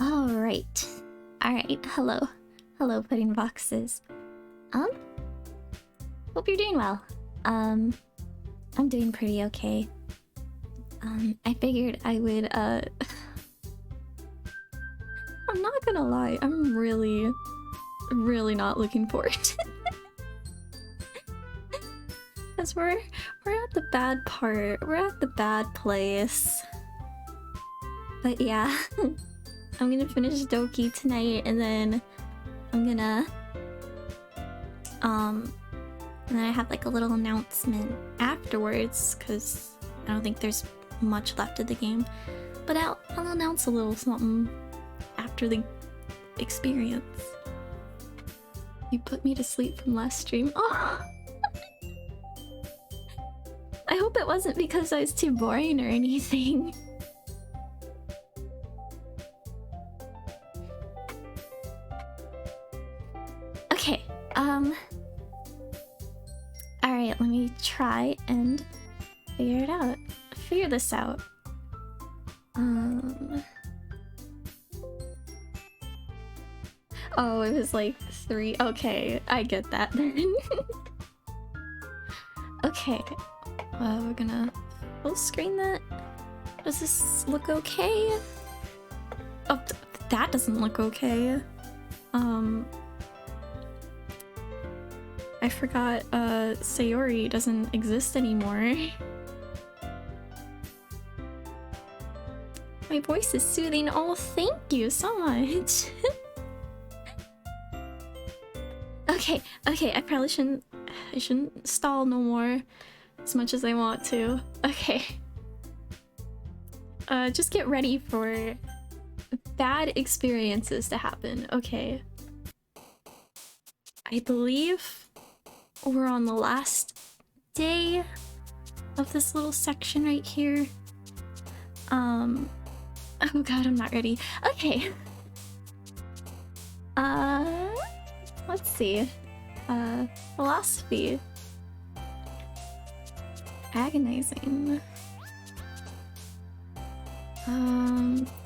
Alright. Alright, hello. Hello, pudding boxes. Hope you're doing well. I'm doing pretty okay. I figured I would, I'm not gonna lie, I'm really not looking forward to it. Because we're at the bad part. We're at the bad place. But yeah, I'm gonna finish Doki tonight, and then I'm gonna and then I have like a little announcement afterwards, because I don't think there's much left of the game. But I'll announce a little something after the experience. You put me to sleep from last stream. Oh! I hope it wasn't because I was too boring or anything. Okay, alright, let me try and figure this out. Oh, it was like 3. Okay, I get that then. Okay, we're gonna full screen that. Does this look okay? Oh, that doesn't look okay. I forgot Sayori doesn't exist anymore. My voice is soothing. Oh, thank you so much. Okay, I probably shouldn't stall no more as much as I want to. Okay. Just get ready for bad experiences to happen. Okay. I believe we're on the last day of this little section right here. Oh god, I'm not ready. Okay. Let's see. Philosophy. Agonizing.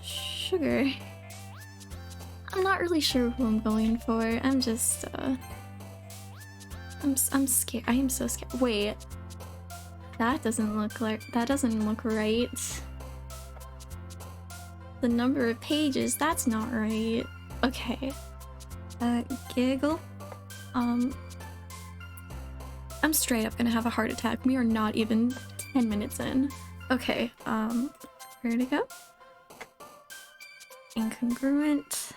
Sugar. I'm not really sure who I'm going for. I'm just, I'm scared. I am so scared. Wait. That doesn't look right. The number of pages, that's not right. Okay. Giggle. I'm straight up gonna have a heart attack. We are not even 10 minutes in. Okay, where to go? Incongruent.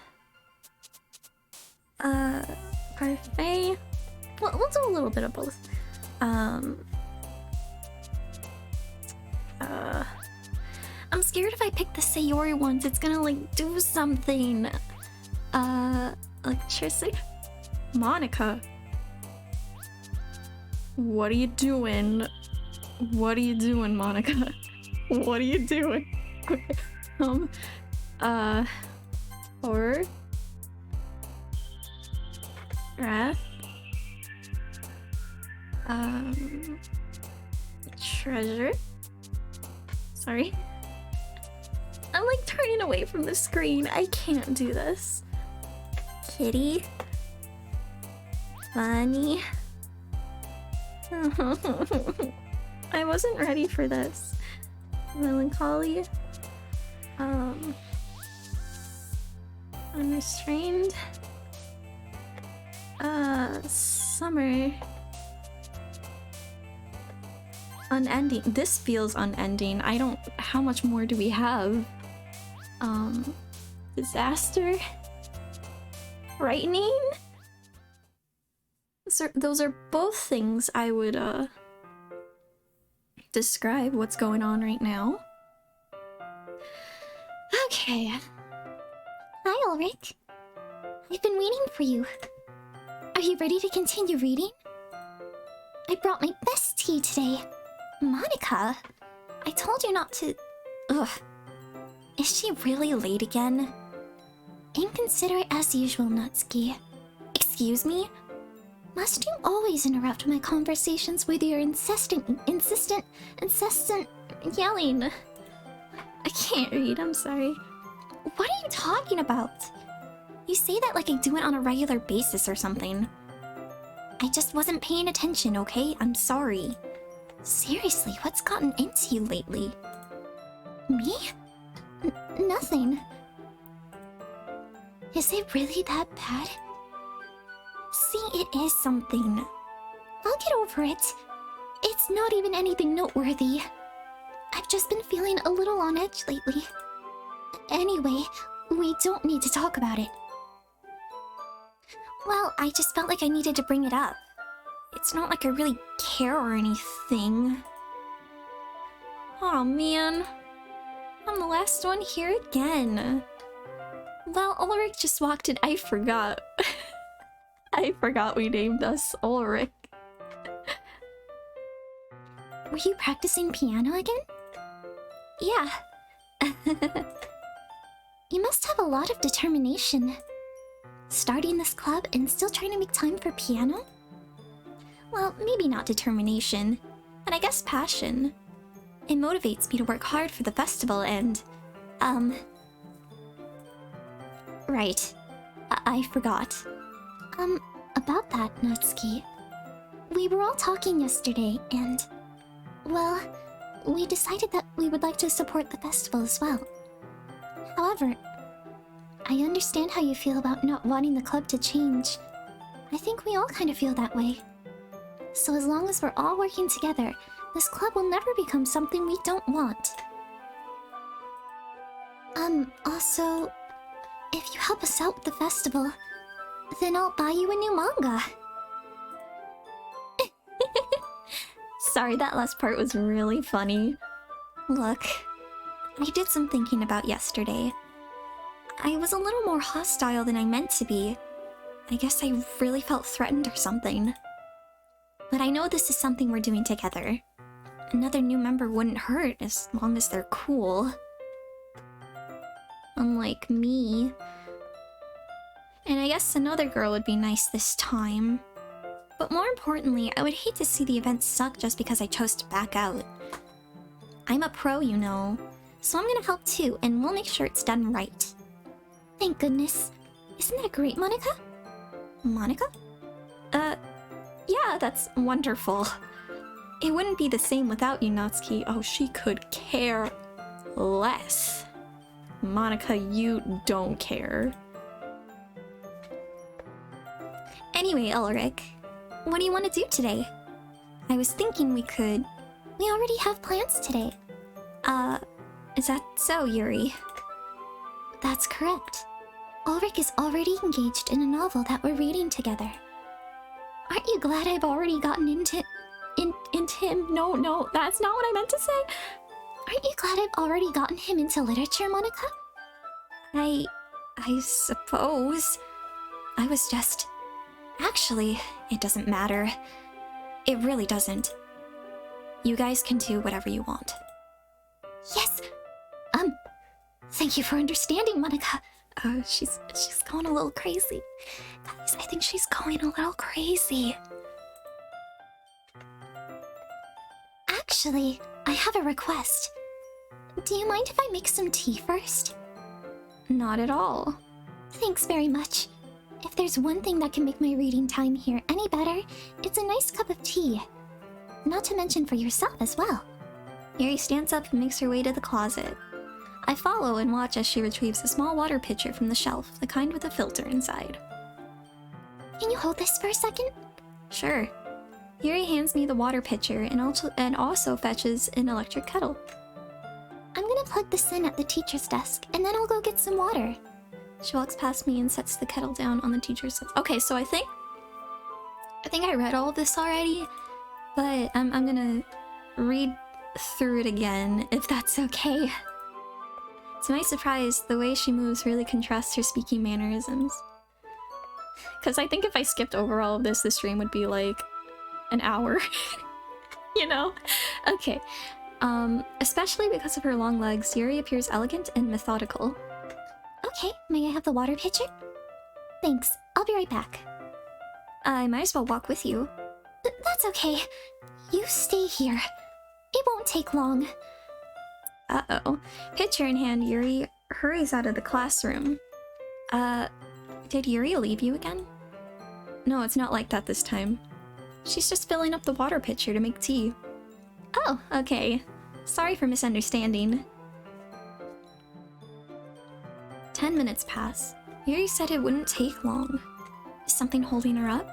Parfait. Well, we'll do a little bit of both. I'm scared if I pick the Sayori ones, it's gonna like do something. Electricity. Monica. What are you doing? What are you doing, Monica? What are you doing? Okay. Horror. Wrath. Treasure. Sorry. I'm like turning away from the screen. I can't do this. Kitty. Funny. I wasn't ready for this. Melancholy. Unrestrained. Summer. Unending. This feels unending. I don't... How much more do we have? Disaster? Frightening? So those are both things I would, describe what's going on right now. Okay. Hi, Ulrich. I've been waiting for you. Are you ready to continue reading? I brought my best tea today. Monica, I told you not to... Ugh. Is she really late again? Inconsiderate as usual, Natsuki. Excuse me? Must you always interrupt my conversations with your insistent yelling? I can't read, I'm sorry. What are you talking about? You say that like I do it on a regular basis or something. I just wasn't paying attention, okay? I'm sorry. Seriously, what's gotten into you lately? Me? Nothing. Is it really that bad? See, it is something. I'll get over it. It's not even anything noteworthy. I've just been feeling a little on edge lately. Anyway, we don't need to talk about it. Well, I just felt like I needed to bring it up. It's not like I really care or anything. Oh man. I'm the last one here again. Well, Ulrich just walked in. I forgot. I forgot we named us Ulrich. Were you practicing piano again? Yeah. You must have a lot of determination. Starting this club and still trying to make time for piano? Well, maybe not determination, but I guess passion. It motivates me to work hard for the festival and, Right. I forgot. About that, Natsuki. We were all talking yesterday and... well, we decided that we would like to support the festival as well. However, I understand how you feel about not wanting the club to change. I think we all kind of feel that way. So as long as we're all working together, this club will never become something we don't want. Also, if you help us out with the festival, then I'll buy you a new manga. Sorry, that last part was really funny. Look, I did some thinking about yesterday. I was a little more hostile than I meant to be. I guess I really felt threatened or something. But I know this is something we're doing together. Another new member wouldn't hurt as long as they're cool. Unlike me. And I guess another girl would be nice this time. But more importantly, I would hate to see the event suck just because I chose to back out. I'm a pro, you know, so I'm gonna help too, and we'll make sure it's done right. Thank goodness. Isn't that great, Monica? Monica? Yeah, that's wonderful. It wouldn't be the same without you, Natsuki. Oh, she could care less. Monica, you don't care. Anyway, Ulrich, what do you want to do today? I was thinking we already have plans today. Is that so, Yuri? That's correct. Ulrich is already engaged in a novel that we're reading together. Aren't you glad I've already gotten into him? No, that's not what I meant to say. Aren't you glad I've already gotten him into literature, Monica? I suppose. I was just... Actually, it doesn't matter. It really doesn't. You guys can do whatever you want. Yes! Thank you for understanding, Monica. She's going a little crazy. Guys, I think she's going a little crazy. Actually, I have a request. Do you mind if I make some tea first? Not at all. Thanks very much. If there's one thing that can make my reading time here any better, it's a nice cup of tea. Not to mention for yourself as well. Yuri stands up and makes her way to the closet. I follow and watch as she retrieves a small water pitcher from the shelf, the kind with a filter inside. Can you hold this for a second? Sure. Yuri hands me the water pitcher and also fetches an electric kettle. I'm gonna plug this in at the teacher's desk, and then I'll go get some water. She walks past me and sets the kettle down on the teacher's desk. Okay, so I think I read all of this already, but I'm gonna read through it again, if that's okay. To my surprise, the way she moves really contrasts her speaking mannerisms. Because I think if I skipped over all of this, the stream would be like an hour. You know? Okay. Especially because of her long legs, Yuri appears elegant and methodical. Okay, may I have the water pitcher? Thanks, I'll be right back. I might as well walk with you. That's okay. You stay here. It won't take long. Uh-oh. Pitcher in hand, Yuri hurries out of the classroom. Did Yuri leave you again? No, it's not like that this time. She's just filling up the water pitcher to make tea. Oh, okay. Sorry for misunderstanding. 10 minutes pass. Yuri said it wouldn't take long. Is something holding her up?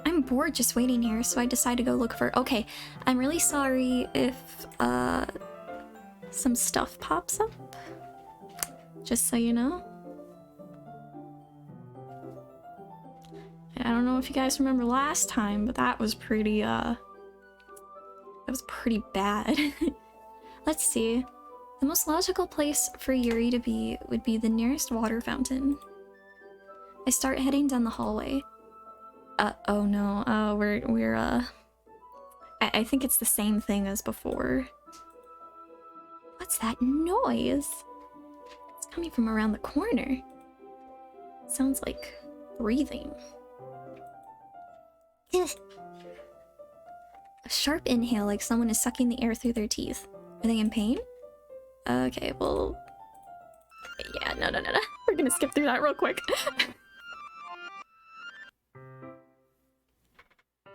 I'm bored just waiting here, so I decide to go look for... Okay, I'm really sorry if, some stuff pops up. Just so you know. I don't know if you guys remember last time, but that was pretty, that was pretty bad. Let's see. The most logical place for Yuri to be would be the nearest water fountain. I start heading down the hallway. Oh no, I think it's the same thing as before. What's that noise? It's coming from around the corner. Sounds like breathing. A sharp inhale, like someone is sucking the air through their teeth. Are they in pain? Okay, well... Yeah, no. We're gonna skip through that real quick.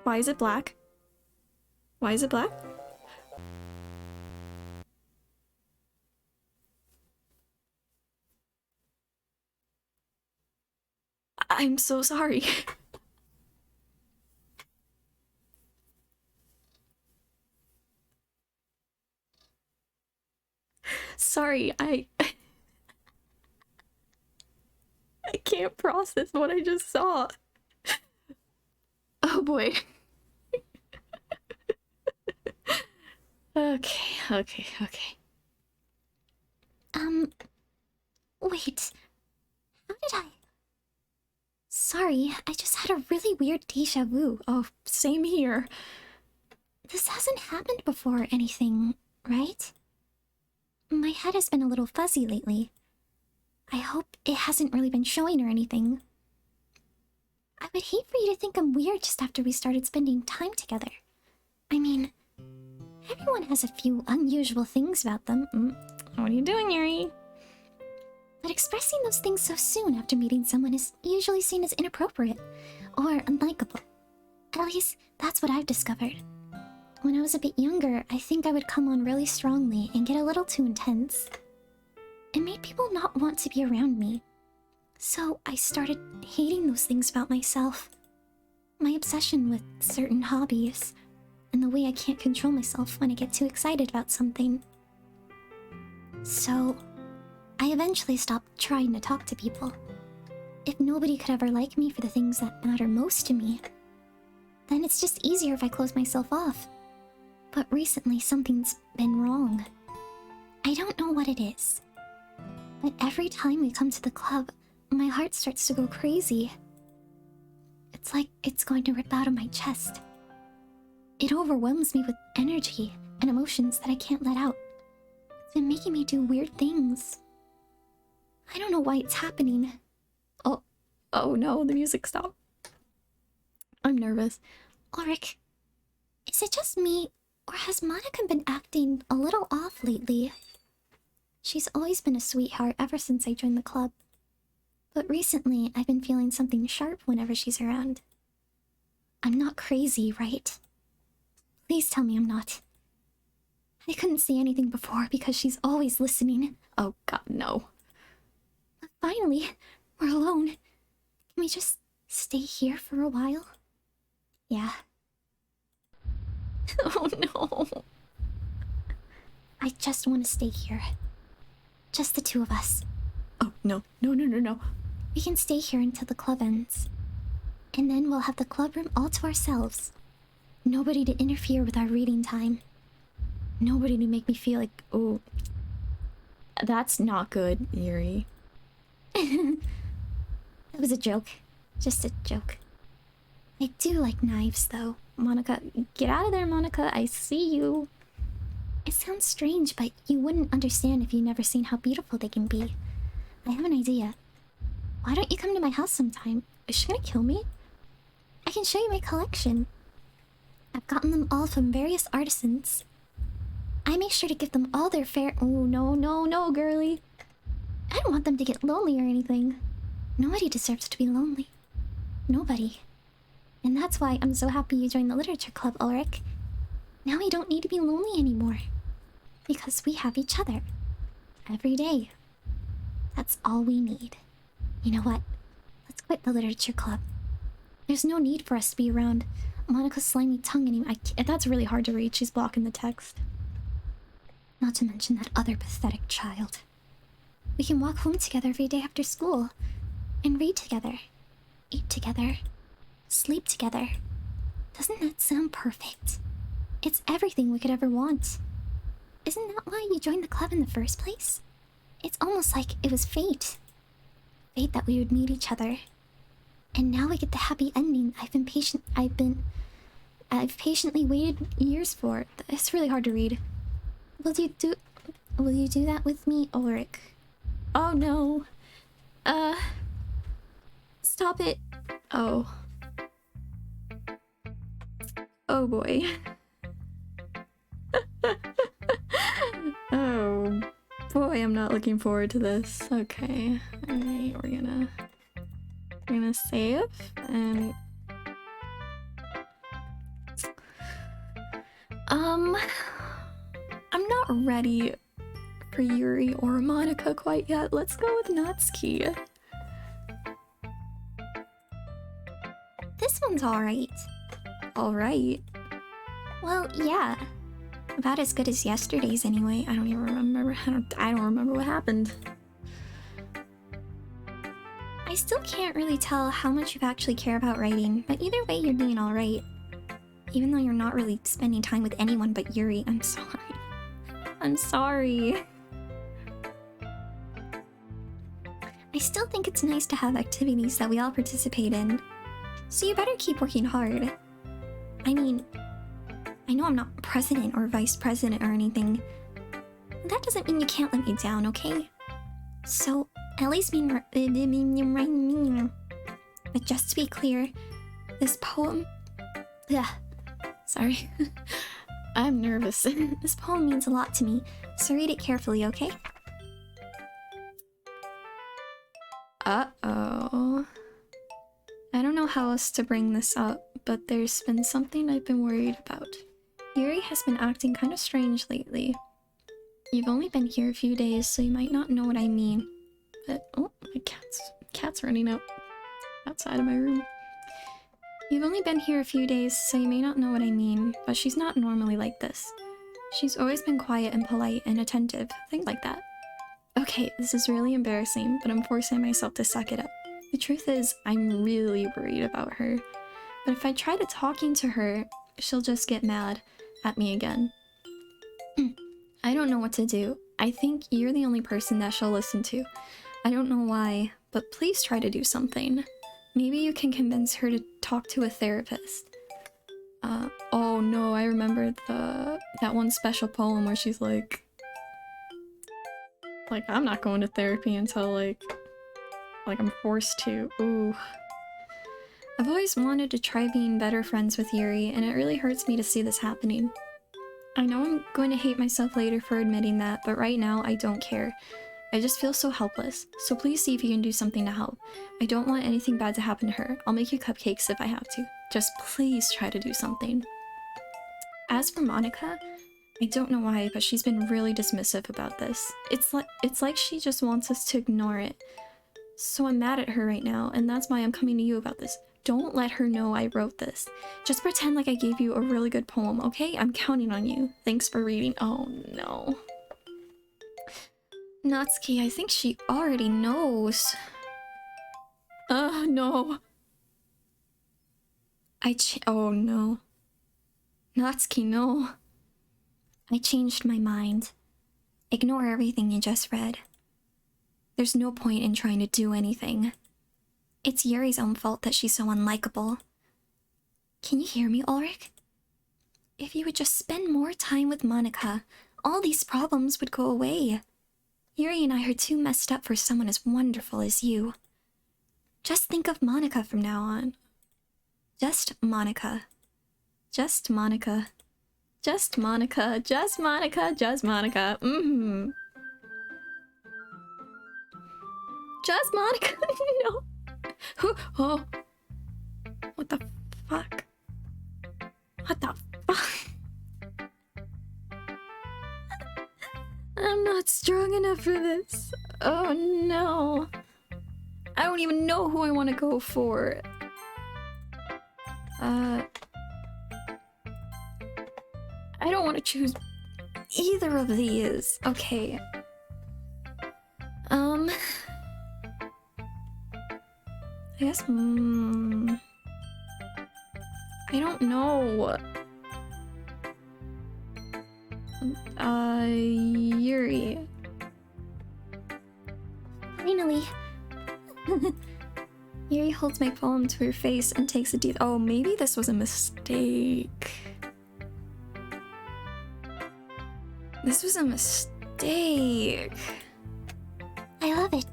Why is it black? Why is it black? I'm so sorry. Sorry, I can't process what I just saw. Oh boy. Okay. Wait. How did I... Sorry, I just had a really weird deja vu. Oh, same here. This hasn't happened before or anything, right? My head has been a little fuzzy lately. I hope it hasn't really been showing or anything. I would hate for you to think I'm weird just after we started spending time together. I mean, everyone has a few unusual things about them. What are you doing, Yuri? But expressing those things so soon after meeting someone is usually seen as inappropriate or unlikable. At least, that's what I've discovered. When I was a bit younger, I think I would come on really strongly and get a little too intense. It made people not want to be around me. So I started hating those things about myself. My obsession with certain hobbies, and the way I can't control myself when I get too excited about something. So, I eventually stopped trying to talk to people. If nobody could ever like me for the things that matter most to me, then it's just easier if I close myself off. But recently something's been wrong. I don't know what it is. But every time we come to the club, my heart starts to go crazy. It's like it's going to rip out of my chest. It overwhelms me with energy and emotions that I can't let out. It's been making me do weird things. I don't know why it's happening. Oh no, the music stopped. I'm nervous. Ulrich, is it just me, or has Monika been acting a little off lately? She's always been a sweetheart ever since I joined the club. But recently, I've been feeling something sharp whenever she's around. I'm not crazy, right? Please tell me I'm not. I couldn't say anything before because she's always listening. Oh god, no. But finally, we're alone. Can we just stay here for a while? Yeah. Oh no. I just want to stay here. Just the two of us. Oh no. We can stay here until the club ends. And then we'll have the club room all to ourselves. Nobody to interfere with our reading time. Nobody to make me feel like, oh, that's not good, Yuri. That was a joke. Just a joke. I do like knives, though. Monika, get out of there, Monika. I see you. It sounds strange, but you wouldn't understand if you'd never seen how beautiful they can be. I have an idea. Why don't you come to my house sometime? Is she gonna kill me? I can show you my collection. I've gotten them all from various artisans. I make sure to give them all their fair... Oh, no, girly. I don't want them to get lonely or anything. Nobody deserves to be lonely. Nobody. And that's why I'm so happy you joined the literature club, Ulrich. Now we don't need to be lonely anymore. Because we have each other. Every day. That's all we need. You know what? Let's quit the literature club. There's no need for us to be around Monica's slimy tongue anymore. That's really hard to read. She's blocking the text. Not to mention that other pathetic child. We can walk home together every day after school. And read together. Eat together. Sleep together. Doesn't that sound perfect? It's everything we could ever want. Isn't that why you joined the club in the first place? It's almost like it was fate. Fate that we would meet each other. And now we get the happy ending I've patiently waited years for. It's really hard to read. Will you do that with me, Ulrich? Oh no. Stop it. Oh. Oh boy. Oh boy, I'm not looking forward to this. Okay. Alright, we're gonna save and I'm not ready for Yuri or Monica quite yet. Let's go with Natsuki. This one's alright. Alright? Well, yeah. About as good as yesterday's anyway. I don't even remember. I don't remember what happened. I still can't really tell how much you actually care about writing, but either way you're doing alright. Even though you're not really spending time with anyone but Yuri, I'm sorry. I'm sorry. I still think it's nice to have activities that we all participate in. So you better keep working hard. I mean, I know I'm not president or vice president or anything. That doesn't mean you can't let me down, okay? So, at least but just to be clear, this poem... Ugh, sorry. I'm nervous. This poem means a lot to me, so read it carefully, okay? Uh-oh. I don't know how else to bring this up, but there's been something I've been worried about. Yuri has been acting kind of strange lately. You've only been here a few days, so you might not know what I mean. But, oh, my cat's running out outside of my room. You've only been here a few days, so you may not know what I mean, but she's not normally like this. She's always been quiet and polite and attentive, things like that. Okay, this is really embarrassing, but I'm forcing myself to suck it up. The truth is, I'm really worried about her. But if I try to talking to her, she'll just get mad at me again. I don't know what to do. I think you're the only person that she'll listen to. I don't know why, but please try to do something. Maybe you can convince her to talk to a therapist. Oh no, I remember that one special poem where she's like, I'm not going to therapy until like I'm forced to. Ooh. I've always wanted to try being better friends with Yuri, and it really hurts me to see this happening. I know I'm going to hate myself later for admitting that, but right now I don't care. I just feel so helpless, so please see if you can do something to help. I don't want anything bad to happen to her. I'll make you cupcakes if I have to. Just please try to do something. As for Monica, I don't know why, but she's been really dismissive about this. It's like she just wants us to ignore it. So I'm mad at her right now, and that's why I'm coming to you about this. Don't let her know I wrote this. Just pretend like I gave you a really good poem, okay? I'm counting on you. Thanks for reading. Oh no. Natsuki, I think she already knows. No. Oh no. Natsuki, no. I changed my mind. Ignore everything you just read. There's no point in trying to do anything. It's Yuri's own fault that she's so unlikable. Can you hear me, Ulrich? If you would just spend more time with Monica, all these problems would go away. Yuri and I are too messed up for someone as wonderful as you. Just think of Monica from now on. Just Monica. Just Monica. Just Monica. Just Monica. Just Monica. just Monica. No. Oh. What the fuck? What the fuck? I'm not strong enough for this. Oh no. I don't even know who I want to go for. I don't want to choose either of these. Okay. I guess, I don't know. Yuri. Finally. Yuri holds my poem to her face and takes a deep— oh, maybe this was a mistake. This was a mistake. I love it.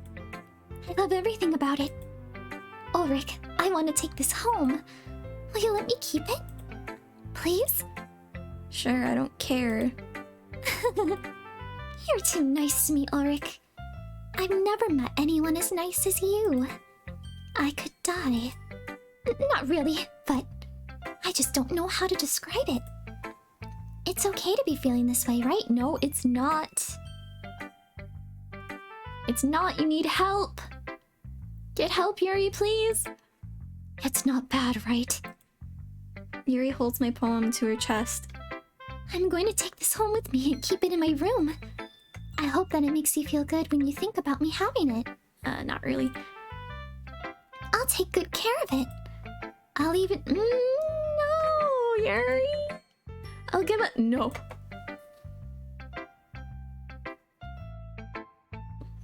I love everything about it. Ulrich, I want to take this home. Will you let me keep it? Please? Sure, I don't care. You're too nice to me, Ulrich. I've never met anyone as nice as you. I could die. Not really, but I just don't know how to describe it. It's okay to be feeling this way, right? No, it's not. It's not. You need help. Get help, Yuri, please. It's not bad, right? Yuri holds my poem to her chest. I'm going to take this home with me and keep it in my room. I hope that it makes you feel good when you think about me having it. Not really. I'll take good care of it. I'll even— no, Yuri. I'll give it— no.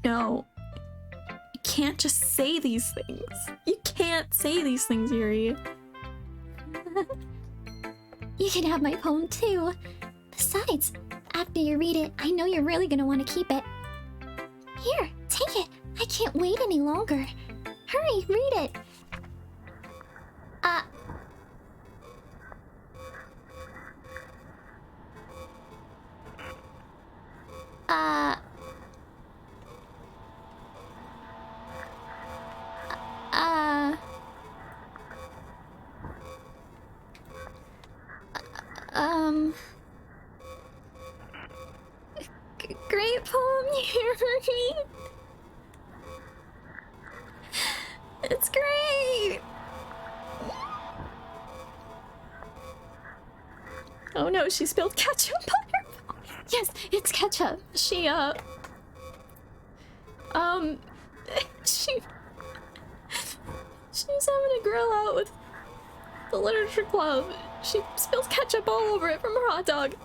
No. You can't just say these things. You can't say these things, Yuri. You can have my poem too. Besides, after you read it, I know you're really gonna want to keep it. Here, take it. I can't wait any longer. Hurry, read it. Great poem, Yuri. It's great. Oh no, she spilled ketchup on her phone. Yes, it's ketchup. She, she's having a grill out with the literature club. She spills ketchup all over it from her hot dog.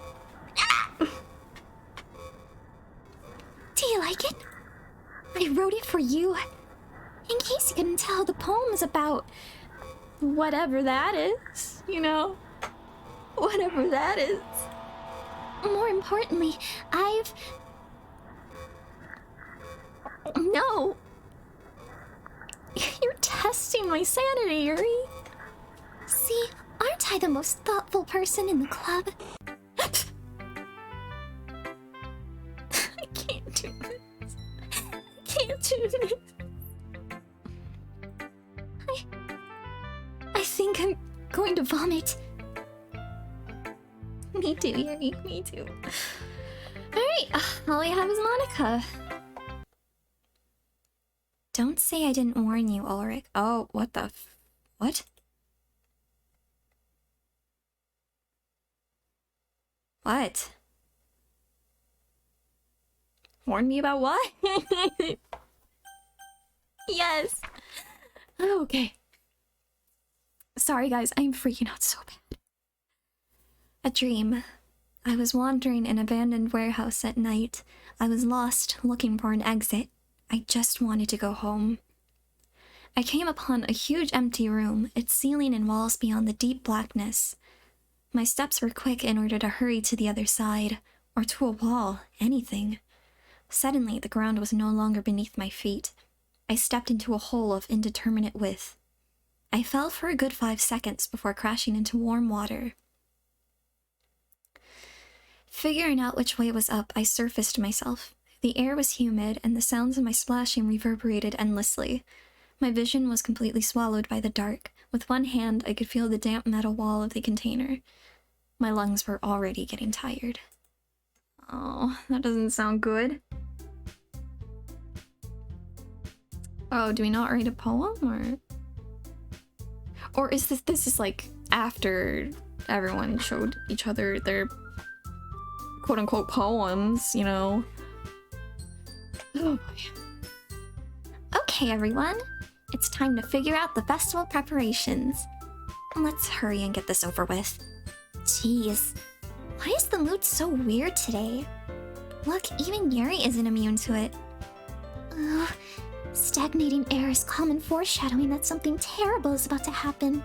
Do you like it? I wrote it for you. In case you couldn't tell, the poem is about whatever that is, you know? Whatever that is. More importantly, No! You're testing my sanity, Yuri. See, aren't I the most thoughtful person in the club? I can't do this. I can't do this. I think I'm going to vomit. Me too, Yuri. Me too. Alright, all I have is Monica. Don't say I didn't warn you, Ulrich. Oh, what the what? What? Warn me about what? Yes! Okay. Sorry guys, I'm freaking out so bad. A dream. I was wandering an abandoned warehouse at night. I was lost, looking for an exit. I just wanted to go home. I came upon a huge empty room, its ceiling and walls beyond the deep blackness. My steps were quick in order to hurry to the other side, or to a wall, anything. Suddenly, the ground was no longer beneath my feet. I stepped into a hole of indeterminate width. I fell for a good 5 seconds before crashing into warm water. Figuring out which way was up, I surfaced myself. The air was humid, and the sounds of my splashing reverberated endlessly. My vision was completely swallowed by the dark. With one hand, I could feel the damp metal wall of the container. My lungs were already getting tired. Oh, that doesn't sound good. Oh, do we not write a poem, or is this is like after everyone showed each other their quote-unquote poems, you know? Oh boy. Okay, everyone. It's time to figure out the festival preparations. Let's hurry and get this over with. Jeez, why is the mood so weird today? Look, even Yuri isn't immune to it. Ugh, stagnating air is common foreshadowing that something terrible is about to happen.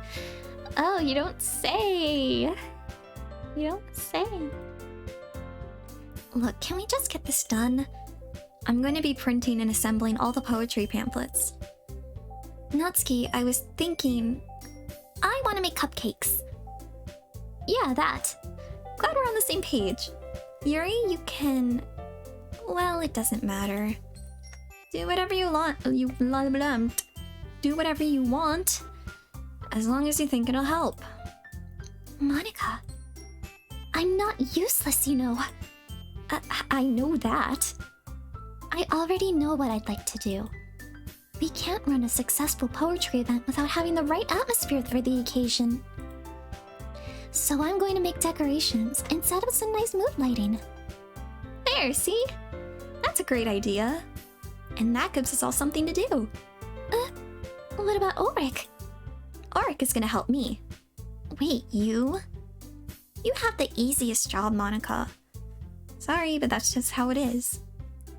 Oh, you don't say. You don't say. Look, can we just get this done? I'm going to be printing and assembling all the poetry pamphlets. Natsuki, I was thinking... I want to make cupcakes. Yeah, that. Glad we're on the same page. Yuri, you can... Well, it doesn't matter. Do whatever you want. Do whatever you want. As long as you think it'll help. Monica, I'm not useless, you know. I know that. I already know what I'd like to do. We can't run a successful poetry event without having the right atmosphere for the occasion. So I'm going to make decorations and set up some nice mood lighting. There, see? That's a great idea. And that gives us all something to do. What about Ulrich? Ulrich is gonna help me. Wait, you? You have the easiest job, Monica. Sorry, but that's just how it is.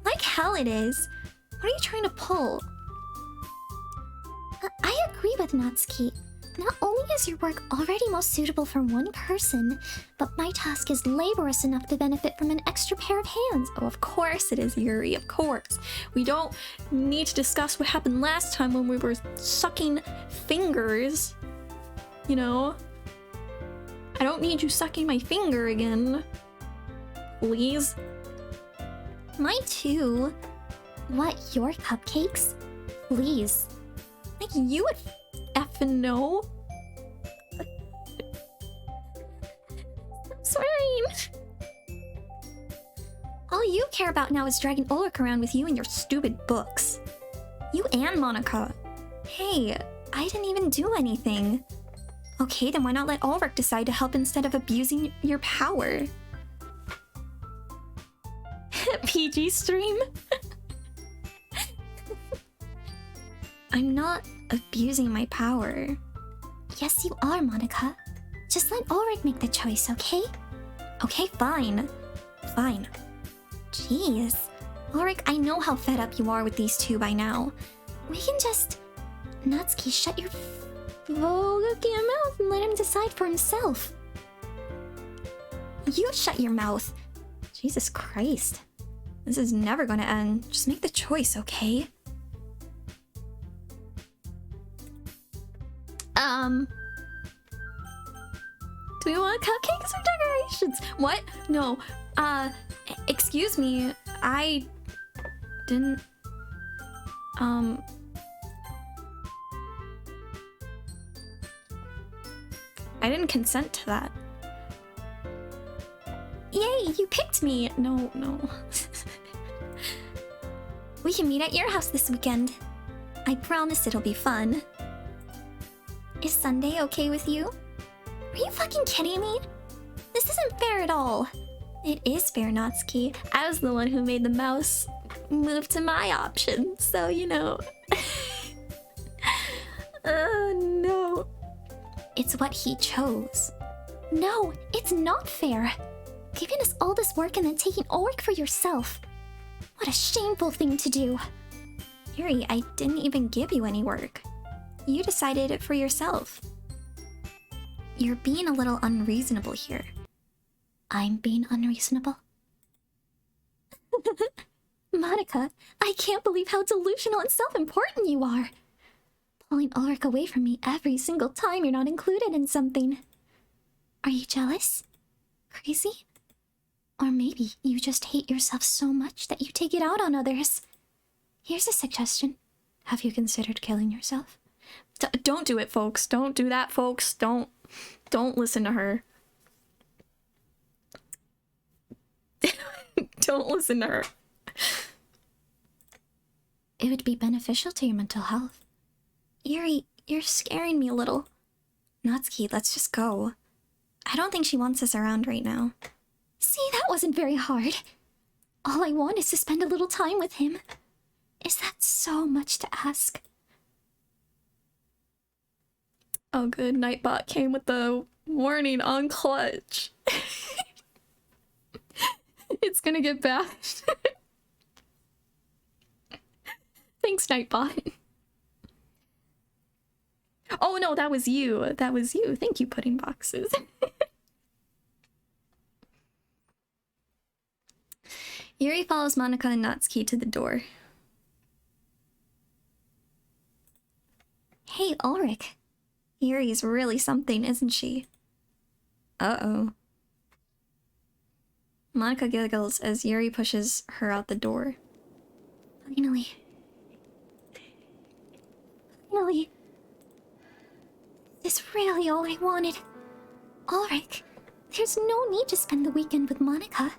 Like hell it is. What are you trying to pull? I agree with Natsuki. Not only is your work already most suitable for one person, but my task is laborious enough to benefit from an extra pair of hands. Oh, of course it is, Yuri, of course. We don't need to discuss what happened last time when we were sucking fingers. You know? I don't need you sucking my finger again. Please? Mine too. What, your cupcakes? Please. Like you would effing know. Stop swearing. All you care about now is dragging Ulrich around with you and your stupid books. You and Monica. Hey, I didn't even do anything. Okay, then why not let Ulrich decide to help instead of abusing your power? PG stream? I'm not abusing my power. Yes, you are, Monica. Just let Ulrich make the choice, okay? Okay, fine. Fine. Jeez. Ulrich, I know how fed up you are with these two by now. We can just... Natsuki, shut your look in your mouth and let him decide for himself. You shut your mouth. Jesus Christ. This is never gonna end. Just make the choice, okay? Do we want cupcakes or decorations? What? No. Excuse me. I didn't... I didn't consent to that. Yay, you picked me! No. We can meet at your house this weekend. I promise it'll be fun. Is Sunday okay with you? Are you fucking kidding me? This isn't fair at all. It is fair, Natsuki. I was the one who made the mouse move to my option, so you know. No. It's what he chose. No, it's not fair. Giving us all this work and then taking Ulrich for yourself. What a shameful thing to do. Yuri, I didn't even give you any work. You decided it for yourself. You're being a little unreasonable here. I'm being unreasonable? Monica, I can't believe how delusional and self-important you are. Pulling Ulrich away from me every single time you're not included in something. Are you jealous? Crazy? Or maybe you just hate yourself so much that you take it out on others. Here's a suggestion. Have you considered killing yourself? Don't do it, folks. Don't do that, folks. Don't listen to her. Don't listen to her. It would be beneficial to your mental health. Yuri, you're scaring me a little. Natsuki, let's just go. I don't think she wants us around right now. See, that wasn't very hard. All I want is to spend a little time with him. Is that so much to ask? Oh good, Nightbot came with the warning on clutch. It's gonna get bad. Thanks, Nightbot. Oh no, that was you. That was you. Thank you, Pudding Boxes. Yuri follows Monika and Natsuki to the door. Hey, Ulrich. Yuri's really something, isn't she? Uh-oh. Monika giggles as Yuri pushes her out the door. Finally. Finally. Is this really all I wanted? Ulrich, there's no need to spend the weekend with Monika.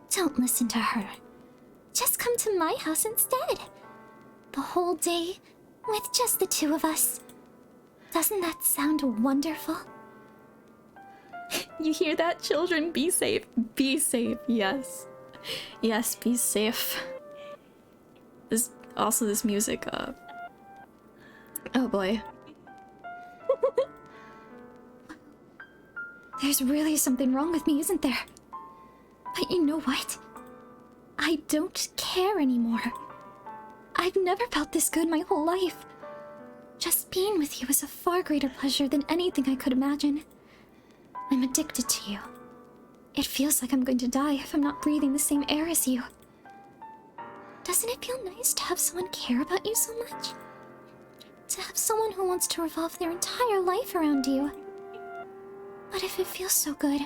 Don't listen to her. Just come to my house instead. The whole day, with just the two of us. Doesn't that sound wonderful? You hear that, children? Be safe. Be safe, yes. Yes, be safe. This music, oh boy. There's really something wrong with me, isn't there? But you know what? I don't care anymore. I've never felt this good my whole life. Just being with you is a far greater pleasure than anything I could imagine. I'm addicted to you. It feels like I'm going to die if I'm not breathing the same air as you. Doesn't it feel nice to have someone care about you so much? To have someone who wants to revolve their entire life around you. But if it feels so good,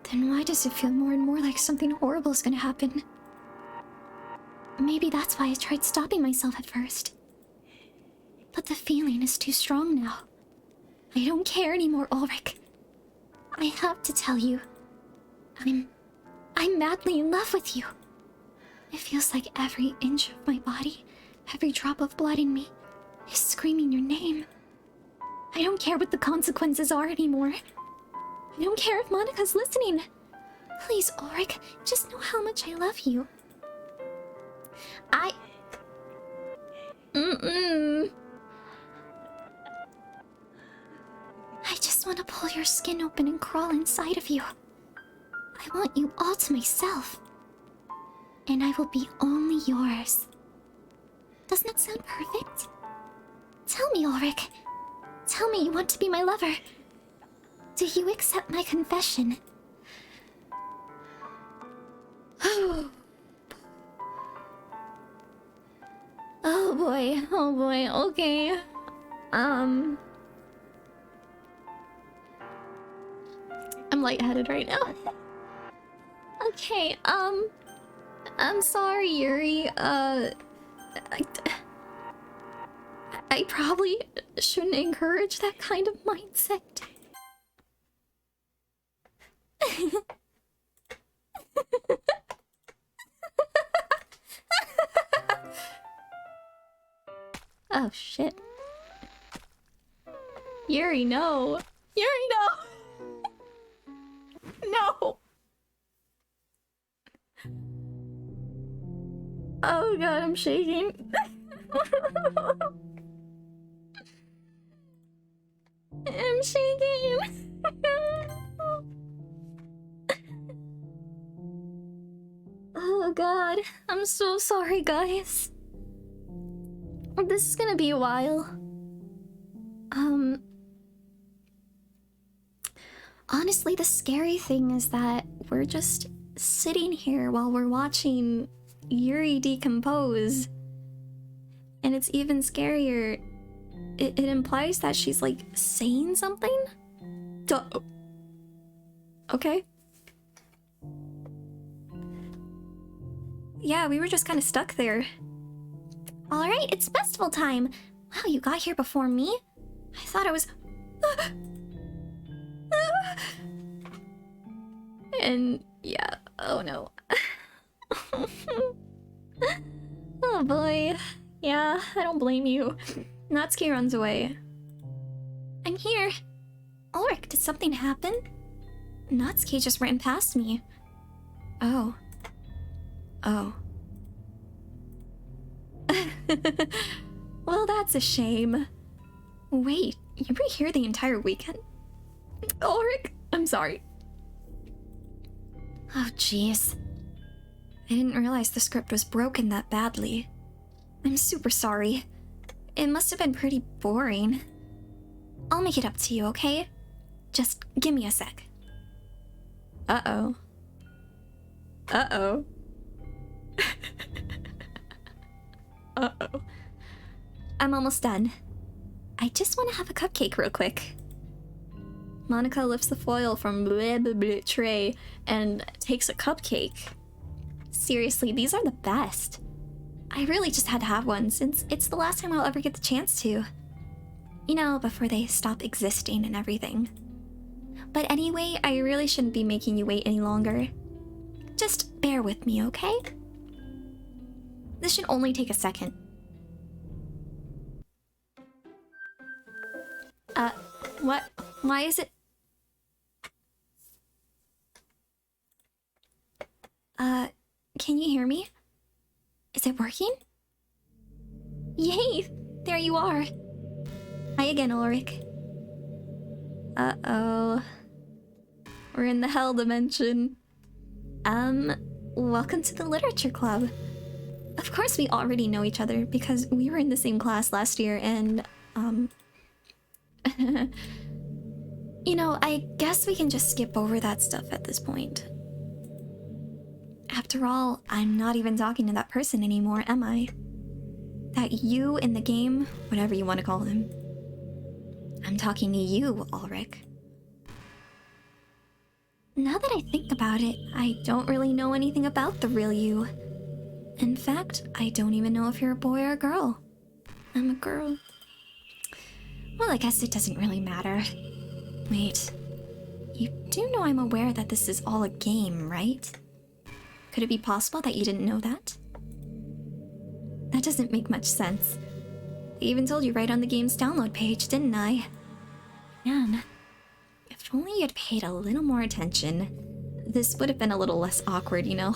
then why does it feel more and more like something horrible is gonna happen? Maybe that's why I tried stopping myself at first. But the feeling is too strong now. I don't care anymore, Ulrich. I have to tell you. I'm madly in love with you. It feels like every inch of my body, every drop of blood in me, is screaming your name. I don't care what the consequences are anymore. I don't care if Monika's listening. Please, Ulrich, just know how much I love you. I just want to pull your skin open and crawl inside of you. I want you all to myself. And I will be only yours. Doesn't that sound perfect? Tell me, Ulrich. Tell me you want to be my lover. Do you accept my confession? Oh boy, okay. I'm lightheaded right now. Okay, I'm sorry, Yuri. I probably shouldn't encourage that kind of mindset. Oh shit. Yuri, no. Yuri, no. No. Oh god, I'm shaking. I'm shaking. Oh god, I'm so sorry, guys. This is gonna be a while. Honestly, the scary thing is that we're just sitting here while we're watching Yuri decompose. And it's even scarier. It implies that she's like saying something? Okay. Yeah, we were just kind of stuck there. Alright, it's festival time. Wow, you got here before me? I thought I was... And yeah, oh no. Oh boy. Yeah, I don't blame you. Natsuki runs away. I'm here. Ulrich, did something happen? Natsuki just ran past me. Oh. Oh. Well, that's a shame. Wait, you were here the entire weekend? Ulrich, I'm sorry. Oh, jeez. I didn't realize the script was broken that badly. I'm super sorry. It must have been pretty boring. I'll make it up to you, okay? Just give me a sec. Uh-oh. Uh-oh. Uh-oh. I'm almost done. I just want to have a cupcake real quick. Monica lifts the foil from the tray and takes a cupcake. Seriously, these are the best. I really just had to have one since it's the last time I'll ever get the chance to. You know, before they stop existing and everything. But anyway, I really shouldn't be making you wait any longer. Just bear with me, okay? This should only take a second. What? Why is it... Can you hear me? Is it working? Yay! There you are! Hi again, Ulrich. Uh-oh. We're in the hell dimension. Welcome to the literature club. Of course we already know each other because we were in the same class last year and, you know, I guess we can just skip over that stuff at this point. After all, I'm not even talking to that person anymore, am I? That you in the game, whatever you want to call him. I'm talking to you, Ulrich. Now that I think about it, I don't really know anything about the real you. In fact, I don't even know if you're a boy or a girl. I'm a girl. Well, I guess it doesn't really matter. Wait. You do know I'm aware that this is all a game, right? Could it be possible that you didn't know that? That doesn't make much sense. I even told you right on the game's download page, didn't I? Man, if only you had paid a little more attention, this would have been a little less awkward, you know?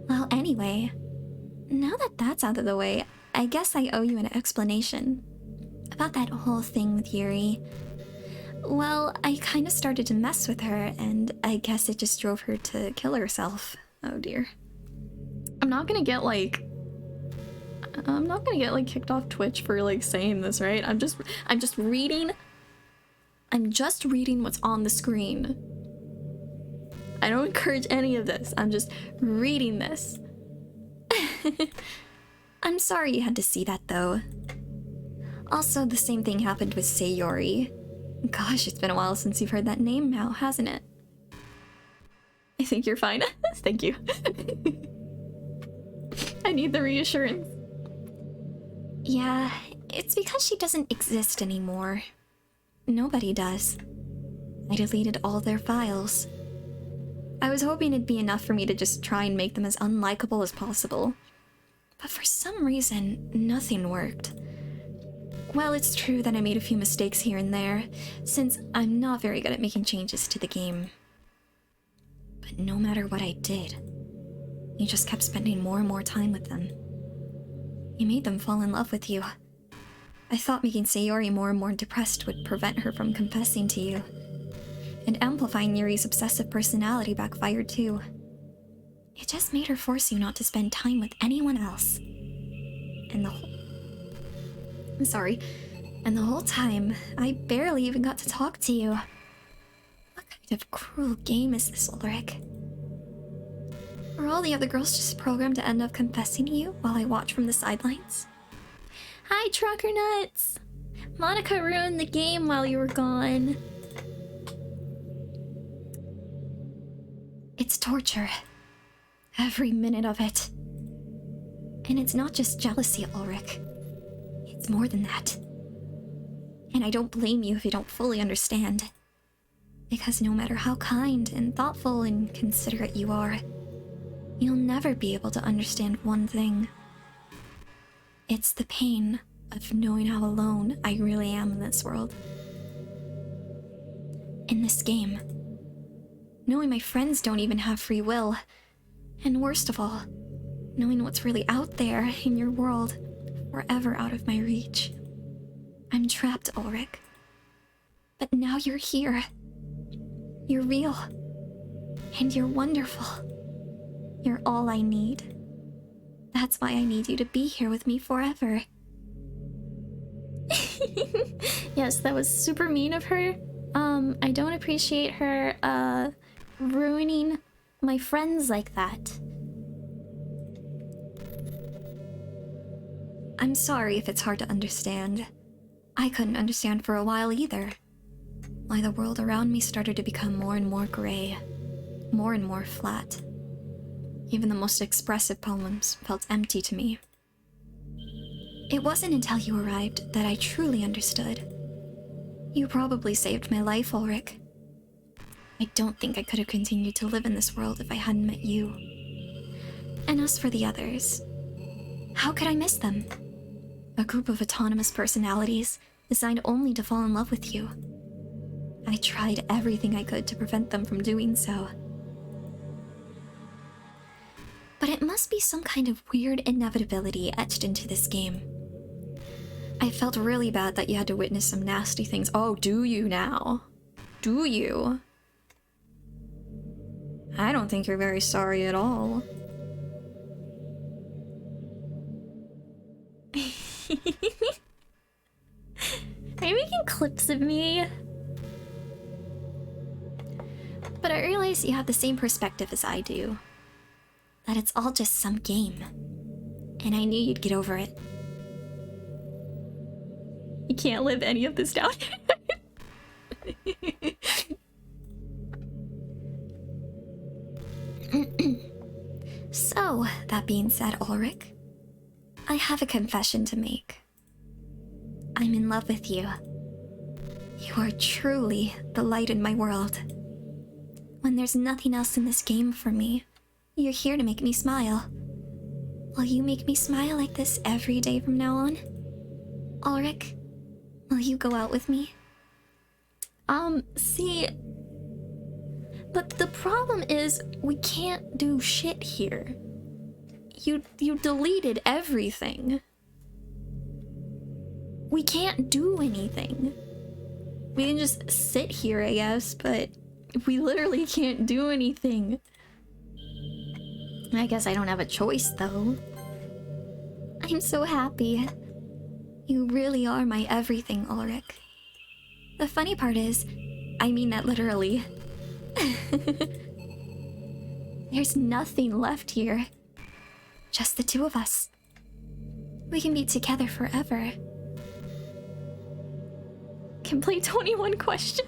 Well, anyway, now that that's out of the way, I guess I owe you an explanation. About that whole thing with Yuri. Well, I kind of started to mess with her, and I guess it just drove her to kill herself. Oh dear. I'm not gonna get kicked off Twitch for like saying this, right? I'm just reading what's on the screen. I don't encourage any of this. I'm just reading this. I'm sorry you had to see that though. Also, the same thing happened with Sayori. Gosh, it's been a while since you've heard that name now, hasn't it? I think you're fine. Thank you. I need the reassurance. Yeah, it's because she doesn't exist anymore. Nobody does. I deleted all their files. I was hoping it'd be enough for me to just try and make them as unlikable as possible. But for some reason, nothing worked. Well, it's true that I made a few mistakes here and there, since I'm not very good at making changes to the game. But no matter what I did, you just kept spending more and more time with them. You made them fall in love with you. I thought making Sayori more and more depressed would prevent her from confessing to you. And amplifying Yuri's obsessive personality backfired too. It just made her force you not to spend time with anyone else. And the whole time, I barely even got to talk to you. What kind of cruel game is this, Ulrich? Are all the other girls just programmed to end up confessing to you while I watch from the sidelines? Hi, Trucker Nuts! Monica ruined the game while you were gone. It's torture. Every minute of it. And it's not just jealousy, Ulrich. It's more than that. And I don't blame you if you don't fully understand. Because no matter how kind and thoughtful and considerate you are, you'll never be able to understand one thing. It's the pain of knowing how alone I really am in this world. In this game. Knowing my friends don't even have free will. And worst of all, knowing what's really out there in your world, forever out of my reach. I'm trapped, Ulrich. But now you're here. You're real. And you're wonderful. You're all I need. That's why I need you to be here with me forever. Yes, that was super mean of her. I don't appreciate her, ruining my friends like that. I'm sorry if it's hard to understand. I couldn't understand for a while either. Why the world around me started to become more and more gray, more and more flat. Even the most expressive poems felt empty to me. It wasn't until you arrived that I truly understood. You probably saved my life, Ulrich. I don't think I could have continued to live in this world if I hadn't met you. And as for the others, how could I miss them? A group of autonomous personalities designed only to fall in love with you. I tried everything I could to prevent them from doing so. But it must be some kind of weird inevitability etched into this game. I felt really bad that you had to witness some nasty things. Oh, do you now? Do you? I don't think you're very sorry at all. Are you making clips of me? But I realize you have the same perspective as I do. That it's all just some game. And I knew you'd get over it. You can't live any of this down. So, that being said, Ulrich, I have a confession to make. I'm in love with you. You are truly the light in my world. When there's nothing else in this game for me, you're here to make me smile. Will you make me smile like this every day from now on? Ulrich, will you go out with me? See... But the problem is, we can't do shit here. You deleted everything. We can't do anything. We can just sit here, I guess, but we literally can't do anything. I guess I don't have a choice, though. I'm so happy. You really are my everything, Ulrich. The funny part is, I mean that literally. There's nothing left here. Just the two of us. We can be together forever. Can play 21 questions.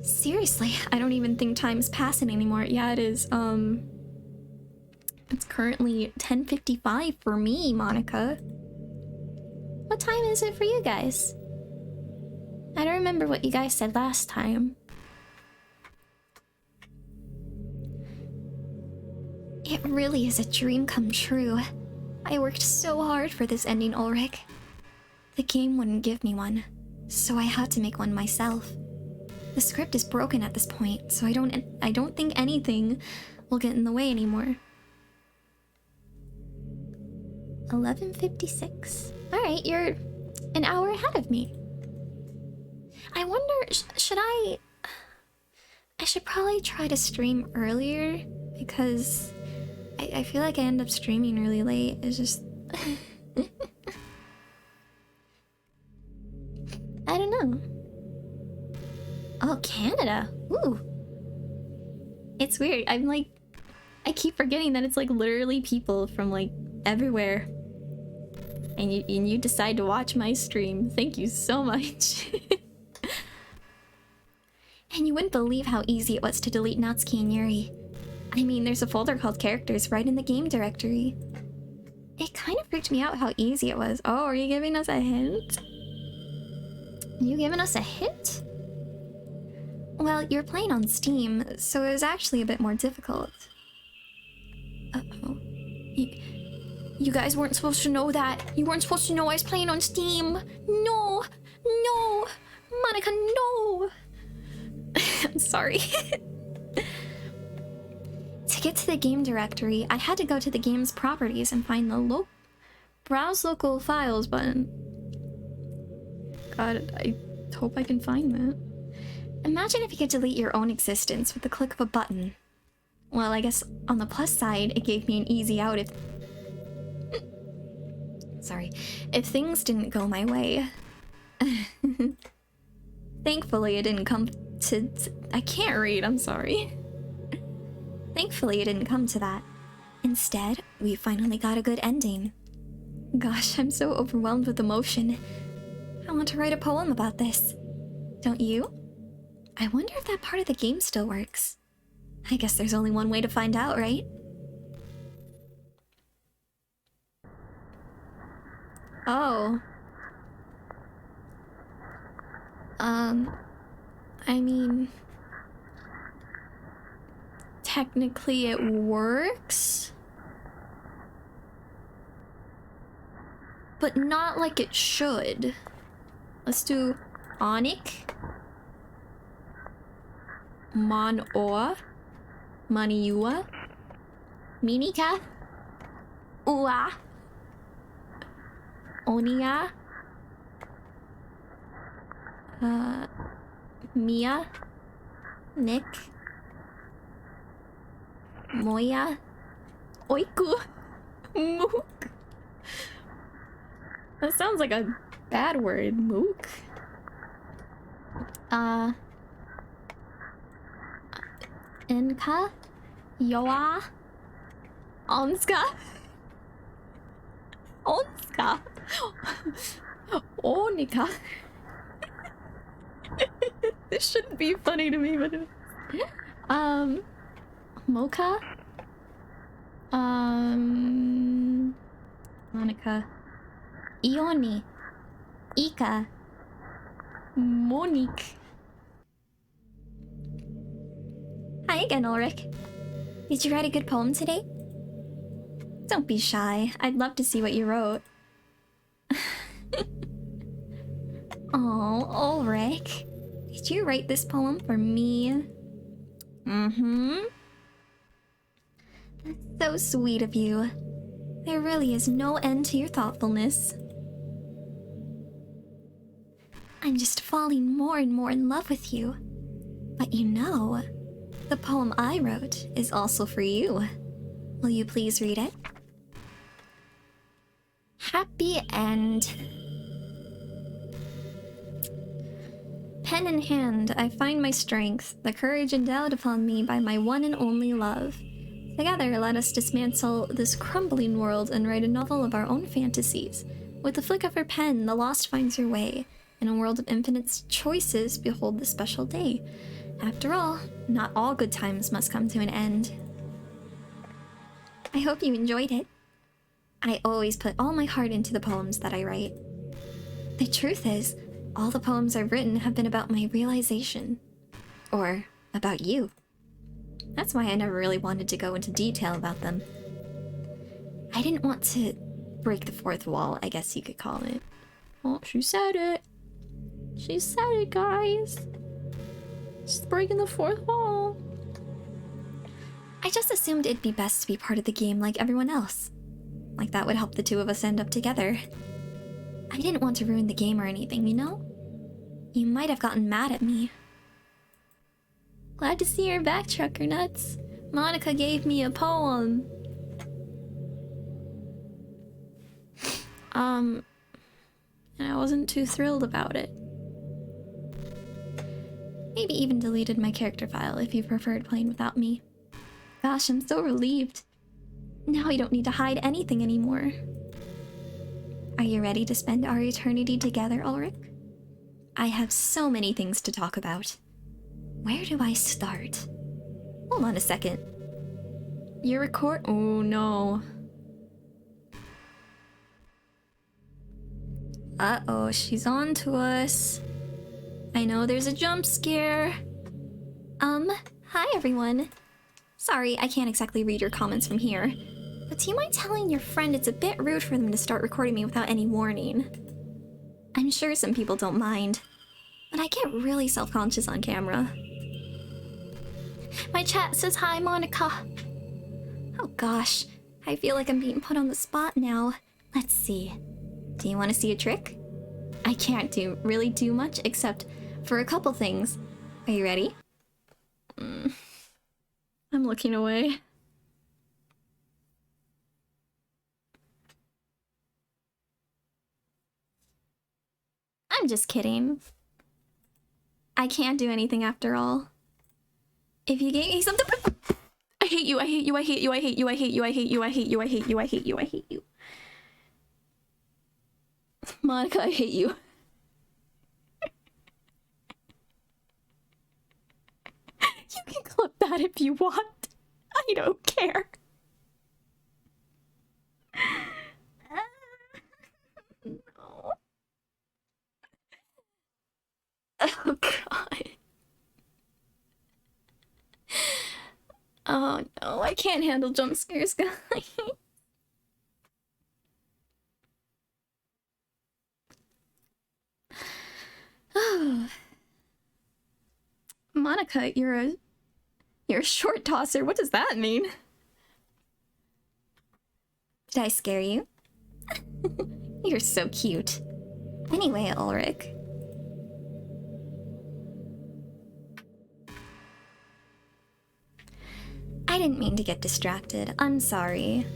Seriously, I don't even think time's passing anymore. Yeah, it is. It's currently 10:55 for me, Monica. What time is it for you guys? I don't remember what you guys said last time. It really is a dream come true. I worked so hard for this ending, Ulrich. The game wouldn't give me one, so I had to make one myself. The script is broken at this point, so I don't think anything will get in the way anymore. 11:56. All right, you're an hour ahead of me. I wonder, should I should probably try to stream earlier, because I feel like I end up streaming really late. It's just... I don't know. Oh, Canada. Ooh. It's weird. I'm like... I keep forgetting that it's like literally people from like everywhere. And you decide to watch my stream. Thank you so much. And you wouldn't believe how easy it was to delete Natsuki and Yuri. I mean, there's a folder called Characters right in the game directory. It kind of freaked me out how easy it was. Oh, are you giving us a hint? You giving us a hint? Well, you're playing on Steam, so it was actually a bit more difficult. Uh-oh. You guys weren't supposed to know that. You weren't supposed to know I was playing on Steam. No! No! Monica, no! I'm sorry. To get to the game directory, I had to go to the game's properties and find the Browse Local Files button. God, I hope I can find that. Imagine if you could delete your own existence with the click of a button. Well, I guess on the plus side, it gave me an easy out if... Sorry. If things didn't go my way. Thankfully, it didn't come to... I can't read, I'm sorry. Thankfully, it didn't come to that. Instead, we finally got a good ending. Gosh, I'm so overwhelmed with emotion. I want to write a poem about this. Don't you? I wonder if that part of the game still works. I guess there's only one way to find out, right? Oh. I mean... Technically it works? But not like it should. Let's do Onik. Mon-oa. Maniua. Minika. Ua. Onia. Mia. Nick. Moya. Oiku. Mook. That sounds like a bad word. Mook. Inka. Yoa. Onska. Onska. Onika. This shouldn't be funny to me, but it is. Mocha. Monica. Ioni. Ika. Monique. Hi again, Ulrich. Did you write a good poem today? Don't be shy. I'd love to see what you wrote. Oh, Ulrich. Did you write this poem for me? Mm-hmm. That's so sweet of you. There really is no end to your thoughtfulness. I'm just falling more and more in love with you. But you know, the poem I wrote is also for you. Will you please read it? Happy End. Pen in hand, I find my strength, the courage endowed upon me by my one and only love. Together, let us dismantle this crumbling world and write a novel of our own fantasies. With the flick of her pen, the lost finds her way. In a world of infinite choices, behold this special day. After all, not all good times must come to an end. I hope you enjoyed it. I always put all my heart into the poems that I write. The truth is, all the poems I've written have been about my realization. Or about you. That's why I never really wanted to go into detail about them. I didn't want to break the fourth wall, I guess you could call it. Oh, she said it. She said it, guys. She's breaking the fourth wall. I just assumed it'd be best to be part of the game like everyone else. Like that would help the two of us end up together. I didn't want to ruin the game or anything, you know? You might have gotten mad at me. Glad to see you're back, Trucker Nuts. Monica gave me a poem. And I wasn't too thrilled about it. Maybe even deleted my character file if you preferred playing without me. Gosh, I'm so relieved. Now I don't need to hide anything anymore. Are you ready to spend our eternity together, Ulrich? I have so many things to talk about. Where do I start? Hold on a second. You're record. Oh no. Uh-oh, she's on to us. I know there's a jump scare. Hi everyone. Sorry, I can't exactly read your comments from here. But do you mind telling your friend it's a bit rude for them to start recording me without any warning? I'm sure some people don't mind, but I get really self-conscious on camera. My chat says hi, Monica. Oh gosh, I feel like I'm being put on the spot now. Let's see. Do you want to see a trick? I can't really do much except for a couple things. Are you ready? I'm looking away. I'm just kidding. I can't do anything after all. If you gave me something— I hate you, I hate you, I hate you, I hate you, I hate you, I hate you, I hate you, I hate you, I hate you, I hate you. Monica, I hate you. You can clip that if you want. I don't care. No. Oh god. Oh no, I can't handle jump scares, guys. Oh. Monica, you're a short tosser. What does that mean? Did I scare you? You're so cute. Anyway, Ulrich. I didn't mean to get distracted. I'm sorry.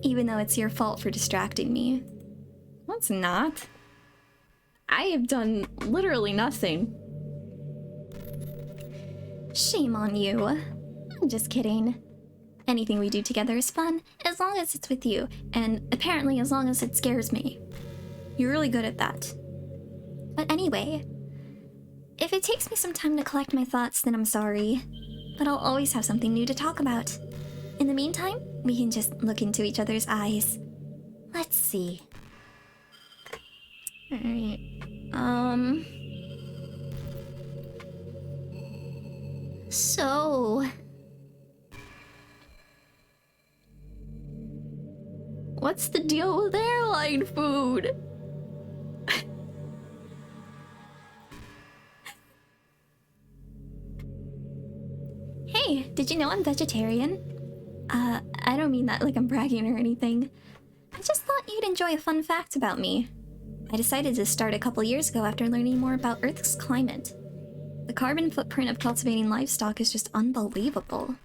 Even though it's your fault for distracting me. No, it's not. I have done literally nothing. Shame on you. I'm just kidding. Anything we do together is fun, as long as it's with you, and apparently as long as it scares me. You're really good at that. But anyway, if it takes me some time to collect my thoughts, then I'm sorry. But I'll always have something new to talk about. In the meantime, we can just look into each other's eyes. Let's see. Alright. So... what's the deal with airline food? Hey, did you know I'm vegetarian? I don't mean that like I'm bragging or anything. I just thought you'd enjoy a fun fact about me. I decided to start a couple years ago after learning more about Earth's climate. The carbon footprint of cultivating livestock is just unbelievable.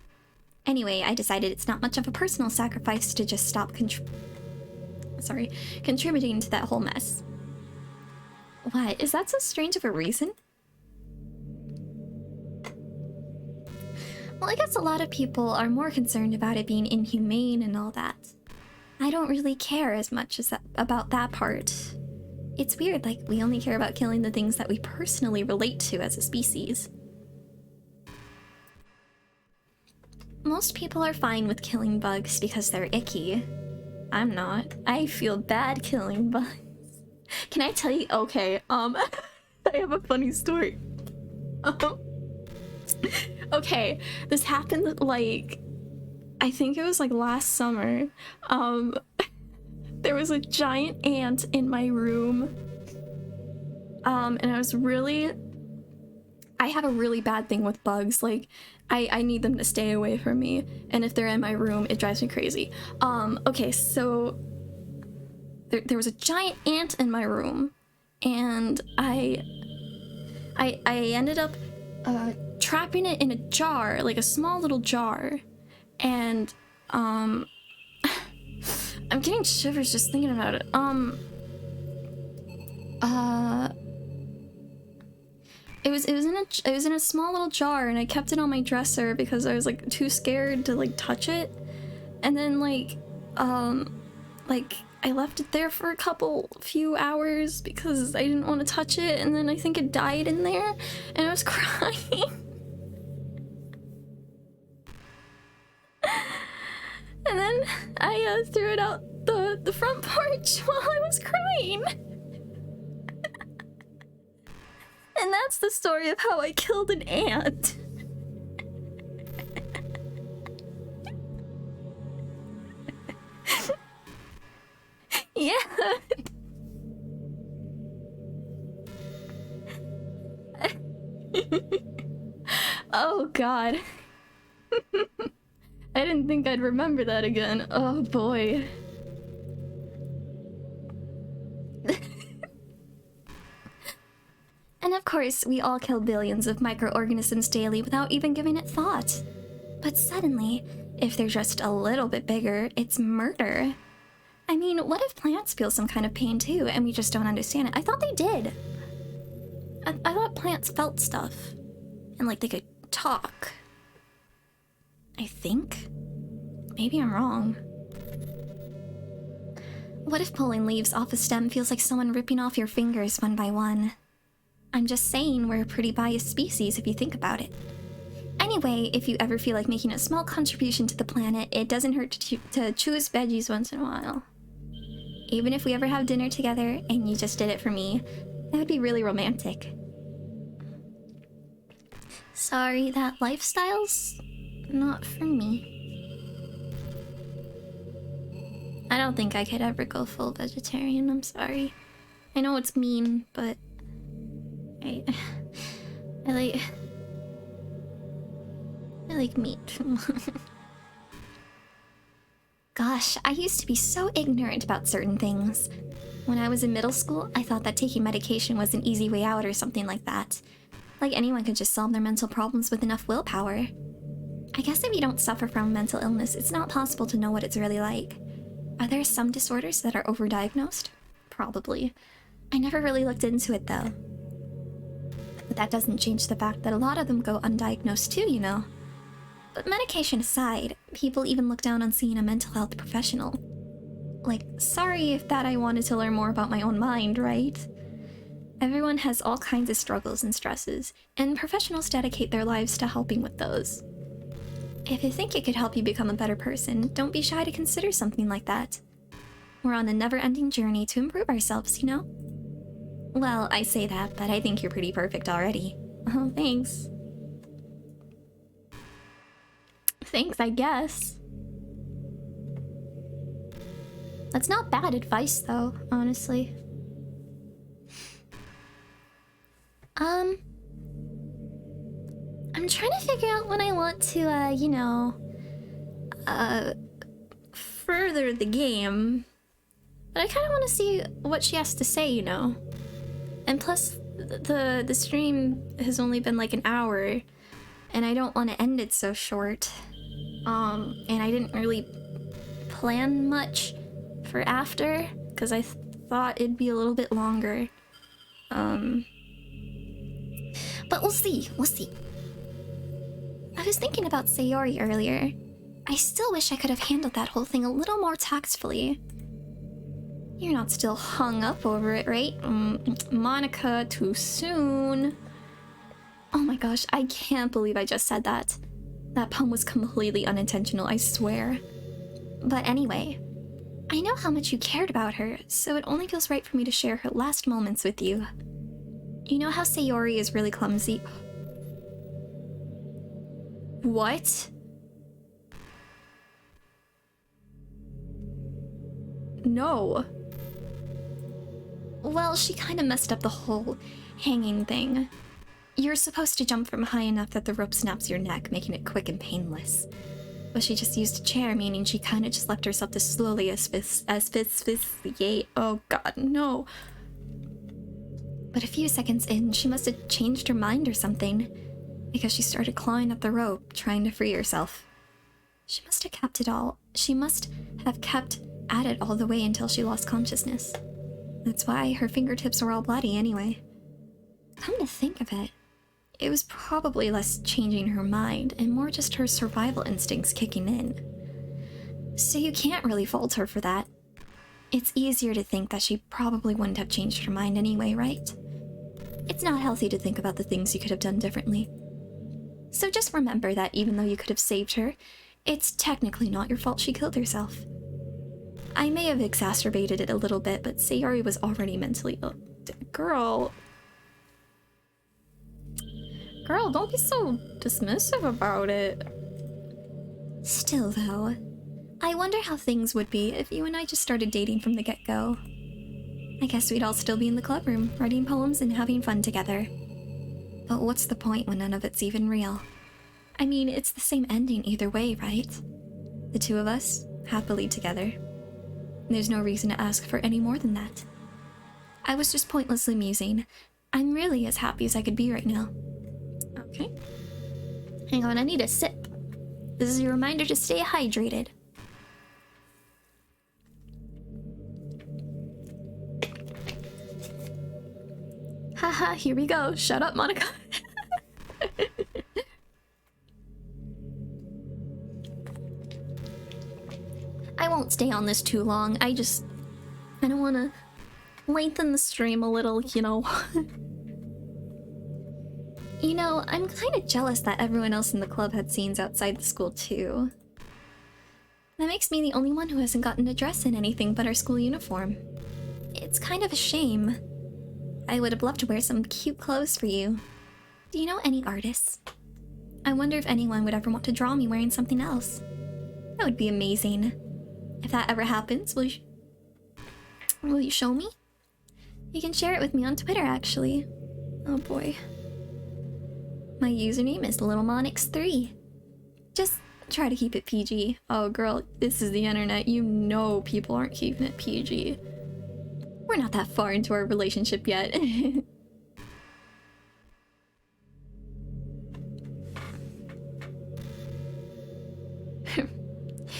Anyway, I decided it's not much of a personal sacrifice to just stop contributing to that whole mess. What? Is that so strange of a reason? Well, I guess a lot of people are more concerned about it being inhumane and all that. I don't really care as much as about that part. It's weird, like, we only care about killing the things that we personally relate to as a species. Most people are fine with killing bugs because they're icky. I'm not. I feel bad killing bugs. Can I tell you? Okay, I have a funny story. Okay, this happened like, I think it was like last summer. There was a giant ant in my room. And I have a really bad thing with bugs. Like, I need them to stay away from me. And if they're in my room, it drives me crazy. Okay, so there was a giant ant in my room, and I ended up trapping it in a jar, like a small little jar. And I'm getting shivers just thinking about it. It was in a small little jar, and I kept it on my dresser because I was like too scared to like touch it. And then like I left it there for a few hours because I didn't want to touch it, and then I think it died in there, and I was crying. And then I threw it out the front porch while I was crying. And that's the story of how I killed an ant. Yeah. Oh god. I didn't think I'd remember that again. Oh boy. And of course, we all kill billions of microorganisms daily without even giving it thought. But suddenly, if they're just a little bit bigger, it's murder. I mean, what if plants feel some kind of pain too, and we just don't understand it? I thought they did. I thought plants felt stuff. And like they could talk. I think? Maybe I'm wrong. What if pulling leaves off a stem feels like someone ripping off your fingers one by one? I'm just saying we're a pretty biased species if you think about it. Anyway, if you ever feel like making a small contribution to the planet, it doesn't hurt to choose veggies once in a while. Even if we ever have dinner together and you just did it for me, that would be really romantic. Sorry, that lifestyle's not for me. I don't think I could ever go full vegetarian, I'm sorry. I know it's mean, but I like meat. Gosh, I used to be so ignorant about certain things. When I was in middle school, I thought that taking medication was an easy way out or something like that. Like anyone could just solve their mental problems with enough willpower. I guess if you don't suffer from mental illness, it's not possible to know what it's really like. Are there some disorders that are overdiagnosed? Probably. I never really looked into it though. But that doesn't change the fact that a lot of them go undiagnosed too, you know. But medication aside, people even look down on seeing a mental health professional. Like, sorry if that I wanted to learn more about my own mind, right? Everyone has all kinds of struggles and stresses, and professionals dedicate their lives to helping with those. If you think it could help you become a better person, don't be shy to consider something like that. We're on a never-ending journey to improve ourselves, you know? Well, I say that, but I think you're pretty perfect already. Oh, thanks. Thanks, I guess. That's not bad advice, though, honestly. I'm trying to figure out when I want to, you know, further the game. But I kind of want to see what she has to say, you know. And plus, the stream has only been like an hour, and I don't want to end it so short. And I didn't really plan much for after, because I thought it'd be a little bit longer. But we'll see, we'll see. I was thinking about Sayori earlier. I still wish I could have handled that whole thing a little more tactfully. You're not still hung up over it, right? Monica, too soon. Oh my gosh, I can't believe I just said that. That pun was completely unintentional, I swear. But anyway, I know how much you cared about her, so it only feels right for me to share her last moments with you. You know how Sayori is really clumsy? What? No. Well, she kind of messed up the whole hanging thing. You're supposed to jump from high enough that the rope snaps your neck, making it quick and painless. But she just used a chair, meaning she kind of just left herself to slowly asphyxiate. Oh god, no. But a few seconds in, she must have changed her mind or something, because she started clawing at the rope, trying to free herself. She must have kept it all. She must have kept at it all the way until she lost consciousness. That's why her fingertips were all bloody anyway. Come to think of it, it was probably less changing her mind and more just her survival instincts kicking in. So you can't really fault her for that. It's easier to think that she probably wouldn't have changed her mind anyway, right? It's not healthy to think about the things you could have done differently. So just remember that even though you could have saved her, It's technically not your fault she killed herself. I may have exacerbated it a little bit, but Sayori was already mentally ill. Girl, don't be so dismissive about it. Still, though, I wonder how things would be if you and I just started dating from the get-go. I guess we'd all still be in the club room, writing poems and having fun together. But what's the point when none of it's even real? I mean, it's the same ending either way, right? The two of us, happily together. There's no reason to ask for any more than that. I was just pointlessly musing. I'm really as happy as I could be right now. Okay. Hang on, I need a sip. This is a reminder to stay hydrated. Haha, here we go. Shut up, Monica. I won't stay on this too long. I don't want to lengthen the stream a little, you know. You know, I'm kind of jealous that everyone else in the club had scenes outside the school too. That makes me the only one who hasn't gotten to dress in anything but our school uniform. It's kind of a shame. I would have loved to wear some cute clothes for you. Do you know any artists? I wonder if anyone would ever want to draw me wearing something else. That would be amazing. If that ever happens, will you show me? You can share it with me on Twitter, actually. Oh boy. My username is littlemonix3. Just try to keep it PG. Oh girl, this is the internet. You know people aren't keeping it PG. We're not that far into our relationship yet.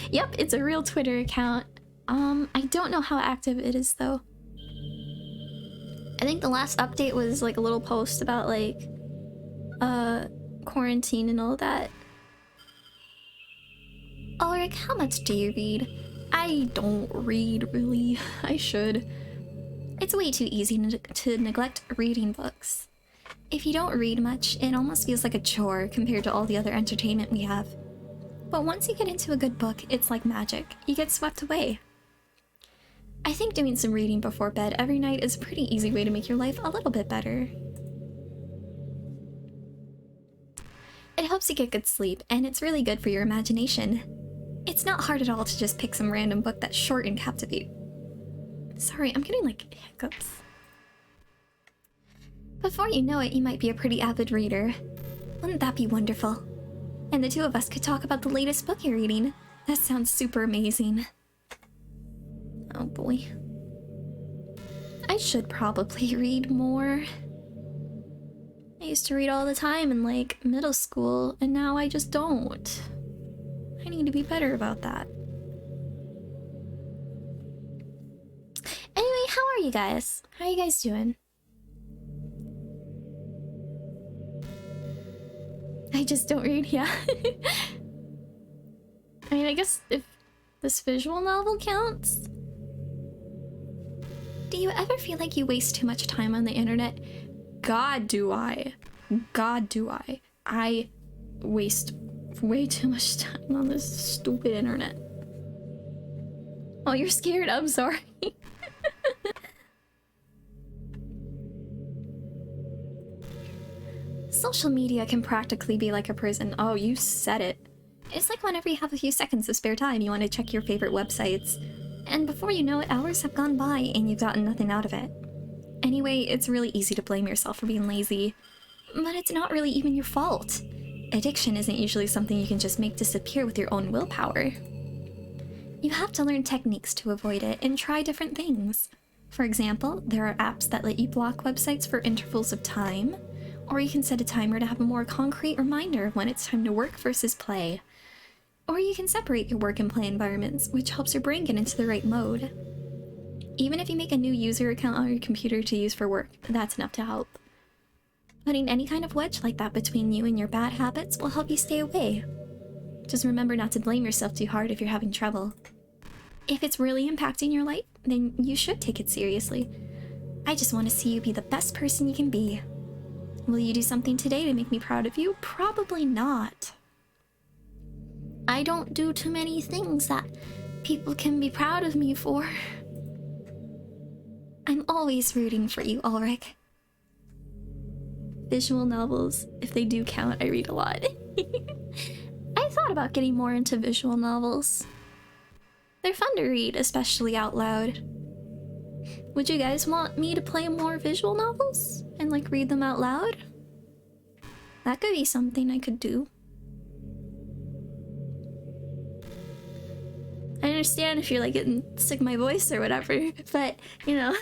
Yep, it's a real Twitter account. I don't know how active it is though. I think the last update was like a little post about like quarantine and all that. Ulrich, how much do you read? I don't read, really. I should. It's way too easy to neglect reading books. If you don't read much, it almost feels like a chore compared to all the other entertainment we have. But once you get into a good book, it's like magic. You get swept away. I think doing some reading before bed every night is a pretty easy way to make your life a little bit better. It helps you get good sleep, and it's really good for your imagination. It's not hard at all to just pick some random book that's short and captivating. Sorry, I'm getting like hiccups. Before you know it, you might be a pretty avid reader. Wouldn't that be wonderful? And the two of us could talk about the latest book you're reading. That sounds super amazing. Oh boy. I should probably read more. I used to read all the time in like middle school, and now I just don't. I need to be better about that. Anyway, how are you guys? How are you guys doing? I just don't read, yeah. I mean, I guess if this visual novel counts. Do you ever feel like you waste too much time on the internet? God, do I. God, do I. I waste way too much time on this stupid internet. Oh, you're scared? I'm sorry. Social media can practically be like a prison. Oh, you said it. It's like whenever you have a few seconds of spare time, you want to check your favorite websites. And before you know it, hours have gone by and you've gotten nothing out of it. Anyway, it's really easy to blame yourself for being lazy. But it's not really even your fault. Addiction isn't usually something you can just make disappear with your own willpower. You have to learn techniques to avoid it and try different things. For example, there are apps that let you block websites for intervals of time, or you can set a timer to have a more concrete reminder of when it's time to work versus play. Or you can separate your work and play environments, which helps your brain get into the right mode. Even if you make a new user account on your computer to use for work, that's enough to help. Putting any kind of wedge like that between you and your bad habits will help you stay away. Just remember not to blame yourself too hard if you're having trouble. If it's really impacting your life, then you should take it seriously. I just want to see you be the best person you can be. Will you do something today to make me proud of you? Probably not. I don't do too many things that people can be proud of me for. I'm always rooting for you, Ulrich. Visual novels, if they do count, I read a lot. I thought about getting more into visual novels. They're fun to read, especially out loud. Would you guys want me to play more visual novels and like read them out loud? That could be something I could do. I understand if you're like getting sick of my voice or whatever, but you know.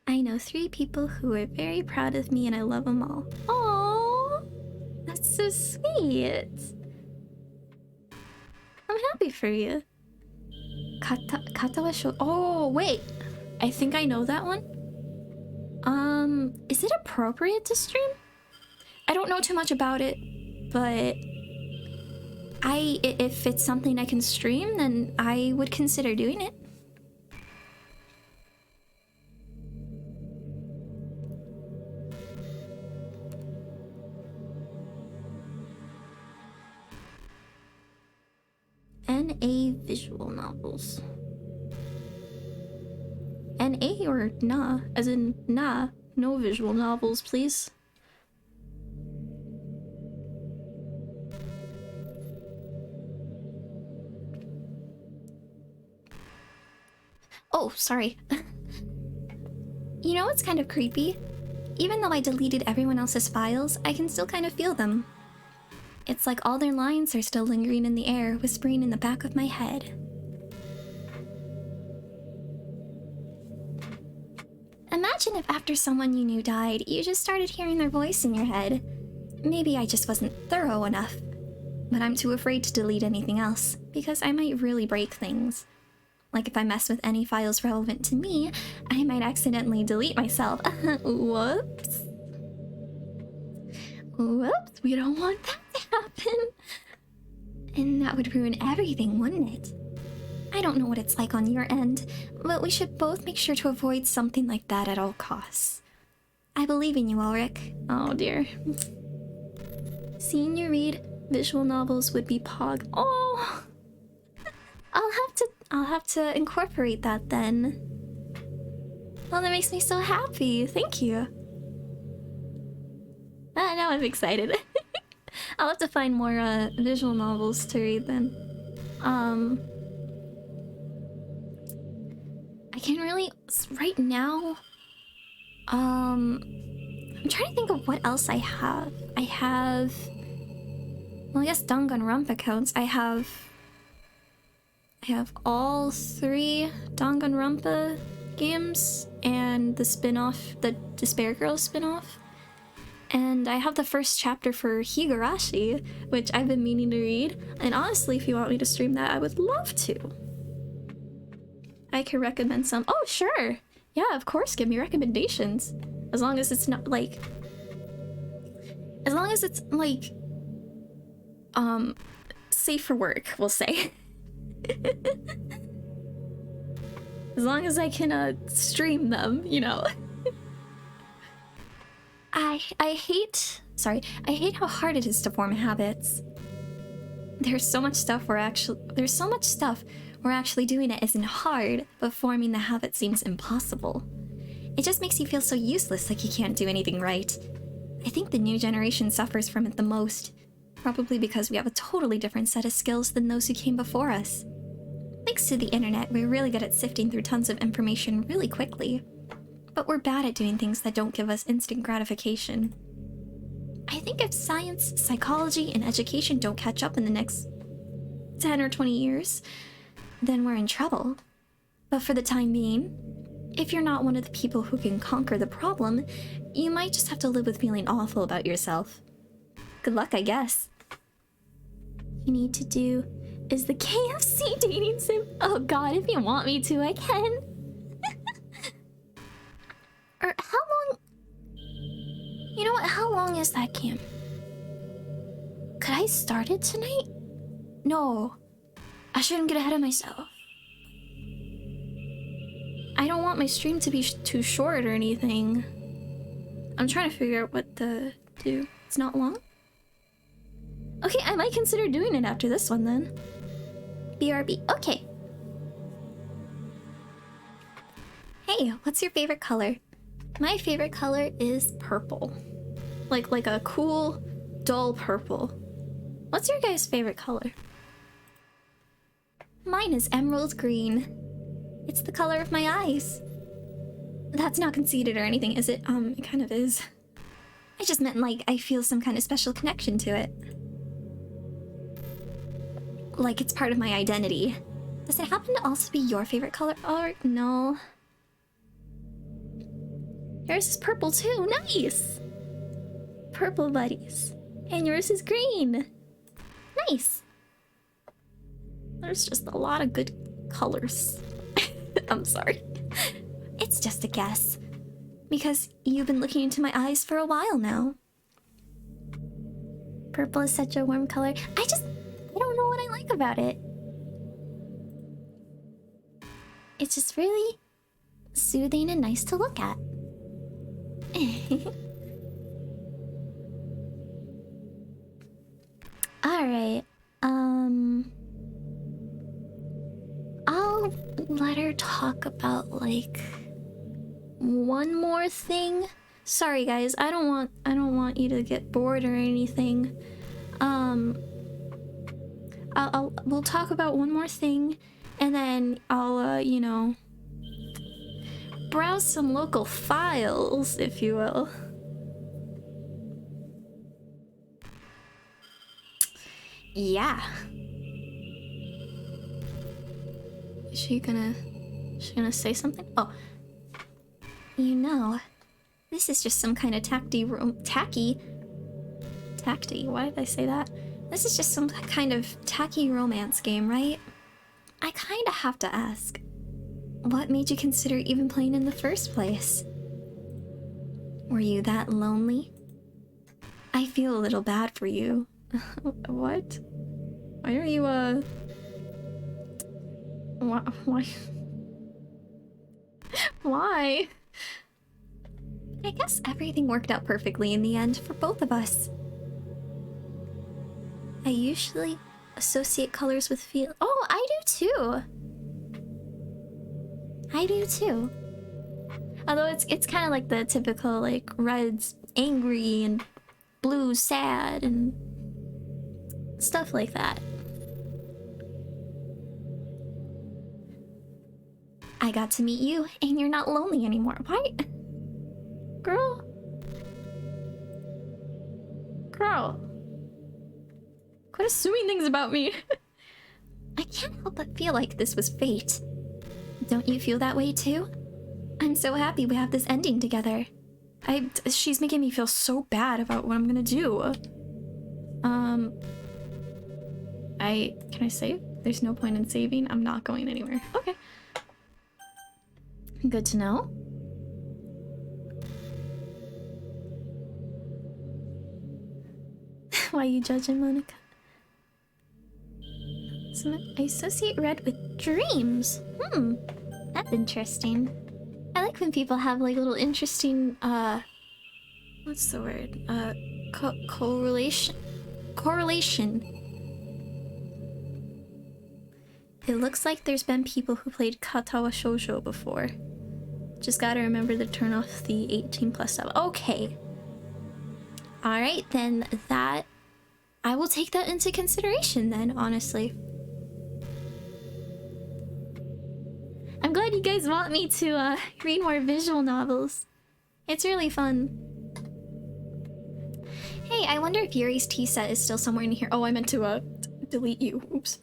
I know 3 people who are very proud of me and I love them all. Aww, that's so sweet. I'm happy for you. Kata wa shou. Oh, wait. I think I know that one. Is it appropriate to stream? I don't know too much about it, but if it's something I can stream, then I would consider doing it. NA visual novels. NA or nah? As in nah, no visual novels, please. Oh, sorry. You know what's kind of creepy? Even though I deleted everyone else's files, I can still kind of feel them. It's like all their lines are still lingering in the air, whispering in the back of my head. Imagine if after someone you knew died, you just started hearing their voice in your head. Maybe I just wasn't thorough enough. But I'm too afraid to delete anything else, because I might really break things. Like if I mess with any files relevant to me, I might accidentally delete myself. Whoops. Whoops, we don't want that to happen. And that would ruin everything, wouldn't it? I don't know what it's like on your end, but we should both make sure to avoid something like that at all costs. I believe in you, Ulrich. Oh dear. Seeing you read visual novels would be pog. Oh! I'll have to incorporate that then. Oh, that makes me so happy. Thank you. Now I'm excited. I'll have to find more visual novels to read then. I can really right now. I'm trying to think of what else I have. Well, I guess Danganronpa counts. I have all 3 Danganronpa games and the spin-off, the Despair Girls spin-off. And I have the first chapter for Higurashi, which I've been meaning to read. And honestly, if you want me to stream that, I would love to. I can recommend some. Oh, sure. Yeah, of course, give me recommendations. As long as it's not like... As long as it's like... safe for work, we'll say. As long as I can stream them, you know. I hate how hard it is to form habits. There's so much stuff where actually doing it isn't hard, but forming the habit seems impossible. It just makes you feel so useless, like you can't do anything right. I think the new generation suffers from it the most, probably because we have a totally different set of skills than those who came before us. Thanks to the internet, we're really good at sifting through tons of information really quickly. But we're bad at doing things that don't give us instant gratification. I think if science, psychology, and education don't catch up in the next 10 or 20 years, then we're in trouble. But for the time being, if you're not one of the people who can conquer the problem, you might just have to live with feeling awful about yourself. Good luck, I guess. You need to do is the KFC dating sim. Oh god, if you want me to, I can. Or how long... You know what, how long is that camp? Could I start it tonight? No. I shouldn't get ahead of myself. I don't want my stream to be too short or anything. I'm trying to figure out what to do. It's not long? Okay, I might consider doing it after this one then. BRB. Okay. Hey, what's your favorite color? My favorite color is purple. Like a cool, dull purple. What's your guys' favorite color? Mine is emerald green. It's the color of my eyes. That's not conceited or anything, is it? It kind of is. I just meant like I feel some kind of special connection to it. Like it's part of my identity. Does it happen to also be your favorite color? Or no. Yours is purple too. Nice! Purple buddies. And yours is green. Nice. There's just a lot of good colors. I'm sorry. It's just a guess. Because you've been looking into my eyes for a while now. Purple is such a warm color. I don't know what I like about it. It's just really soothing and nice to look at. Alright, I'll let her talk about, like, one more thing. Sorry guys, I don't want you to get bored or anything. We'll talk about one more thing, and then I'll, you know, browse some local files, if you will. Yeah. Is she gonna say something? Oh. You know, this is just some kind of tacky, why did I say that? This is just some kind of tacky romance game, right? I kinda have to ask, what made you consider even playing in the first place? Were you that lonely? I feel a little bad for you. What? Why are you, Why? Why? I guess everything worked out perfectly in the end for both of us. I usually associate colors with feel. Oh, I do too. I do too. Although it's kind of like the typical, like, red's angry and blue's sad and stuff like that. I got to meet you, and you're not lonely anymore. Why? Girl? Girl. Quit assuming things about me. I can't help but feel like this was fate. Don't you feel that way too? I'm so happy we have this ending together. She's making me feel so bad about what I'm gonna do. Can I save? There's no point in saving. I'm not going anywhere. Okay. Good to know. Why are you judging, Monica? I associate red with dreams. That's interesting. I like when people have like little interesting, what's the word? Correlation. It looks like there's been people who played Katawa Shoujo before. Just gotta remember to turn off the 18+ stuff. Okay. Alright, then that... I will take that into consideration then, honestly. I'm glad you guys want me to read more visual novels. It's really fun. Hey, I wonder if Yuri's tea set is still somewhere in here. Oh, I meant to delete you. Oops.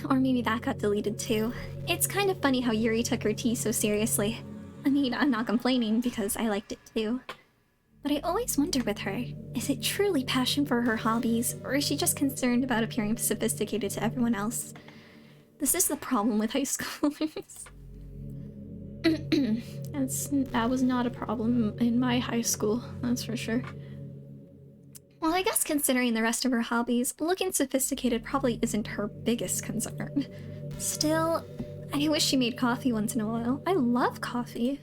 Or maybe that got deleted too. It's kind of funny how Yuri took her tea so seriously. I mean, I'm not complaining because I liked it too. But I always wonder with her, is it truly passion for her hobbies, or is she just concerned about appearing sophisticated to everyone else? This is the problem with high schoolers. That was not a problem in my high school, that's for sure. Well, I guess considering the rest of her hobbies, looking sophisticated probably isn't her biggest concern. Still, I wish she made coffee once in a while. I love coffee.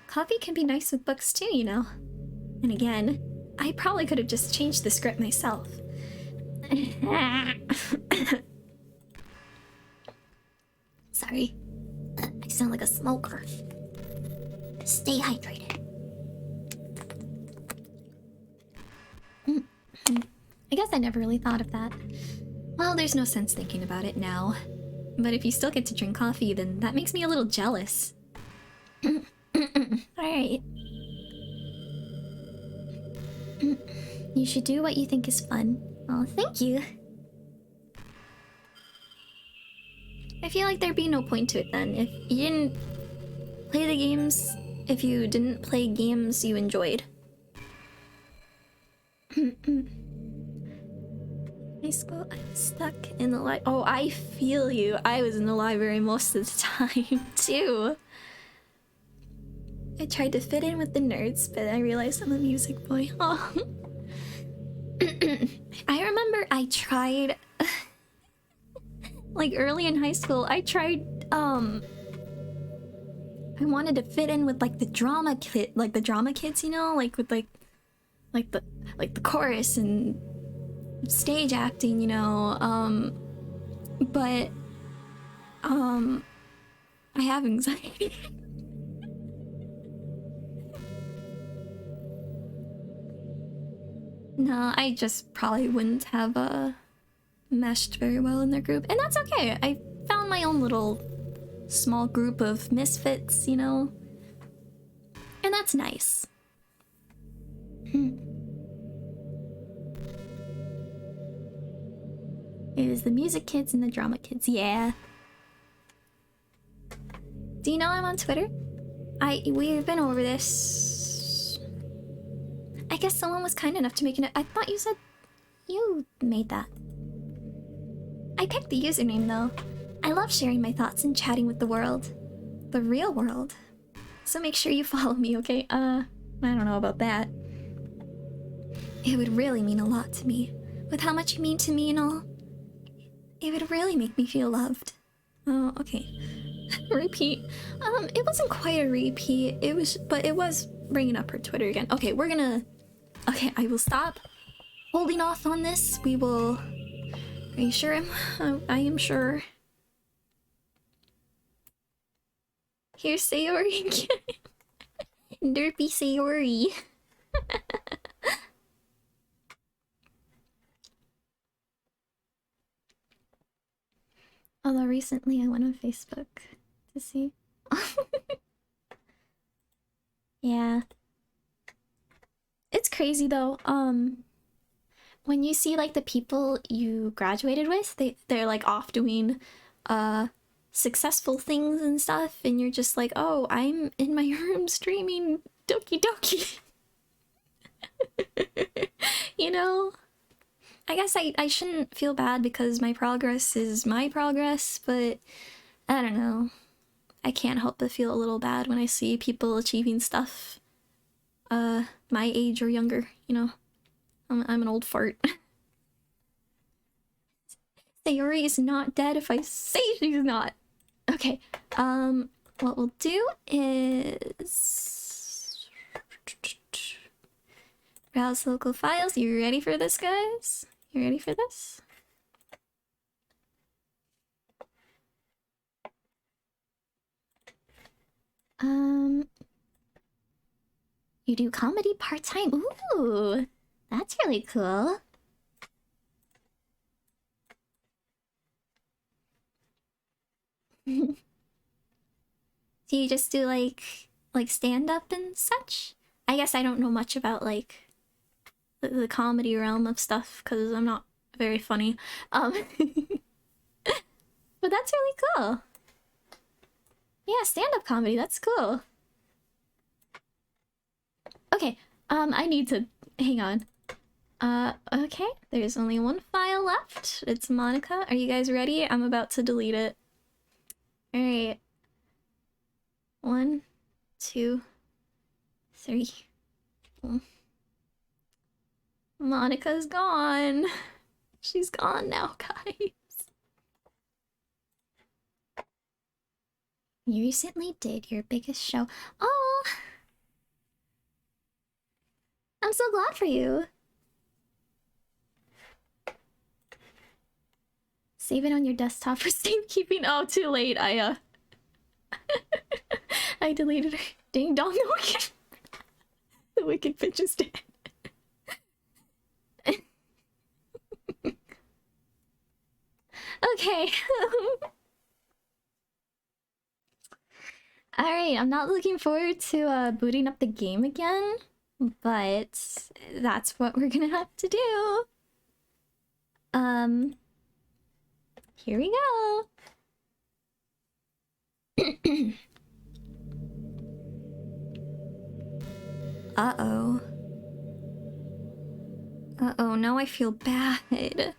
Coffee can be nice with books too, you know. And again, I probably could have just changed the script myself. Sorry. I sound like a smoker. Stay hydrated. I guess I never really thought of that. Well, there's no sense thinking about it now. But if you still get to drink coffee, then that makes me a little jealous. Alright. You should do what you think is fun. Oh, thank you. I feel like there'd be no point to it then if you didn't play the games, if you didn't play games you enjoyed. High school, I'm stuck in the library. Oh, I feel you. I was in the library most of the time, too. I tried to fit in with the nerds, but I realized I'm a music boy. Oh. I remember I tried... like, early in high school, I tried, I wanted to fit in with, like, the drama kids, you know? Like, with, the chorus and stage acting, you know, but I have anxiety. No, I just probably wouldn't have meshed very well in their group, and that's okay. I found my own little small group of misfits, you know, and that's nice. It was the music kids and the drama kids, yeah. Do you know I'm on Twitter? We've been over this. I guess someone was kind enough to make it. I thought you said you made that. I picked the username though. I love sharing my thoughts and chatting with the world. The real world. So make sure you follow me, okay? I don't know about that. It would really mean a lot to me. With how much you mean to me and all. It would really make me feel loved. Oh, okay. Repeat. It wasn't quite a repeat. But it was bringing up her Twitter again. Okay, okay, I will stop holding off on this. We will... Are you sure? I am sure. Here's Sayori. Derpy Sayori. Although recently I went on Facebook to see. Yeah. It's crazy though. When you see like the people you graduated with, they're like off doing successful things and stuff, and you're just like, oh, I'm in my room streaming Doki Doki. You know? I guess I shouldn't feel bad because my progress is my progress, but I don't know. I can't help but feel a little bad when I see people achieving stuff my age or younger, you know? I'm an old fart. Sayori is not dead if I say she's not. Okay, what we'll do is... browse local files. You ready for this, guys? You ready for this? You do comedy part-time? Ooh, that's really cool. Do you just do like stand-up and such? I guess I don't know much about like the comedy realm of stuff because I'm not very funny. But that's really cool. Yeah, stand-up comedy, that's cool. Okay, I need to hang on. Okay, there's only one file left. It's Monica. Are you guys ready? I'm about to delete it. Alright. 1, 2, 3. Monica's gone. She's gone now, guys. You recently did your biggest show. Oh, I'm so glad for you. Save it on your desktop for safekeeping. Oh, too late. I I deleted her. Ding dong, the wicked, the wicked bitch is dead. Okay. Alright, I'm not looking forward to booting up the game again, but that's what we're gonna have to do. Here we go. Uh-oh. Uh-oh, now I feel bad.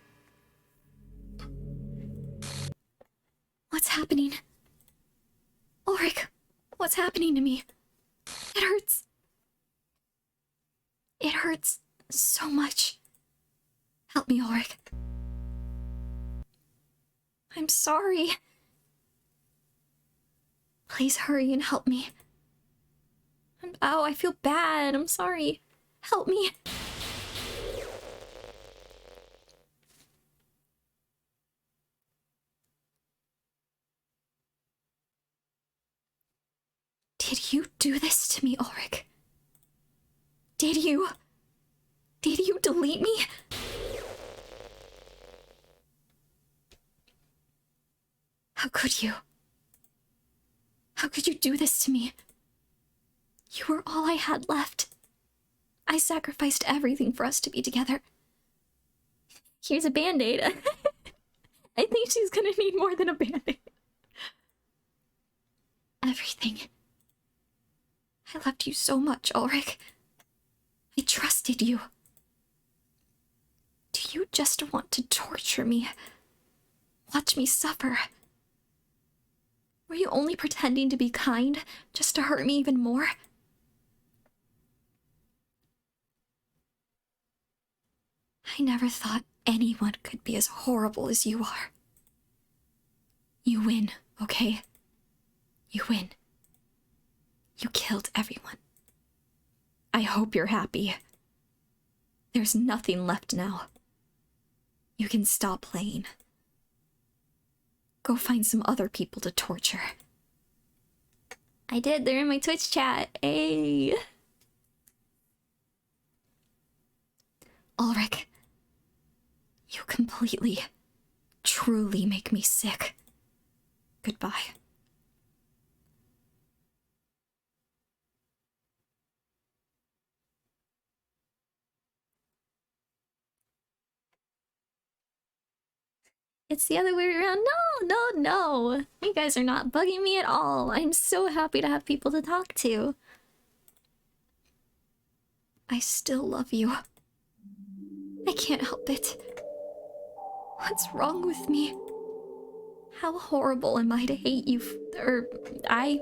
What's happening? Ulrich, what's happening to me? It hurts. It hurts so much. Help me, Ulrich. I'm sorry. Please hurry and help me. Oh, I feel bad. I'm sorry. Help me. Did you do this to me, Ulrich? Did you delete me? How could you? How could you do this to me? You were all I had left. I sacrificed everything for us to be together. Here's a band-aid. I think she's gonna need more than a band-aid. Everything. I loved you so much, Ulrich. I trusted you. Do you just want to torture me? Watch me suffer? Were you only pretending to be kind, just to hurt me even more? I never thought anyone could be as horrible as you are. You win, okay? You win. You killed everyone. I hope you're happy. There's nothing left now. You can stop playing. Go find some other people to torture. I did, they're in my Twitch chat. Hey! Ulrich, you completely, truly make me sick. Goodbye. It's the other way around. No. You guys are not bugging me at all. I'm so happy to have people to talk to. I still love you. I can't help it. What's wrong with me? How horrible am I to hate you? I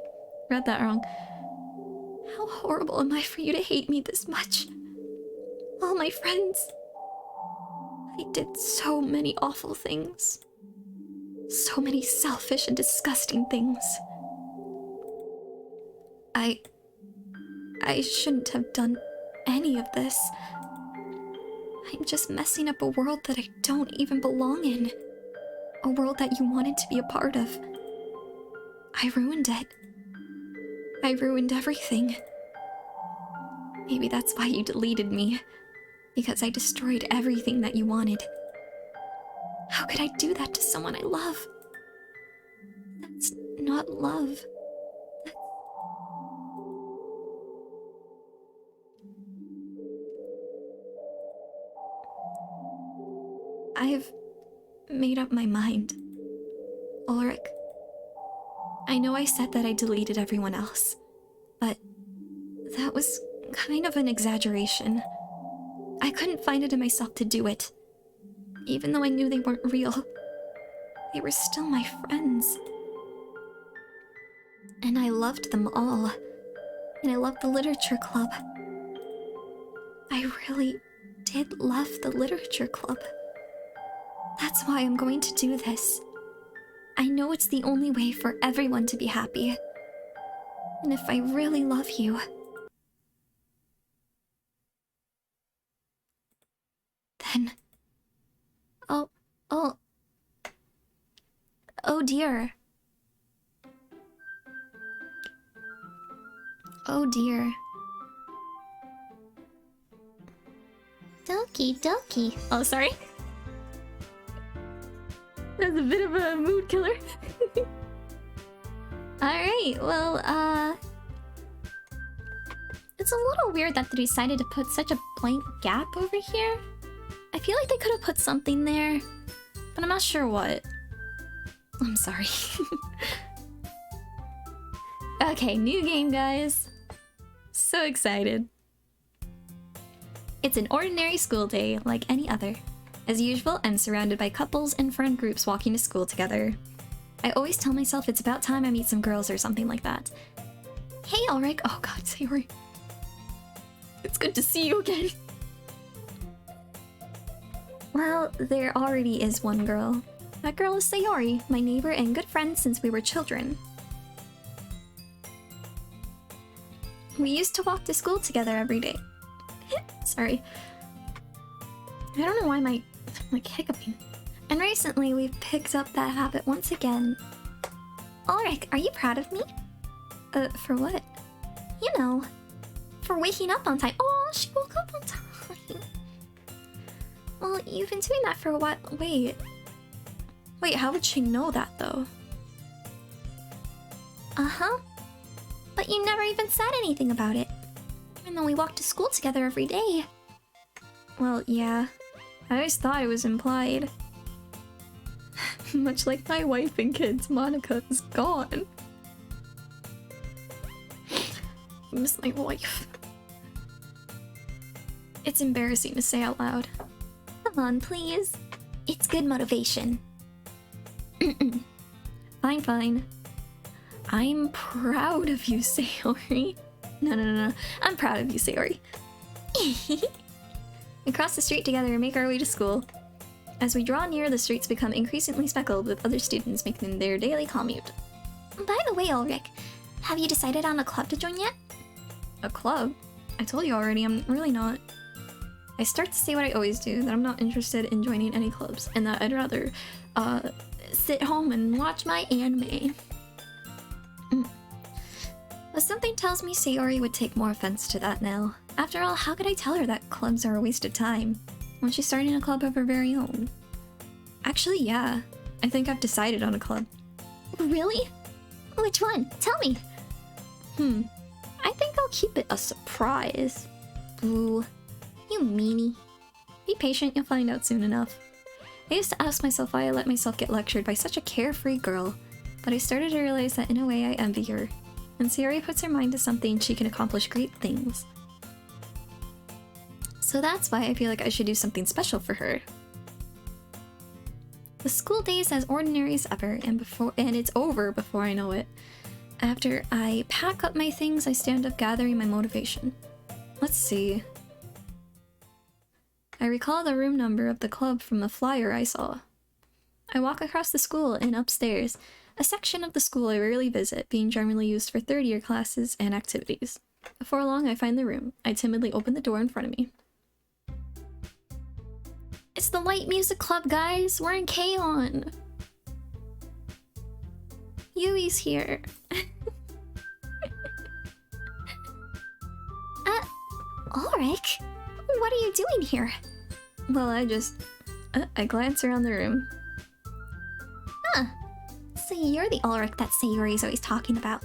read that wrong. How horrible am I for you to hate me this much? All my friends. I did so many awful things. So many selfish and disgusting things. I shouldn't have done any of this. I'm just messing up a world that I don't even belong in. A world that you wanted to be a part of. I ruined it. I ruined everything. Maybe that's why you deleted me. Because I destroyed everything that you wanted. How could I do that to someone I love? That's not love. I've made up my mind. Ulrich, I know I said that I deleted everyone else, but that was kind of an exaggeration. I couldn't find it in myself to do it. Even though I knew they weren't real, they were still my friends. And I loved them all. And I loved the literature club. I did love the literature club. That's why I'm going to do this. I know it's the only way for everyone to be happy. And if I really love you, then... Oh dear. Oh dear. Doki, Doki. Oh, sorry. That's a bit of a mood killer. Alright, well, it's a little weird that they decided to put such a blank gap over here. I feel like they could have put something there, but I'm not sure what. I'm sorry. Okay, new game, guys. So excited. It's an ordinary school day, like any other. As usual, I'm surrounded by couples and friend groups walking to school together. I always tell myself it's about time I meet some girls or something like that. Hey, Ulrich. Oh god, Sayori. It's good to see you again. Well, there already is one girl. That girl is Sayori, my neighbor and good friend since we were children. We used to walk to school together every day. Sorry. I don't know why I'm like hiccuping. And recently we've picked up that habit once again. Ulrich, are you proud of me? For what? You know, for waking up on time. Oh, she woke up on time. Well, you've been doing that for a while. Wait, how would she know that though? Uh-huh. But you never even said anything about it. Even though we walk to school together every day. Well, yeah. I always thought it was implied. Much like my wife and kids, Monica is gone. I miss my wife. It's embarrassing to say out loud. Come on, please. It's good motivation. Fine. I'm proud of you, Sayori. No. I'm proud of you, Sayori. We cross the street together and make our way to school. As we draw near, the streets become increasingly speckled with other students making their daily commute. By the way, Ulrich, have you decided on a club to join yet? A club? I told you already, I'm really not. I start to say what I always do, that I'm not interested in joining any clubs, and that I'd rather, sit home and watch my anime. But something tells me Sayori would take more offense to that now. After all, how could I tell her that clubs are a waste of time when she's starting a club of her very own? Actually, yeah. I think I've decided on a club. Really? Which one? Tell me! I think I'll keep it a surprise. Boo. You meanie. Be patient, you'll find out soon enough. I used to ask myself why I let myself get lectured by such a carefree girl, but I started to realize that in a way I envy her. When Sayori puts her mind to something, she can accomplish great things. So that's why I feel like I should do something special for her. The school day is as ordinary as ever, and it's over before I know it. After I pack up my things, I stand up gathering my motivation. Let's see. I recall the room number of the club from the flyer I saw. I walk across the school and upstairs, a section of the school I rarely visit, being generally used for third-year classes and activities. Before long, I find the room. I timidly open the door in front of me. It's the Light Music Club, guys! We're in K-On! Yui's here. Ulrich? What are you doing here? Well, I glance around the room. Huh. So you're the Ulrich that Sayori's always talking about.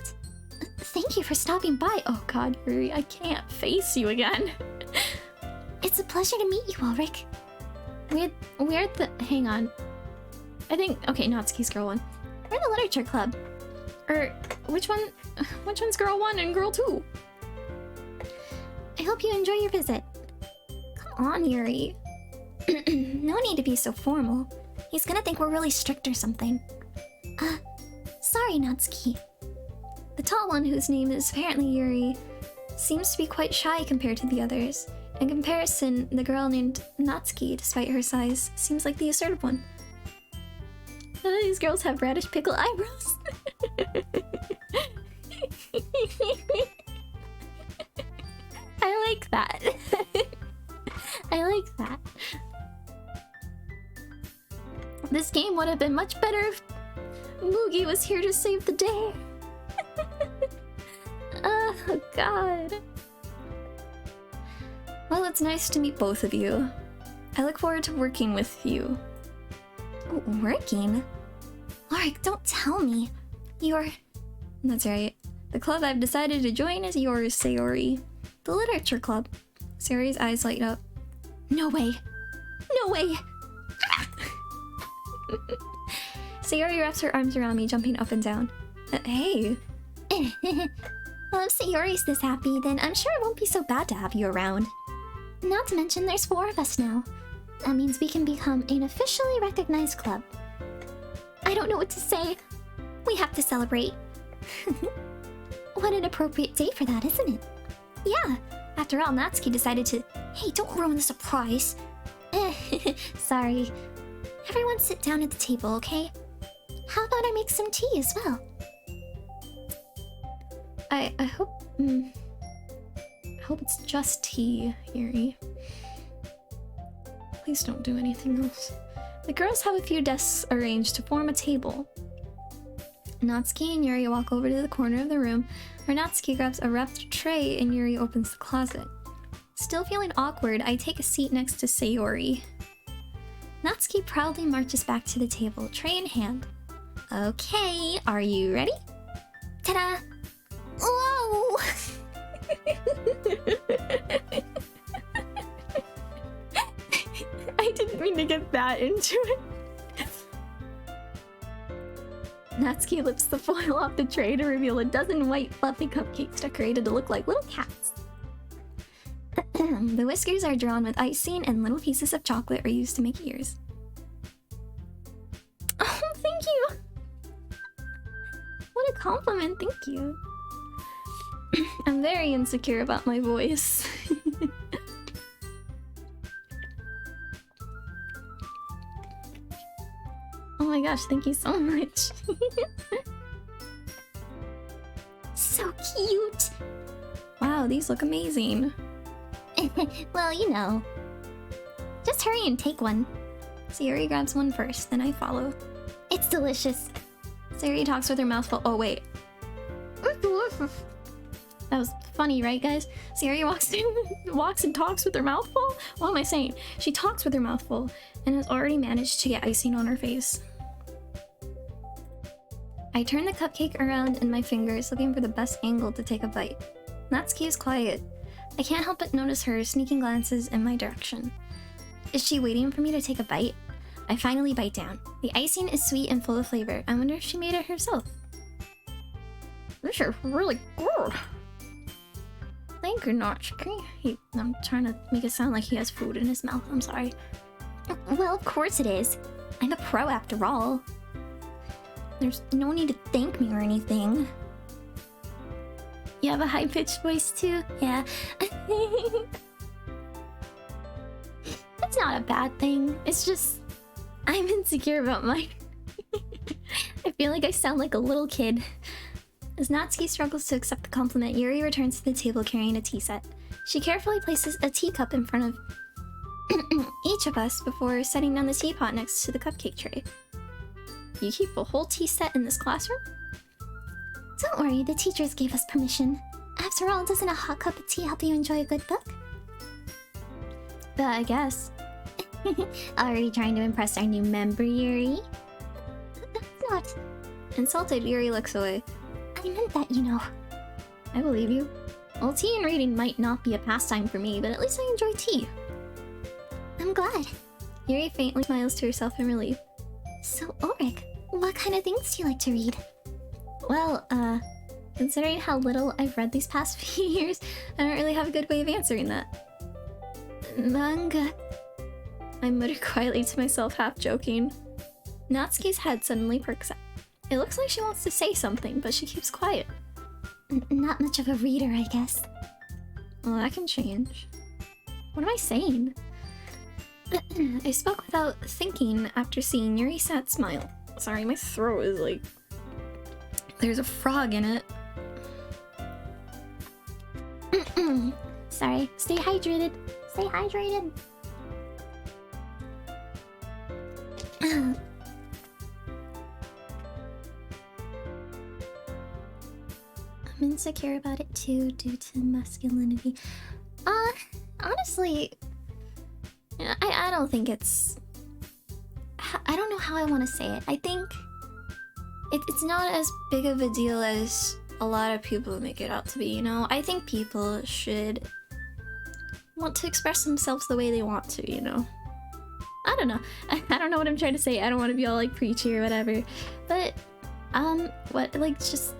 Thank you for stopping by. Oh god, Ruri, I can't face you again. It's a pleasure to meet you, Ulrich. Hang on. I think, okay, Natsuki's girl 1. We're the literature club. Which one's girl 1 and girl 2? I hope you enjoy your visit. Come on, Yuri. No need to be so formal. He's gonna think we're really strict or something. Sorry, Natsuki. The tall one, whose name is apparently Yuri, seems to be quite shy compared to the others, In comparison, the girl named Natsuki, despite her size, seems like the assertive one. None of these girls have radish pickle eyebrows. I like that. I like that. This game would have been much better if Mugi was here to save the day. Oh god. Well, it's nice to meet both of you. I look forward to working with you. Working? Lorik, don't tell me. You're... That's right. The club I've decided to join is yours, Sayori. The literature club. Sayori's eyes light up. No way. No way! Sayori wraps her arms around me, jumping up and down. Hey. Well, if Sayori's this happy, then I'm sure it won't be so bad to have you around. Not to mention there's 4 of us now. That means we can become an officially recognized club. I don't know what to say. We have to celebrate. What an appropriate day for that, isn't it? Yeah. After all, Natsuki decided to... Hey, don't ruin the surprise. Sorry. Everyone sit down at the table, okay? How about I make some tea as well? I hope... I hope it's just tea, Yuri. Please don't do anything else. The girls have a few desks arranged to form a table. Natsuki and Yuri walk over to the corner of the room, where Natsuki grabs a wrapped tray and Yuri opens the closet. Still feeling awkward, I take a seat next to Sayori. Natsuki proudly marches back to the table, tray in hand. Okay, are you ready? Ta-da! Whoa! I didn't mean to get that into it. Natsuki lifts the foil off the tray to reveal a dozen white, fluffy cupcakes decorated to look like little cats. The whiskers are drawn with icing and little pieces of chocolate are used to make ears. Oh, thank you! What a compliment, thank you. I'm very insecure about my voice. Oh my gosh, thank you so much. So cute! Wow, these look amazing. Well, you know. Just hurry and take one. Sayori grabs one first, then I follow. It's delicious. Sayori talks with her mouth full. Oh, wait. That was funny, right, guys? Sayori walks and talks with her mouth full? What am I saying? She talks with her mouth full and has already managed to get icing on her face. I turn the cupcake around in my fingers, looking for the best angle to take a bite. Natsuki is quiet. I can't help but notice her sneaking glances in my direction. Is she waiting for me to take a bite? I finally bite down. The icing is sweet and full of flavor. I wonder if she made it herself. This is really good. Thank you, Natsuki. I'm trying to make it sound like he has food in his mouth. I'm sorry. Well, of course it is. I'm a pro after all. There's no need to thank me or anything. You have a high-pitched voice too? Yeah. That's not a bad thing. It's just... I'm insecure about mine. I feel like I sound like a little kid. As Natsuki struggles to accept the compliment, Yuri returns to the table carrying a tea set. She carefully places a teacup in front of each of us before setting down the teapot next to the cupcake tray. You keep a whole tea set in this classroom? Don't worry, the teachers gave us permission. After all, doesn't a hot cup of tea help you enjoy a good book? I guess. Already trying to impress our new member, Yuri? Not. Insulted, Yuri looks away. I meant that, you know. I believe you. Well, tea and reading might not be a pastime for me, but at least I enjoy tea. I'm glad. Yuri faintly smiles to herself in relief. So, Ulrich, what kind of things do you like to read? Well, considering how little I've read these past few years, I don't really have a good way of answering that. Manga. I mutter quietly to myself, half joking. Natsuki's head suddenly perks up. It looks like she wants to say something, but she keeps quiet. Not much of a reader, I guess. Well, that can change. What am I saying? I spoke without thinking after seeing Yuri's sad smile. Sorry, my throat is like... There's a frog in it. Sorry. Stay hydrated. Stay hydrated. I'm insecure about it too, due to masculinity. Honestly, I don't think it's... I don't know how I want to say it. I think it's not as big of a deal as a lot of people make it out to be, you know? I think people should want to express themselves the way they want to, you know? I don't know. I don't know what I'm trying to say. I don't want to be all like preachy or whatever. But, what, like, just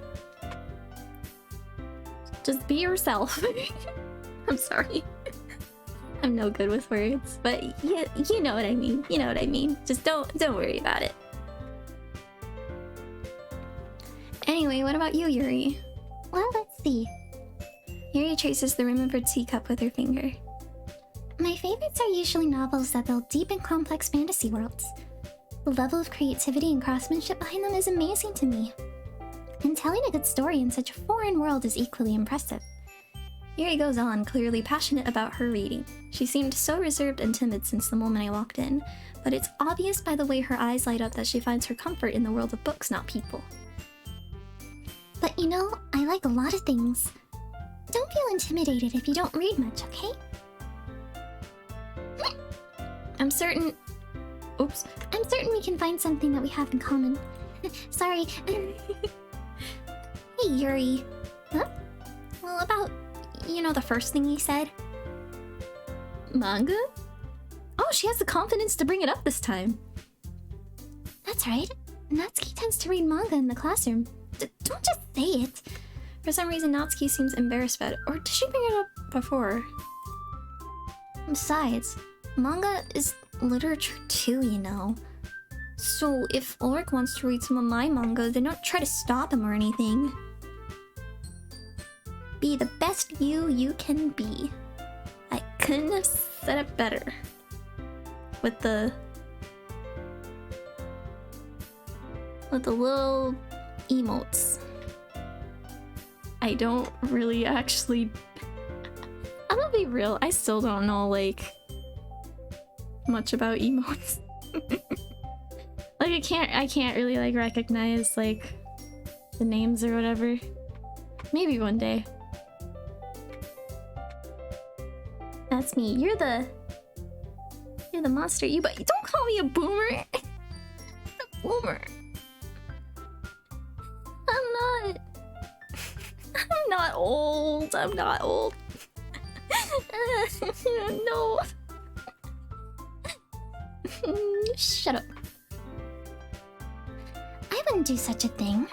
be yourself. I'm sorry. I'm no good with words, but you know what I mean. You know what I mean. Just don't worry about it. Anyway, what about you, Yuri? Well, let's see. Yuri traces the rim of her teacup with her finger. My favorites are usually novels that build deep and complex fantasy worlds. The level of creativity and craftsmanship behind them is amazing to me. And telling a good story in such a foreign world is equally impressive. Yuri goes on, clearly passionate about her reading. She seemed so reserved and timid since the moment I walked in, but it's obvious by the way her eyes light up that she finds her comfort in the world of books, not people. But you know, I like a lot of things. Don't feel intimidated if you don't read much, okay? I'm certain we can find something that we have in common. Sorry. Hey, Yuri. Huh? Well, about, you know, the first thing he said? Manga? Oh, she has the confidence to bring it up this time. That's right. Natsuki tends to read manga in the classroom. Don't just say it. For some reason, Natsuki seems embarrassed about it. Or did she bring it up before? Besides, manga is literature too, you know. So if Ulrich wants to read some of my manga, then don't try to stop him or anything. Be the best you can be. I couldn't have said it better. With the little emotes. I don't really actually... I'm gonna be real, I still don't know, like, much about emotes. Like, I can't really, like, recognize, like, the names or whatever. Maybe one day. That's me. You're the monster. But don't call me a boomer. A boomer. I'm not old. I'm not old. No. Shut up. I wouldn't do such a thing.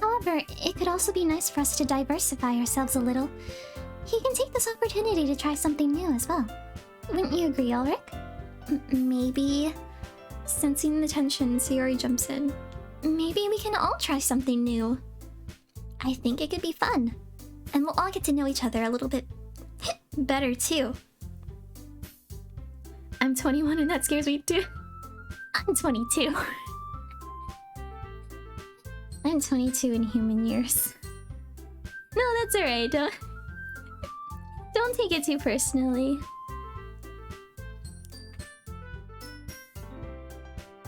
However, it could also be nice for us to diversify ourselves a little. He can take this opportunity to try something new as well. Wouldn't you agree, Ulrich? Maybe. Sensing the tension, Sayori jumps in. Maybe we can all try something new. I think it could be fun. And we'll all get to know each other a little bit better, too. I'm 21 and that scares me, too. I'm 22. I'm 22 in human years. No, that's alright. Don't take it too personally.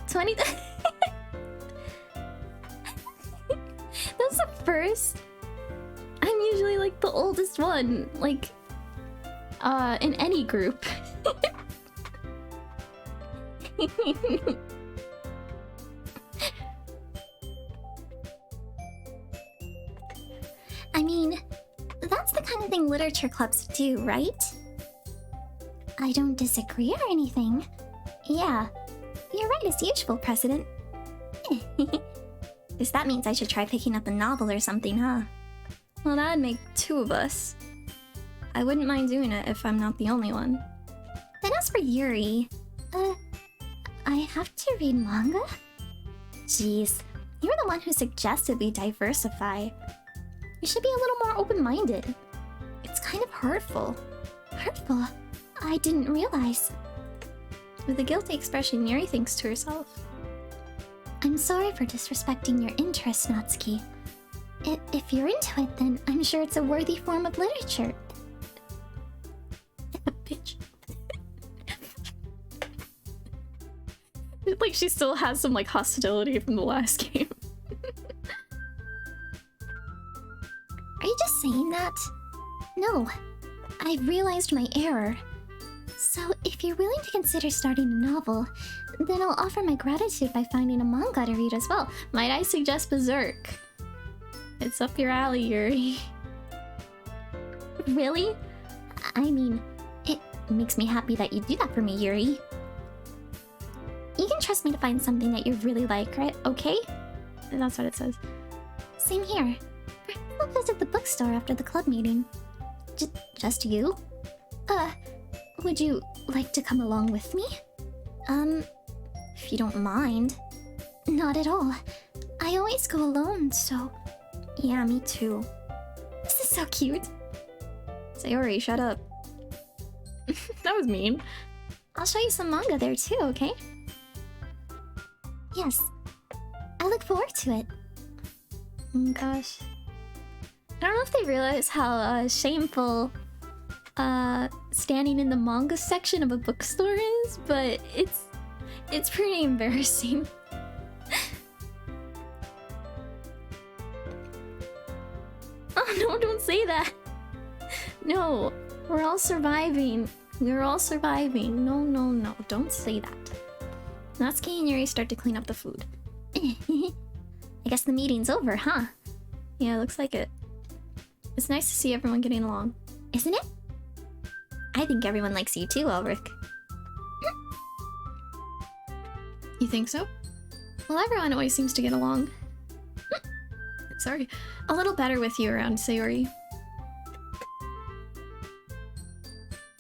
20... That's the first. I'm usually like the oldest one, like, in any group. I mean, that's the kind of thing literature clubs do, right? I don't disagree or anything. Yeah, you're right as usual, President. Guess that means I should try picking up a novel or something, huh? Well, that'd make two of us. I wouldn't mind doing it if I'm not the only one. Then as for Yuri... I have to read manga? Jeez, you're the one who suggested we diversify. You should be a little more open-minded. It's kind of hurtful. Hurtful? I didn't realize. With a guilty expression, Yuri thinks to herself. I'm sorry for disrespecting your interest, Natsuki. If you're into it, then I'm sure it's a worthy form of literature. Bitch. Like she still has some like hostility from the last game. Are you just saying that? No. I've realized my error. So, if you're willing to consider starting a novel, then I'll offer my gratitude by finding a manga to read as well. Might I suggest Berserk? It's up your alley, Yuri. Really? I mean, it makes me happy that you do that for me, Yuri. You can trust me to find something that you really like, right? Okay? And that's what it says. Same here. Perhaps I'll visit the bookstore after the club meeting. Just you? Would you like to come along with me? If you don't mind. Not at all. I always go alone, so... Yeah, me too. This is so cute. Sayori, shut up. That was mean. I'll show you some manga there too, okay? Yes. I look forward to it. Oh gosh. I don't know if they realize how shameful standing in the manga section of a bookstore is, but it's pretty embarrassing. Oh no, don't say that. No, we're all surviving. We're all surviving. No, no, no, don't say that. Natsuki and Yuri start to clean up the food. I guess the meeting's over, huh? Yeah, looks like it. It's nice to see everyone getting along. Isn't it? I think everyone likes you too, Ulrich. You think so? Well, everyone always seems to get along. Sorry. A little better with you around, Sayori.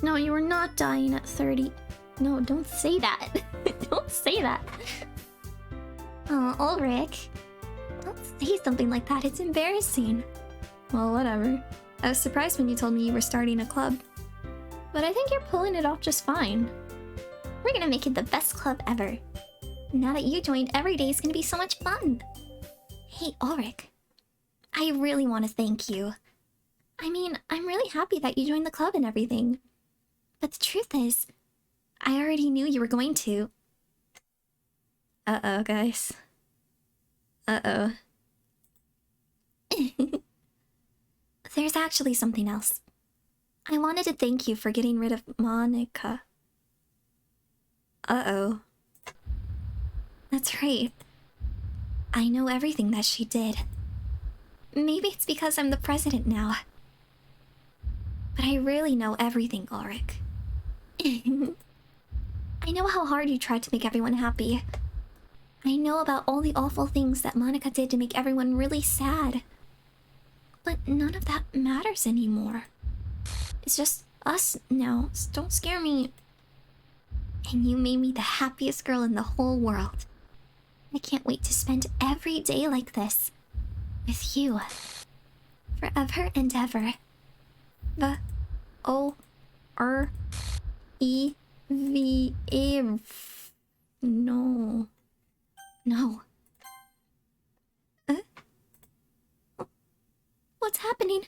No, you were not dying at 30. No, don't say that. Don't say that. Oh, Ulrich. Don't say something like that, it's embarrassing. Well, whatever. I was surprised when you told me you were starting a club. But I think you're pulling it off just fine. We're gonna make it the best club ever. Now that you joined, every day is gonna be so much fun. Hey, Ulrich. I really want to thank you. I mean, I'm really happy that you joined the club and everything. But the truth is, I already knew you were going to. Uh-oh, guys. Uh-oh. There's actually something else. I wanted to thank you for getting rid of Monica. Uh-oh. That's right. I know everything that she did. Maybe it's because I'm the president now. But I really know everything, Ulrich. I know how hard you tried to make everyone happy. I know about all the awful things that Monica did to make everyone really sad. But none of that matters anymore. It's just us now, so don't scare me. And you made me the happiest girl in the whole world. I can't wait to spend every day like this. With you. Forever and ever. V-O-R-E-V-A. No. No. What's happening?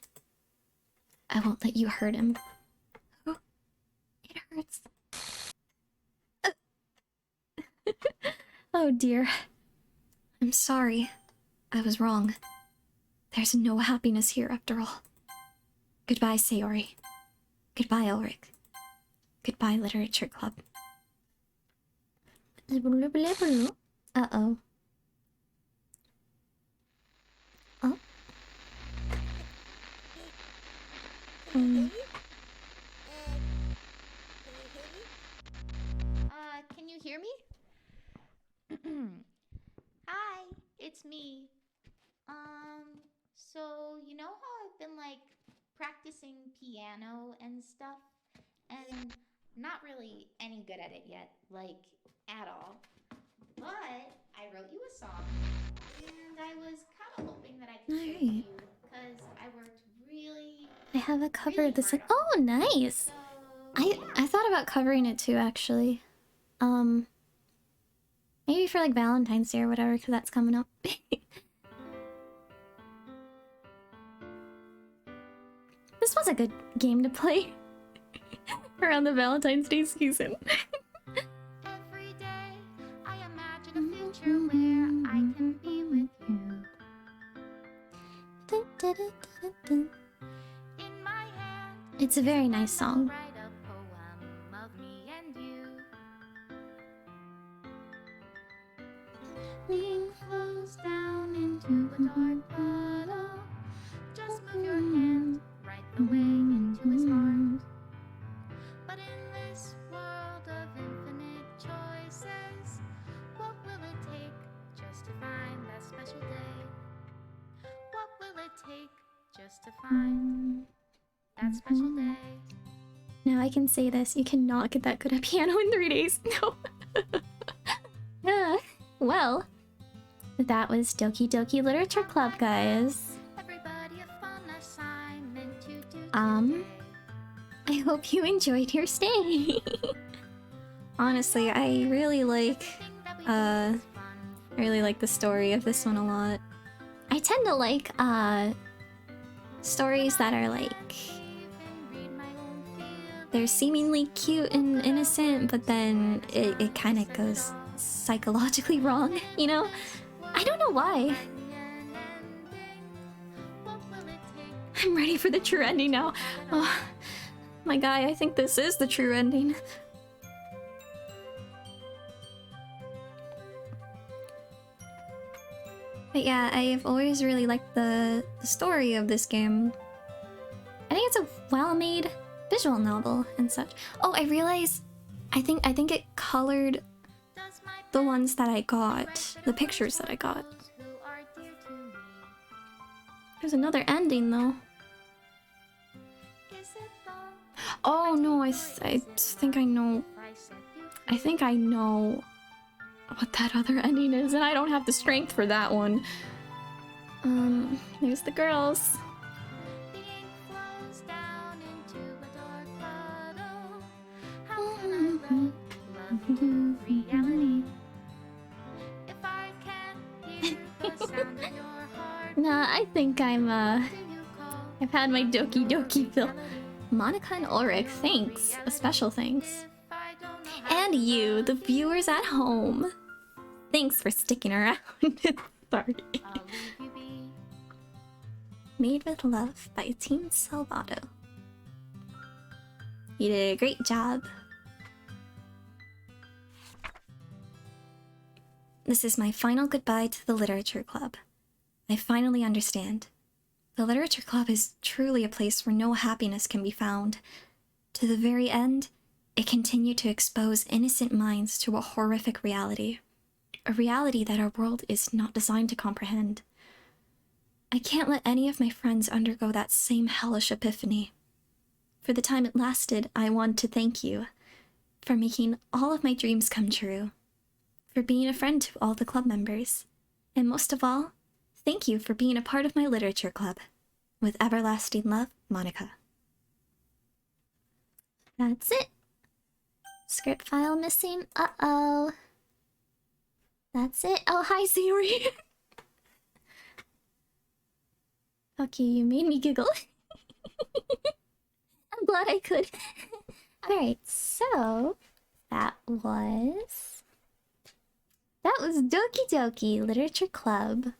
I won't let you hurt him. Oh, it hurts. Oh dear. I'm sorry. I was wrong. There's no happiness here after all. Goodbye, Sayori. Goodbye, Ulrich. Goodbye, Literature Club. Uh-oh. Oh? Can you hear me? Hi, it's me. So you know how I've been like practicing piano and stuff, and not really any good at it yet, like at all. But I wrote you a song, and I was kind of hoping that I could share it with Alright. you because I worked really, I have a cover really of this. hard Like, on oh, nice. it. So I yeah. thought thought about covering it too, actually. Maybe for like Valentine's Day or whatever, because that's coming up. This was a good game to play around the Valentine's Day season. Every day, I imagine a future where I can be with you. In my hand, It's a very nice song. write a poem of me and you. Being closed down into a dark puddle. Just move your hand right the way into his heart. But in this world of infinite choices, what will it take just to find that special day? What will it take just to find that special day? Now I can say this, you cannot get that good at piano in 3 days. No. Well, that was Doki Doki Literature Club, guys. Everybody a fun assignment to do I hope you enjoyed your stay. Honestly, I really like the story of this one a lot. I tend to like stories that are like they're seemingly cute and innocent, but then it kind of goes psychologically wrong, you know? I don't know why. I'm ready for the true ending now. Oh, my guy, I think this is the true ending. But yeah, I've always really liked the story of this game. I think it's a well-made visual novel and such. Oh, I realize I think it colored the ones that I got, the pictures that I got. There's another ending though. Oh no, I think I know. I think I know what that other ending is, and I don't have the strength for that one. There's the girls. Nah, I think I've had my Doki Doki fill. Monica and Ulrich, thanks. A special thanks. And you, the viewers at home. Thanks for sticking around. Sorry. Made with Love by Team Salvato. You did a great job. This is my final goodbye to the Literature Club. I finally understand. The Literature Club is truly a place where no happiness can be found. To the very end, it continued to expose innocent minds to a horrific reality. A reality that our world is not designed to comprehend. I can't let any of my friends undergo that same hellish epiphany. For the time it lasted, I want to thank you for making all of my dreams come true, for being a friend to all the club members, and most of all, thank you for being a part of my literature club. With everlasting love, Monica. That's it. Script file missing. Uh-oh. That's it. Oh, hi, Sayori. Okay, you made me giggle. I'm glad I could. Alright, so that was Doki Doki Literature Club.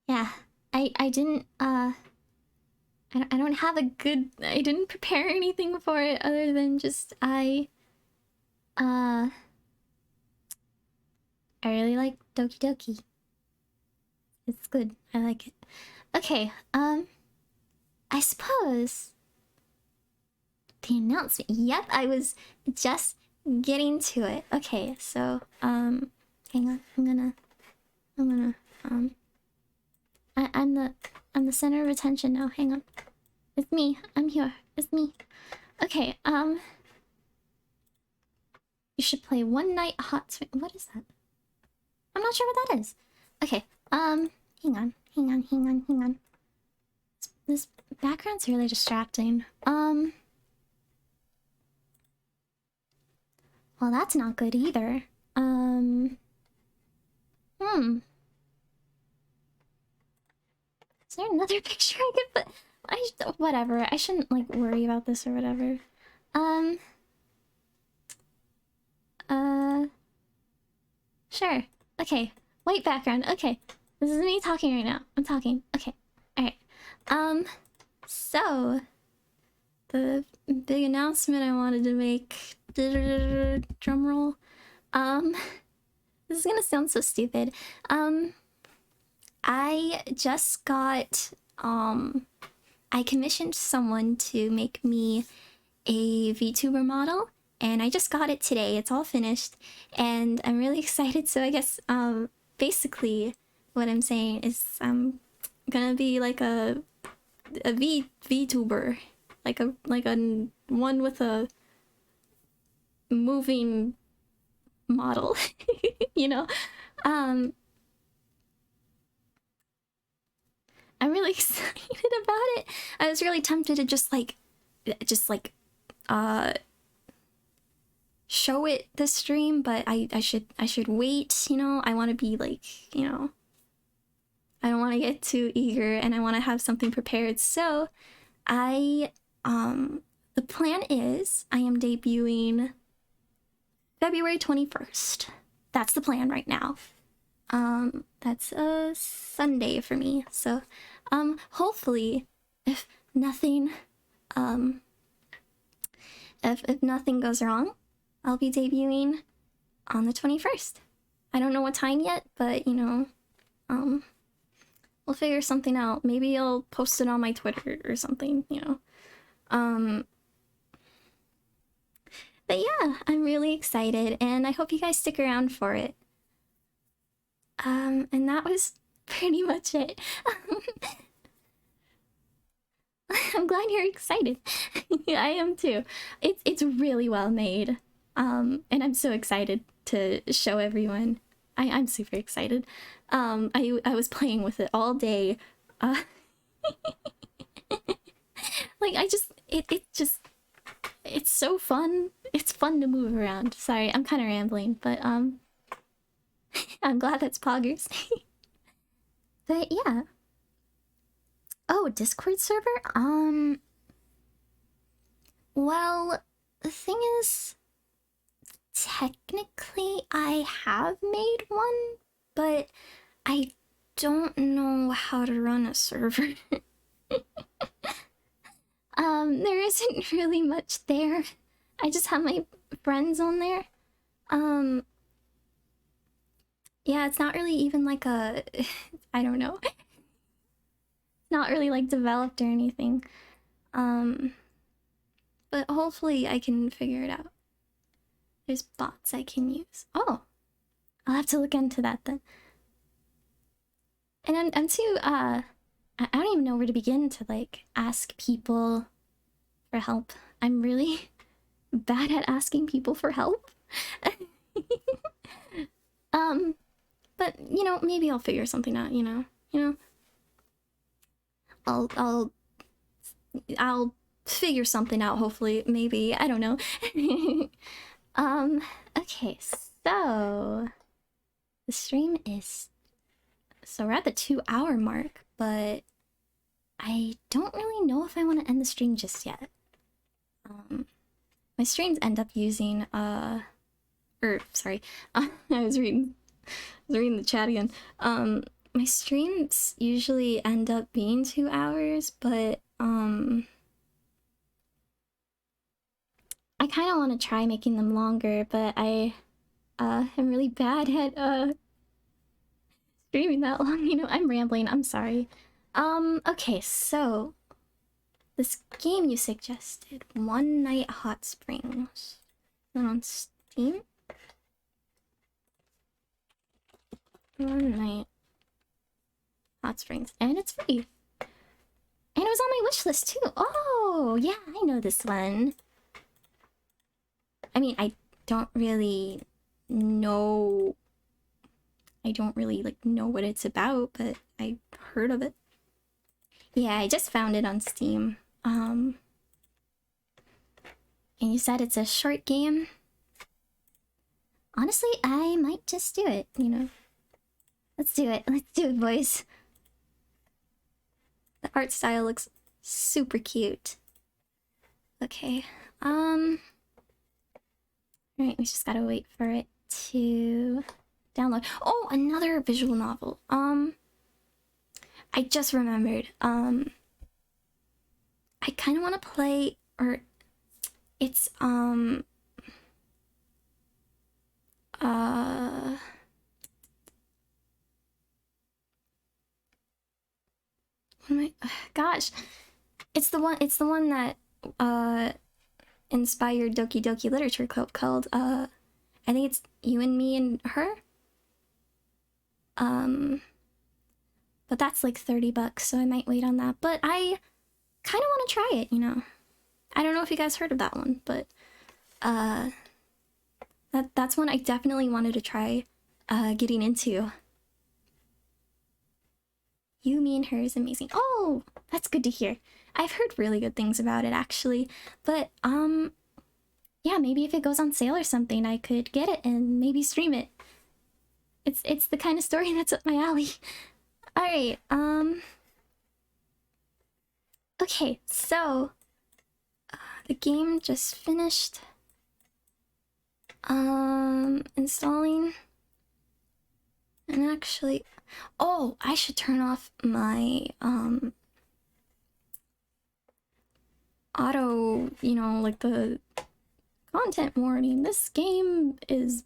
Yeah, I didn't I don't have a good, I didn't prepare anything for it other than just I really like Doki Doki. It's good. I like it. Okay, I suppose the announcement. Yep, I was just getting to it. Okay, so hang on. I'm the center of attention now. Hang on. It's me. I'm here. It's me. Okay, you should play One Night Hot Swing. What is that? I'm not sure what that is. Okay, hang on. background's really distracting. Well, that's not good either. Is there another picture I could put? Whatever. I shouldn't like worry about this or whatever. Sure. Okay. White background. Okay. This is me talking right now. I'm talking. Okay. Alright. So the big announcement I wanted to make. Drum roll. This is gonna sound so stupid. I just got I commissioned someone to make me a VTuber model, and I just got it today. It's all finished, and I'm really excited. So I guess basically what I'm saying is I'm gonna be like a VTuber, like a one with a moving model, you know. I'm really excited about it. I was really tempted to just like show it this stream, but I should wait, you know. I want to be like, you know, I don't want to get too eager, and I want to have something prepared. So the plan is I am debuting February 21st. That's the plan right now. That's a Sunday for me. So hopefully if nothing if nothing goes wrong, I'll be debuting on the 21st. I don't know what time yet, but you know, we'll figure something out. Maybe I'll post it on my Twitter or something, you know. But yeah, I'm really excited, and I hope you guys stick around for it. And that was pretty much it. I'm glad you're excited. I am too. It's really well made. And I'm so excited to show everyone. I'm super excited. I was playing with it all day. Like it's so fun. It's fun to move around. Sorry, I'm kind of rambling, but I'm glad that's poggers. But yeah. Oh, Discord server? Well, the thing is, technically I have made one, but I don't know how to run a server. There isn't really much there. I just have my friends on there. Yeah, it's not really even like a... I don't know. Not really like developed or anything. But hopefully I can figure it out. There's bots I can use. Oh, I'll have to look into that then. And I'm too, I don't even know where to begin to like ask people for help. I'm really bad at asking people for help. But you know, maybe I'll figure something out, you know. I'll figure something out, hopefully, maybe, I don't know. Okay, so the stream is, so we're at the 2-hour mark, but I don't really know if I want to end the stream just yet. My streams end up using sorry, I was reading the chat again. My streams usually end up being 2 hours, but I kind of want to try making them longer, but I am really bad at streaming that long, you know. I'm rambling, I'm sorry. Okay, so this game you suggested, One Night Hot Springs. Is that on Steam? One Night Hot Springs, and it's free. And it was on my wish list too. Oh, yeah, I know this one. I mean, I don't really know like know what it's about, but I heard of it. Yeah, I just found it on Steam. And you said it's a short game? Honestly, I might just do it, you know. Let's do it. Let's do it, boys. The art style looks super cute. Okay. Alright, we just gotta wait for it to download. Oh, another visual novel. I just remembered. I kind of want to play, or it's what am I? Gosh, it's the one that inspired Doki Doki Literature Club called I think it's You and Me and Her. But that's like $30, so I might wait on that. But I kind of want to try it, you know. I don't know if you guys heard of that one, but that's one I definitely wanted to try getting into. You, Me, and Her is amazing. Oh, that's good to hear. I've heard really good things about it, actually. But, yeah, maybe if it goes on sale or something, I could get it and maybe stream it. It's the kind of story that's up my alley. Alright, okay, so, the game just finished, installing, and actually, oh, I should turn off my, auto, you know, like the content warning. This game is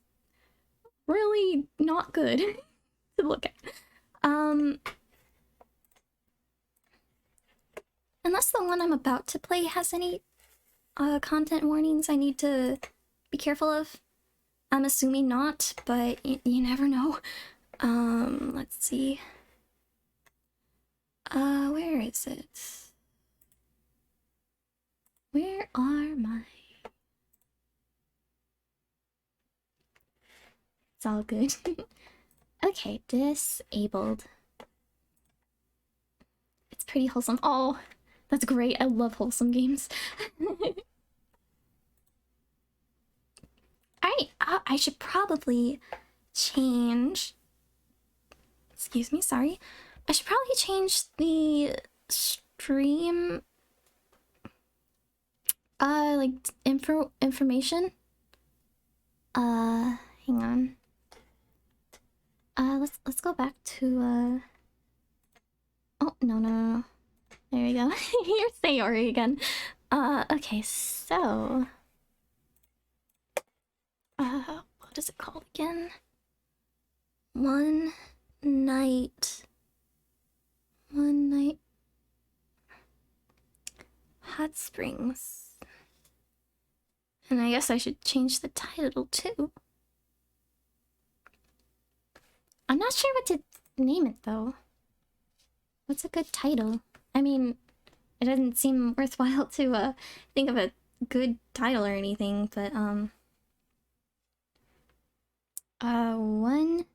really not good to look at. Unless the one I'm about to play has any content warnings I need to be careful of. I'm assuming not, but you never know. Let's see. Where is it? Where are my... It's all good. Okay, disabled. It's pretty wholesome. Oh, that's great. I love wholesome games. Alright, I should probably change... Excuse me, sorry. I should probably change the stream... like, information. Hang on. Let's go back to, Oh, no. There we go. You're Sayori again. Okay, so... what is it called again? One night... Hot Springs. And I guess I should change the title too. I'm not sure what to name it though. What's a good title? I mean, it doesn't seem worthwhile to think of a good title or anything, but one...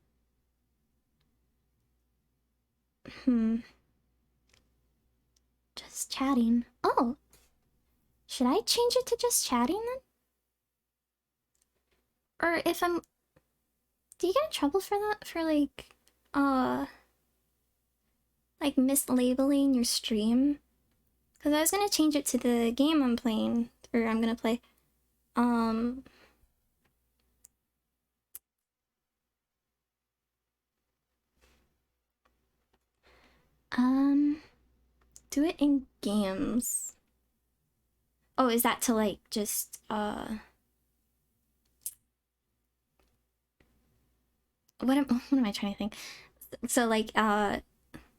Just chatting. Oh! Should I change it to just chatting then? Or if I'm... Do you get in trouble for that? For like mislabeling your stream? Because I was gonna change it to the game I'm playing, or I'm gonna play. Do it in games. Oh, is that to like just, what am I trying to think? So like,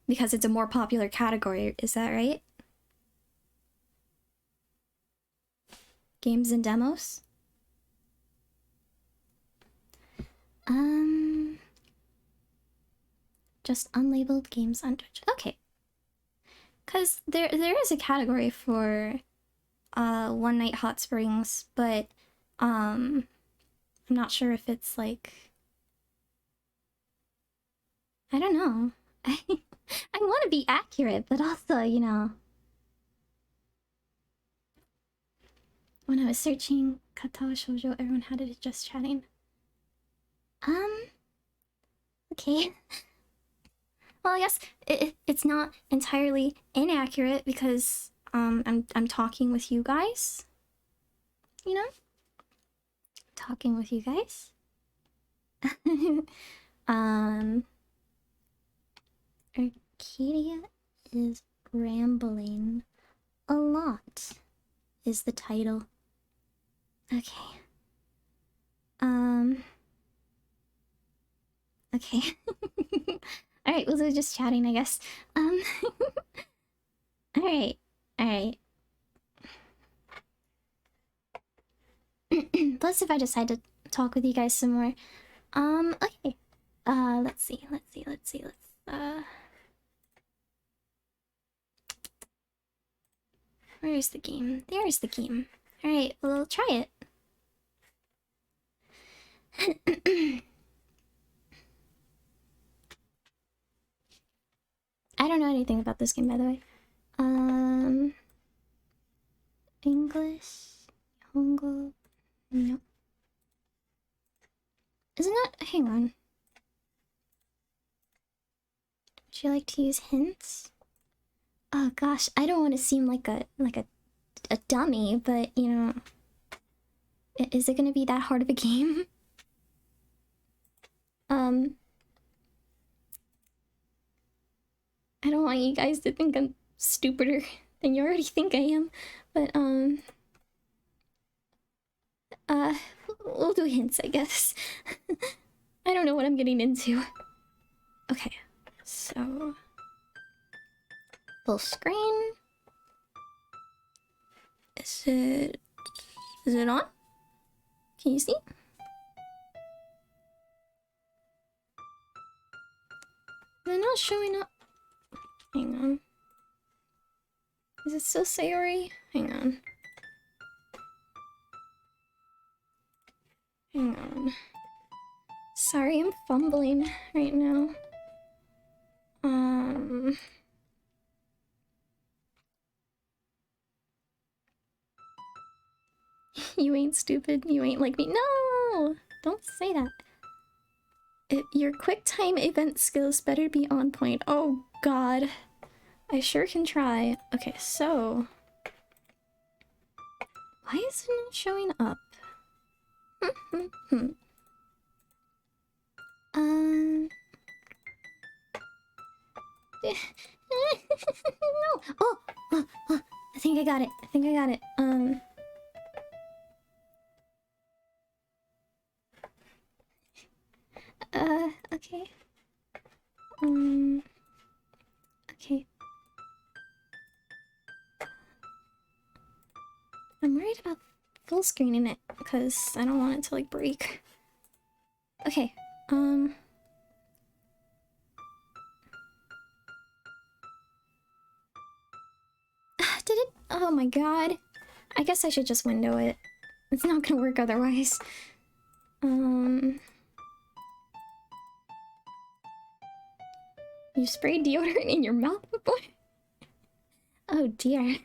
because it's a more popular category, is that right? Games and demos? Just unlabeled games on Twitch. Okay. Cause there is a category for One Night Hot Springs, but I'm not sure if it's like, I don't know. I want to be accurate, but also, you know. When I was searching kata shoujo, everyone had it just chatting. Okay. Well, I guess it's not entirely inaccurate because I'm talking with you guys. You know? Talking with you guys. Arcadia is rambling a lot is the title. Okay. Okay. Alright, we'll do just chatting, I guess. Alright. Alright. Plus if I decide to talk with you guys some more. Okay. Let's see. Where's the game? There's the game. Alright, we'll try it. I don't know anything about this game, by the way. English, Hongo, no. Isn't that? Hang on. Would you like to use hints? Oh gosh, I don't want to seem like a dummy, but you know, is it gonna be that hard of a game? I don't want you guys to think I'm stupider than you already think I am, but we'll do hints, I guess. I don't know what I'm getting into. Okay, so full screen. Is it on? Can you see? They're not showing up. Hang on. Is it still Sayori? Hang on. Hang on. Sorry, I'm fumbling right now. You ain't stupid. You ain't like me. No! Don't say that. Your QuickTime event skills better be on point. Oh god. I sure can try. Okay, so... why is it not showing up? No! Oh! I think I got it. Okay. Okay. I'm worried about full screening it, because I don't want it to, like, break. Okay, did it? Oh my god. I guess I should just window it. It's not gonna work otherwise. You sprayed deodorant in your mouth before? Oh dear.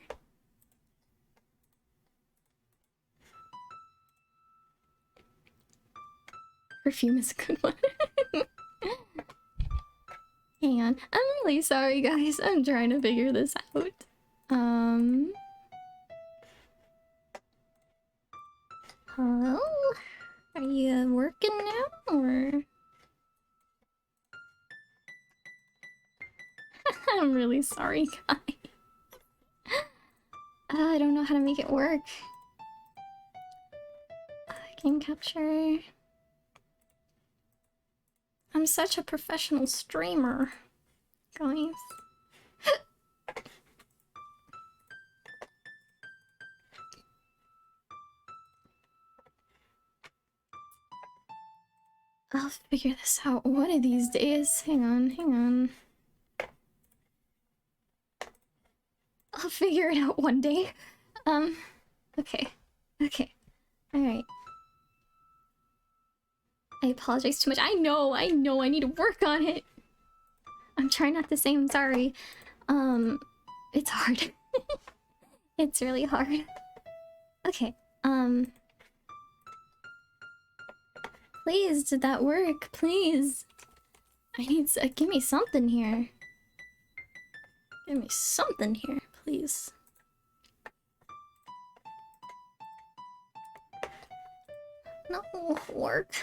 Perfume is a good one. Hang on. I'm really sorry, guys. I'm trying to figure this out. Hello? Are you working now, or...? I'm really sorry, guys. I don't know how to make it work. Game capture... I'm such a professional streamer, guys. I'll figure this out one of these days. Hang on. I'll figure it out one day. Okay. Alright. I apologize too much. I know, I need to work on it. I'm trying not to say I'm sorry. It's hard. It's really hard. Okay, please, did that work? Please. I need give me something here. Give me something here, please. No, work.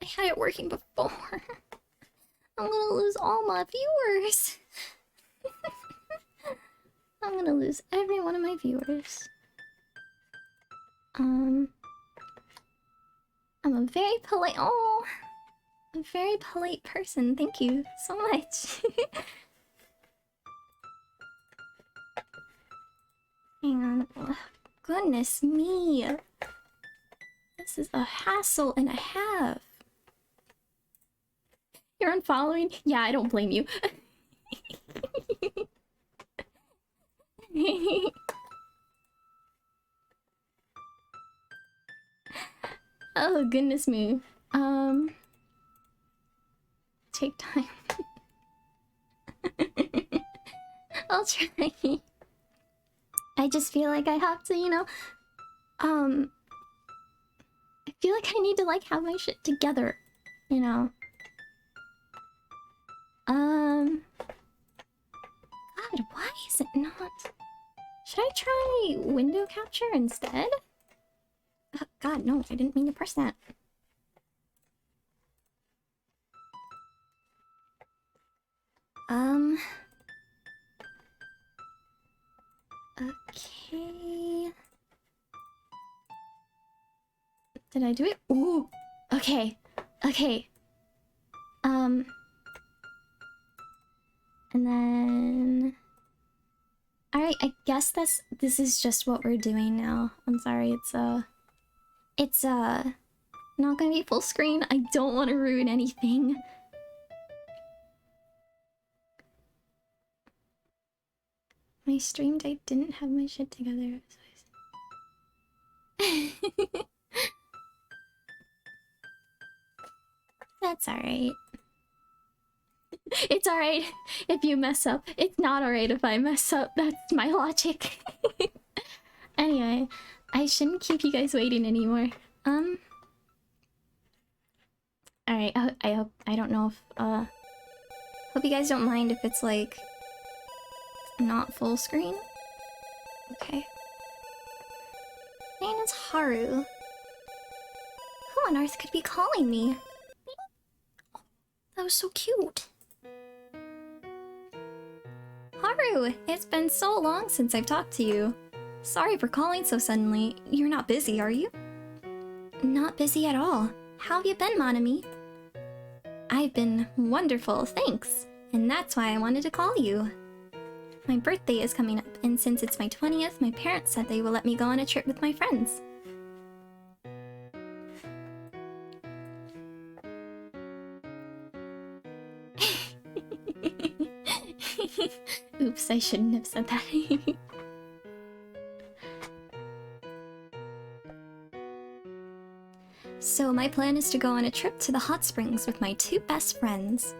I had it working before. I'm gonna lose all my viewers. I'm gonna lose every one of my viewers. I'm a very polite. Oh, a very polite person. Thank you so much. Hang on. Ugh, goodness me. This is a hassle and a half. You're unfollowing? Yeah, I don't blame you. Oh, goodness me. Take time. I'll try. I just feel like I have to, you know, I feel like I need to, like, have my shit together, you know? God, why is it not? Should I try window capture instead? Oh, God, no, I didn't mean to press that. Okay. Did I do it? Ooh, okay, okay. And then... Alright, I guess this is just what we're doing now. I'm sorry, it's not gonna be full screen. I don't want to ruin anything. My stream day didn't have my shit together. That's alright. It's alright if you mess up. It's not alright if I mess up. That's my logic. Anyway, I shouldn't keep you guys waiting anymore. Alright, I don't know if, hope you guys don't mind if it's, like, not full screen. Okay. My name is Haru. Who on earth could be calling me? That was so cute. Haru, it's been so long since I've talked to you. Sorry for calling so suddenly. You're not busy, are you? Not busy at all. How have you been, Monami? I've been wonderful, thanks. And that's why I wanted to call you. My birthday is coming up, and since it's my 20th, my parents said they will let me go on a trip with my friends. Oops, I shouldn't have said that. So my plan is to go on a trip to the hot springs with my 2 best friends.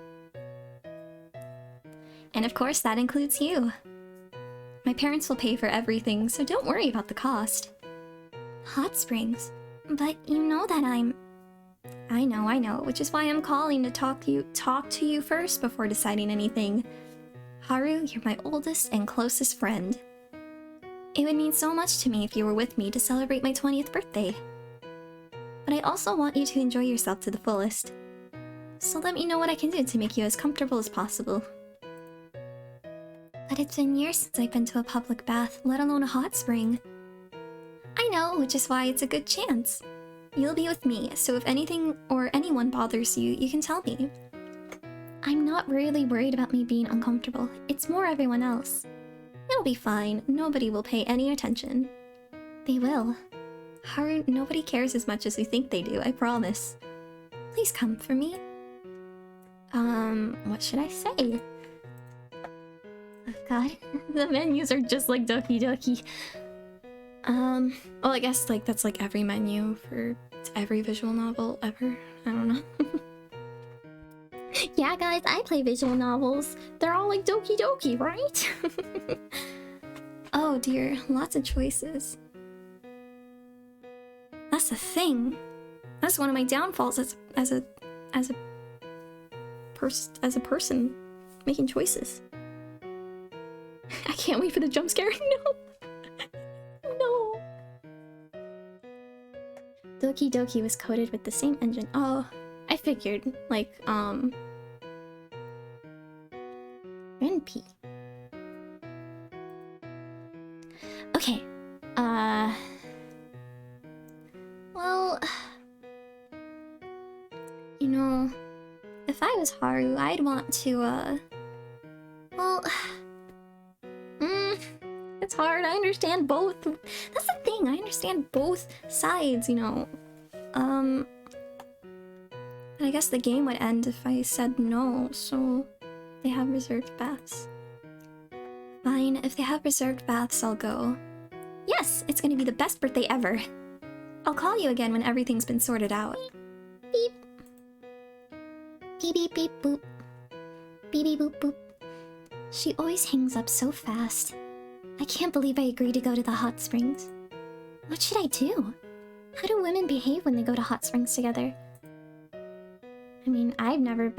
And of course that includes you. My parents will pay for everything, so don't worry about the cost. Hot springs? But you know that I know, which is why I'm calling to talk to you first before deciding anything. Haru, you're my oldest and closest friend. It would mean so much to me if you were with me to celebrate my 20th birthday. But I also want you to enjoy yourself to the fullest. So let me know what I can do to make you as comfortable as possible. But it's been years since I've been to a public bath, let alone a hot spring. I know, which is why it's a good chance. You'll be with me, so if anything or anyone bothers you, you can tell me. I'm not really worried about me being uncomfortable. It's more everyone else. It'll be fine. Nobody will pay any attention. They will. Haru, nobody cares as much as we think they do, I promise. Please come for me. What should I say? Oh god, the menus are just like Doki Doki. Well, I guess, like, that's like every menu for every visual novel ever. I don't know. Yeah, Yeah, guys, I play visual novels. They're all like Doki Doki, right? Oh dear, lots of choices. That's the thing. That's one of my downfalls as a person making choices. I can't wait for the jump scare. No. No. Doki Doki was coded with the same engine. Oh, I figured. Like, NP. Okay. Well, you know, if I was Haru, I'd want to, well, it's hard. I understand both. That's the thing. I understand both sides, you know. I guess the game would end if I said no, so they have reserved baths. Fine, if they have reserved baths, I'll go. Yes, it's gonna be the best birthday ever. I'll call you again when everything's been sorted out. Beep. Beep beep beep boop. Beep beep boop boop. She always hangs up so fast. I can't believe I agreed to go to the hot springs. What should I do? How do women behave when they go to hot springs together? I mean, I've never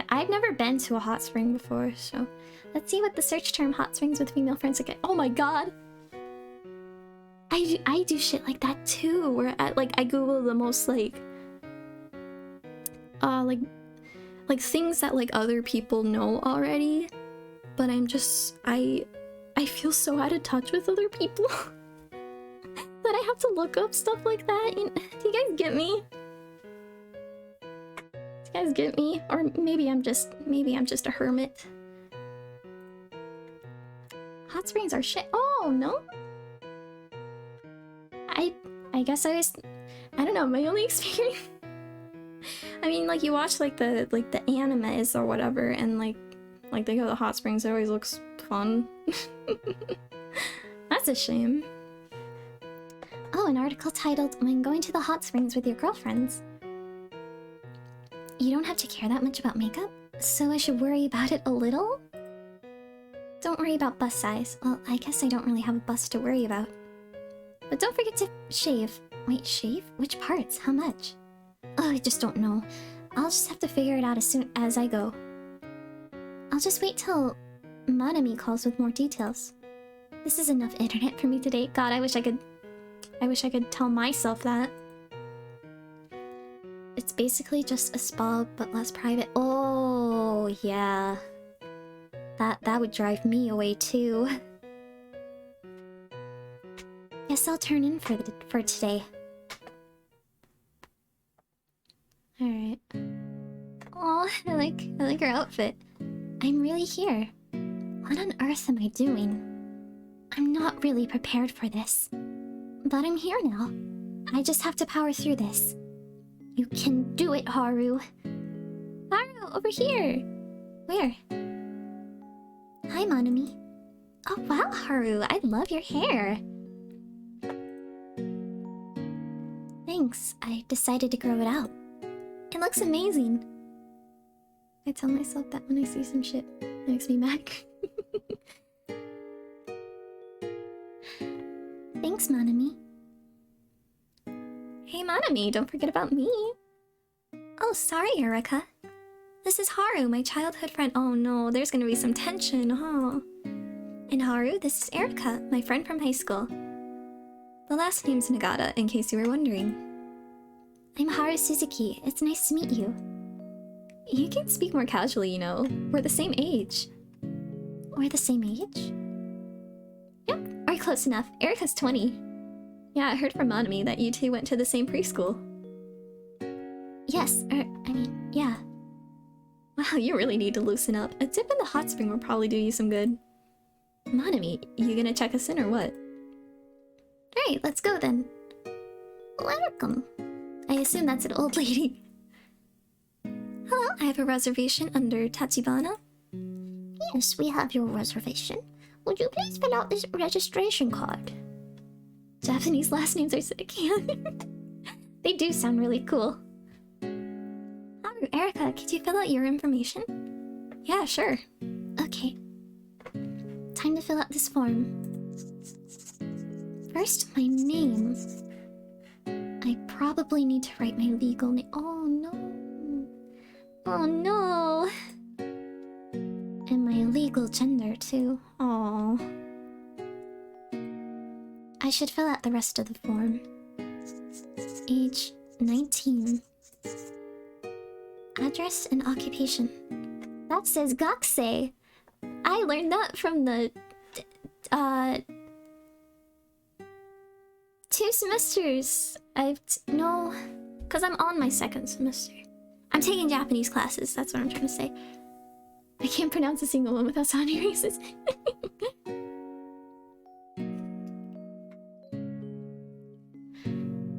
been to a hot spring before, so let's see what the search term hot springs with female friends again. Oh my god! I do shit like that too, where I Google the most like things that like other people know already, but I'm just I feel so out of touch with other people that I have to look up stuff like that. Do you guys get me? Do you guys get me? Or maybe I'm just a hermit. Hot springs are shit. Oh no. I guess I don't know, my only experience. I mean, like you watch like the animes or whatever, and like they go to the hot springs. It always looks fun. That's a shame. Oh, an article titled "When Going to the Hot Springs with Your Girlfriends." You don't have to care that much about makeup, so I should worry about it a little? Don't worry about bust size. Well, I guess I don't really have a bust to worry about. But don't forget to shave. Wait, shave? Which parts? How much? Oh, I just don't know. I'll just have to figure it out as soon as I go. I'll just wait till Manami calls with more details. This is enough internet for me today. God, I wish I could tell myself that. It's basically just a spa, but less private. Oh, yeah. That would drive me away too. Guess I'll turn in for today. Alright. Oh, I like her outfit. I'm really here. What on earth am I doing? I'm not really prepared for this. But I'm here now. I just have to power through this. You can do it, Haru. Haru, over here. Where? Hi, Manami. Oh wow, Haru, I love your hair. Thanks, I decided to grow it out. It looks amazing. I tell myself that when I see some shit that makes me mad. Thanks, Manami. Hey, Manami, don't forget about me. Oh, sorry, Erika. This is Haru, my childhood friend. Oh no, there's gonna be some tension, huh? And Haru, this is Erika, my friend from high school. The last name's Nagata, in case you were wondering. I'm Haru Suzuki. It's nice to meet you. You can speak more casually, you know. We're the same age. We're the same age? Yep, or close enough. Erika's 20. Yeah, I heard from Manami that you two went to the same preschool. Yes, yeah. Wow, you really need to loosen up. A dip in the hot spring will probably do you some good. Manami, you gonna check us in or what? Right, let's go then. Welcome. I assume that's an old lady. Hello, I have a reservation under Tachibana. Yes, we have your reservation. Would you please fill out this registration card? Japanese last names are sick. They do sound really cool. Haru, Erika, could you fill out your information? Yeah, sure. Okay. Time to fill out this form. First, my name. I probably need to write my legal name. Oh no. Oh no. And my legal gender too. Oh. I should fill out the rest of the form. Age 19. Address and occupation. That says Gakusei. I learned that from the 2 semesters. No, because I'm on my 2nd semester. I'm taking Japanese classes, that's what I'm trying to say. I can't pronounce a single one without sounding racist.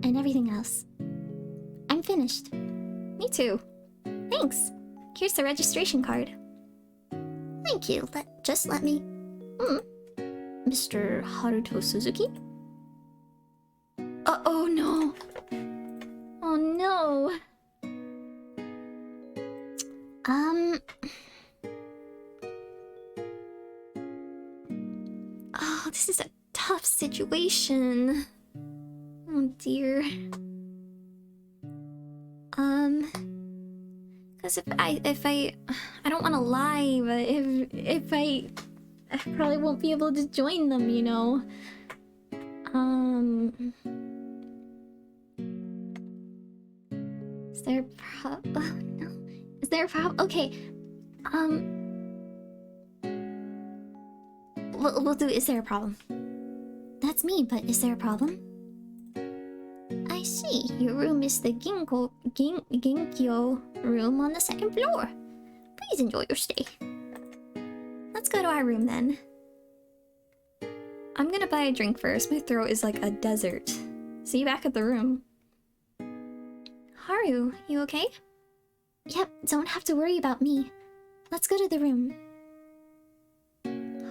And everything else. I'm finished. Me too. Thanks. Here's the registration card. Thank you. Just let me... Mr. Haruto Suzuki? Oh no. Oh no. Oh, this is a tough situation. Oh dear. Because if I don't want to lie, but if I probably won't be able to join them, you know. Is there oh no. Is there a problem? Okay. We'll do. Is there a problem? That's me, but is there a problem? I see. Your room is the Ginkyo room on the 2nd floor. Please enjoy your stay. Let's go to our room then. I'm gonna buy a drink first. My throat is like a desert. See you back at the room. Haru, you okay? Yep, don't have to worry about me. Let's go to the room.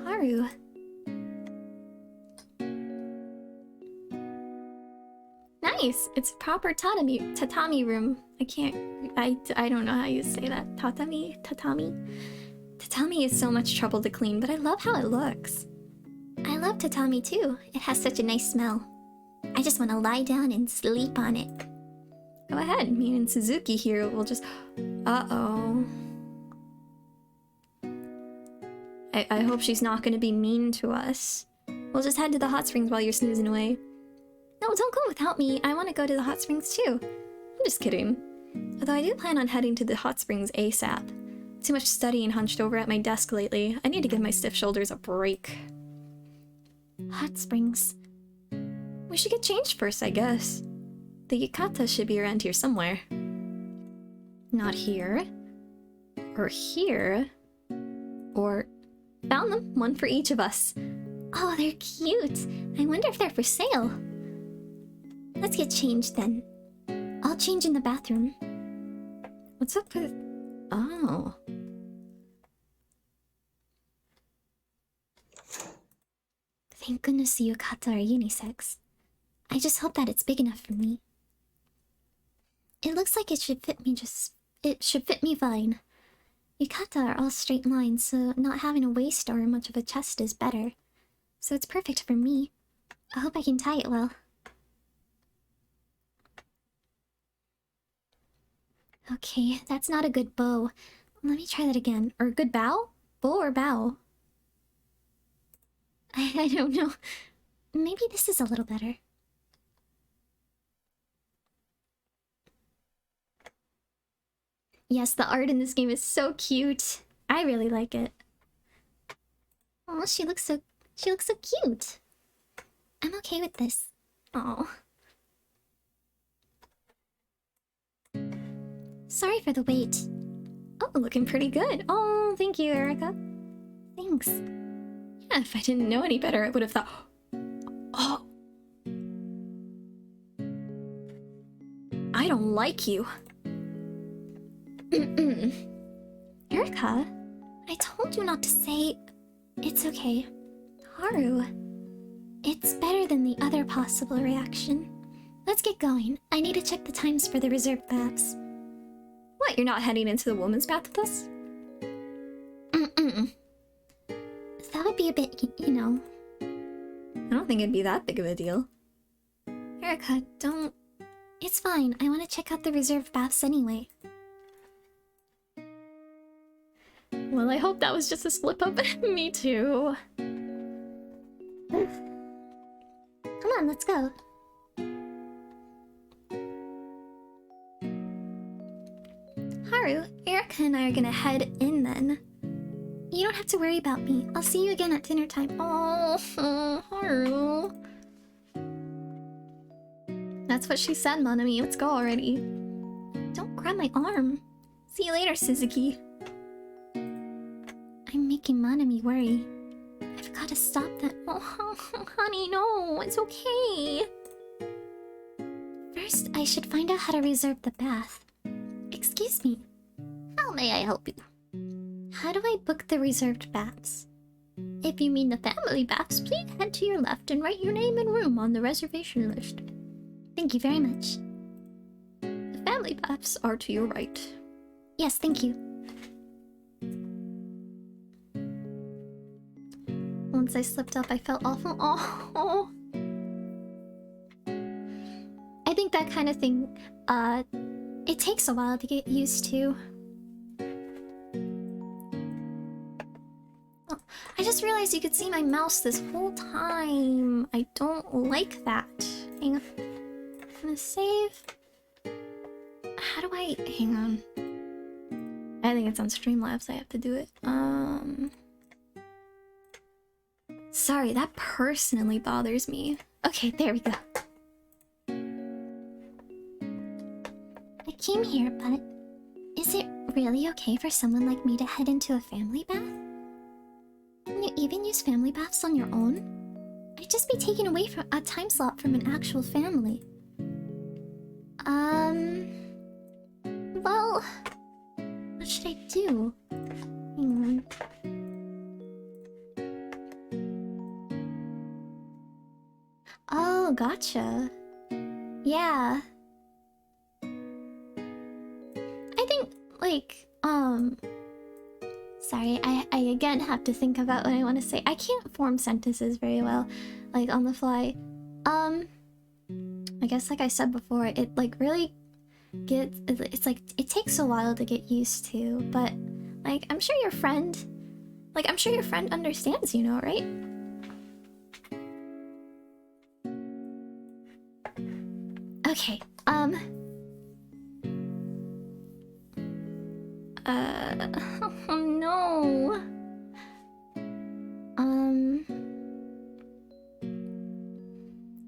Haru. Nice! It's a proper tatami room. I don't know how you say that. Tatami? Tatami is so much trouble to clean, but I love how it looks. I love tatami too. It has such a nice smell. I just want to lie down and sleep on it. Go ahead, me and Suzuki here will just... Uh-oh. I hope she's not gonna be mean to us. We'll just head to the hot springs while you're snoozing away. No, don't go without me. I want to go to the hot springs too. I'm just kidding. Although I do plan on heading to the hot springs ASAP. Too much studying hunched over at my desk lately. I need to give my stiff shoulders a break. Hot springs. We should get changed first, I guess. The yukata should be around here somewhere. Not here. Or here. Or... Found them. One for each of us. Oh, they're cute. I wonder if they're for sale. Let's get changed then. I'll change in the bathroom. What's up with... Oh. Thank goodness the yukata are unisex. I just hope that it's big enough for me. It looks like it should fit me fine. Yukata are all straight lines, so not having a waist or much of a chest is better. So it's perfect for me. I hope I can tie it well. Okay, that's not a good bow. Let me try that again. Or a good bow? Bow or bow? I don't know. Maybe this is a little better. Yes, the art in this game is so cute. I really like it. Oh, she looks so cute. I'm okay with this. Oh. Sorry for the wait. Oh, looking pretty good. Oh, thank you, Erica. Thanks. Yeah, if I didn't know any better, I would have thought... Oh. I don't like you. Erica, I told you not to say... It's okay. Haru. It's better than the other possible reaction. Let's get going. I need to check the times for the reserved baths. What, you're not heading into the woman's bath with us? be a bit, you know. I don't think it'd be that big of a deal. Erica, don't... It's fine. I want to check out the reserved baths anyway. Well, I hope that was just a slip-up. Me too. Come on, let's go. Haru, Erica and I are gonna head in then. You don't have to worry about me. I'll see you again at dinner time. Oh, Haru. That's what she said, Monami. Let's go already. Don't grab my arm. See you later, Suzuki. I'm making Manami worry. I've got to stop that. Oh, honey, no. It's okay. First, I should find out how to reserve the bath. Excuse me. How may I help you? How do I book the reserved baths? If you mean the family baths, please head to your left and write your name and room on the reservation list. Thank you very much. The family baths are to your right. Yes, thank you. Once I slipped up, I felt awful. Oh. I think that kind of thing, it takes a while to get used to. Oh, I just realized you could see my mouse this whole time. I don't like that. Hang on. I'm gonna save. How do I... Hang on. I think it's on Streamlabs. I have to do it. Sorry, that personally bothers me. Okay, there we go. I came here, but is it really okay for someone like me to head into a family bath? Can you even use family baths on your own? I'd just be taken away from a time slot from an actual family. Well, what should I do? Hang on. Oh, gotcha. Yeah. I think, like, sorry, I again have to think about what I want to say. I can't form sentences very well, like, on the fly. I guess like I said before, it, like, really gets... It's like, it takes a while to get used to, but, like, I'm sure your friend... Like, I'm sure your friend understands, you know, right? Okay, oh no.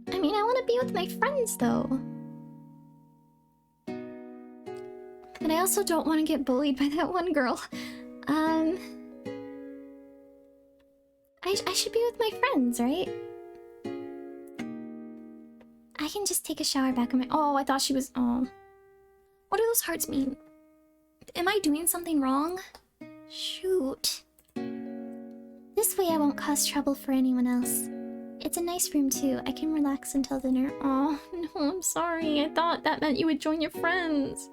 I mean, I want to be with my friends, though. But I also don't want to get bullied by that one girl. I should be with my friends, right? I can just take a shower back in my... Oh, I thought she was... Oh. What do those hearts mean? Am I doing something wrong? Shoot. This way I won't cause trouble for anyone else. It's a nice room too. I can relax until dinner. Oh, no, I'm sorry. I thought that meant you would join your friends.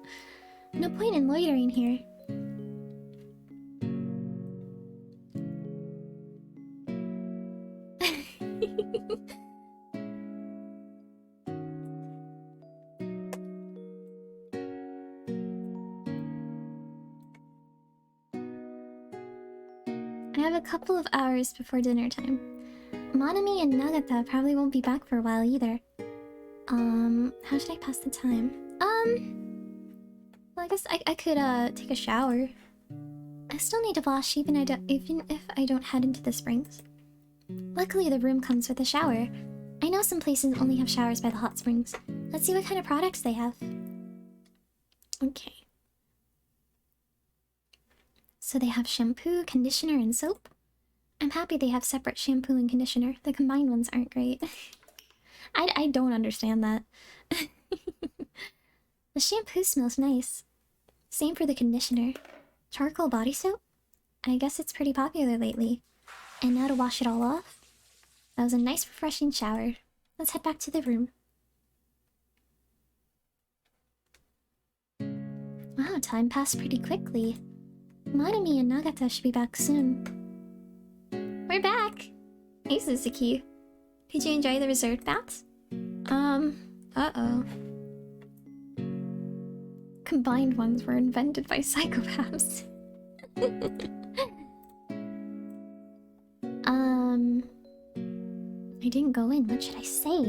No point in loitering here. I have a couple of hours before dinner time. Manami and Nagata probably won't be back for a while either. How should I pass the time? Well, I guess I could, take a shower. I still need to wash even if I don't head into the springs. Luckily, the room comes with a shower. I know some places only have showers by the hot springs. Let's see what kind of products they have. Okay. So they have shampoo, conditioner, and soap. I'm happy they have separate shampoo and conditioner. The combined ones aren't great. I don't understand that. The shampoo smells nice. Same for the conditioner. Charcoal body soap? I guess it's pretty popular lately. And now to wash it all off. That was a nice refreshing shower. Let's head back to the room. Wow, time passed pretty quickly. Manami and Nagata should be back soon. We're back! Hey, Suzuki. Did you enjoy the resort baths? Uh-oh. Combined ones were invented by psychopaths. I didn't go in. What should I say?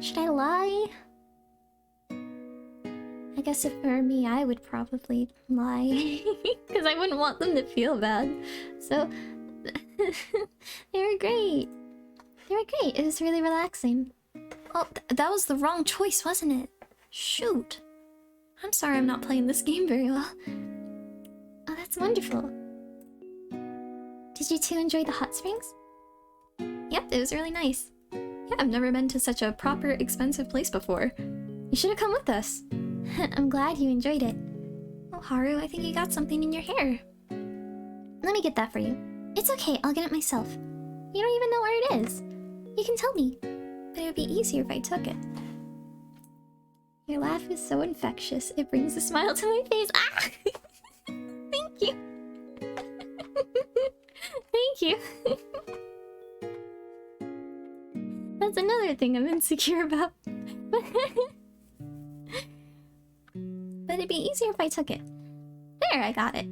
Should I lie? I guess if it were me, I would probably lie. Because I wouldn't want them to feel bad. So, They were great. They were great. It was really relaxing. oh, that was the wrong choice, wasn't it? Shoot. I'm sorry I'm not playing this game very well. Oh, that's wonderful. Did you two enjoy the hot springs? Yep, it was really nice. Yeah, I've never been to such a proper, expensive place before. You should have come with us. I'm glad you enjoyed it. Oh, Haru, I think you got something in your hair. Let me get that for you. It's okay, I'll get it myself. You don't even know where it is. You can tell me. But it would be easier if I took it. Your laugh is so infectious. It brings a smile to my face. Ah! Thank you. Thank you. That's another thing I'm insecure about. But it'd be easier if I took it. There, I got it.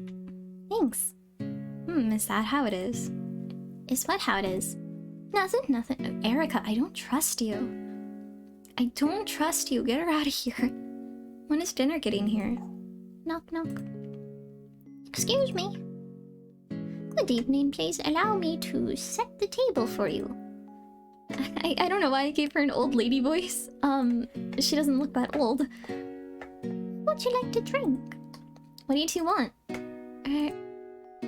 Thanks. Is that how it is? Is what how it is? Nothing. Erica, I don't trust you. I don't trust you. Get her out of here. When is dinner getting here? Knock, knock. Excuse me. Good evening, please allow me to set the table for you. I don't know why I gave her an old lady voice. She doesn't look that old. What'd you like to drink? What do you two want?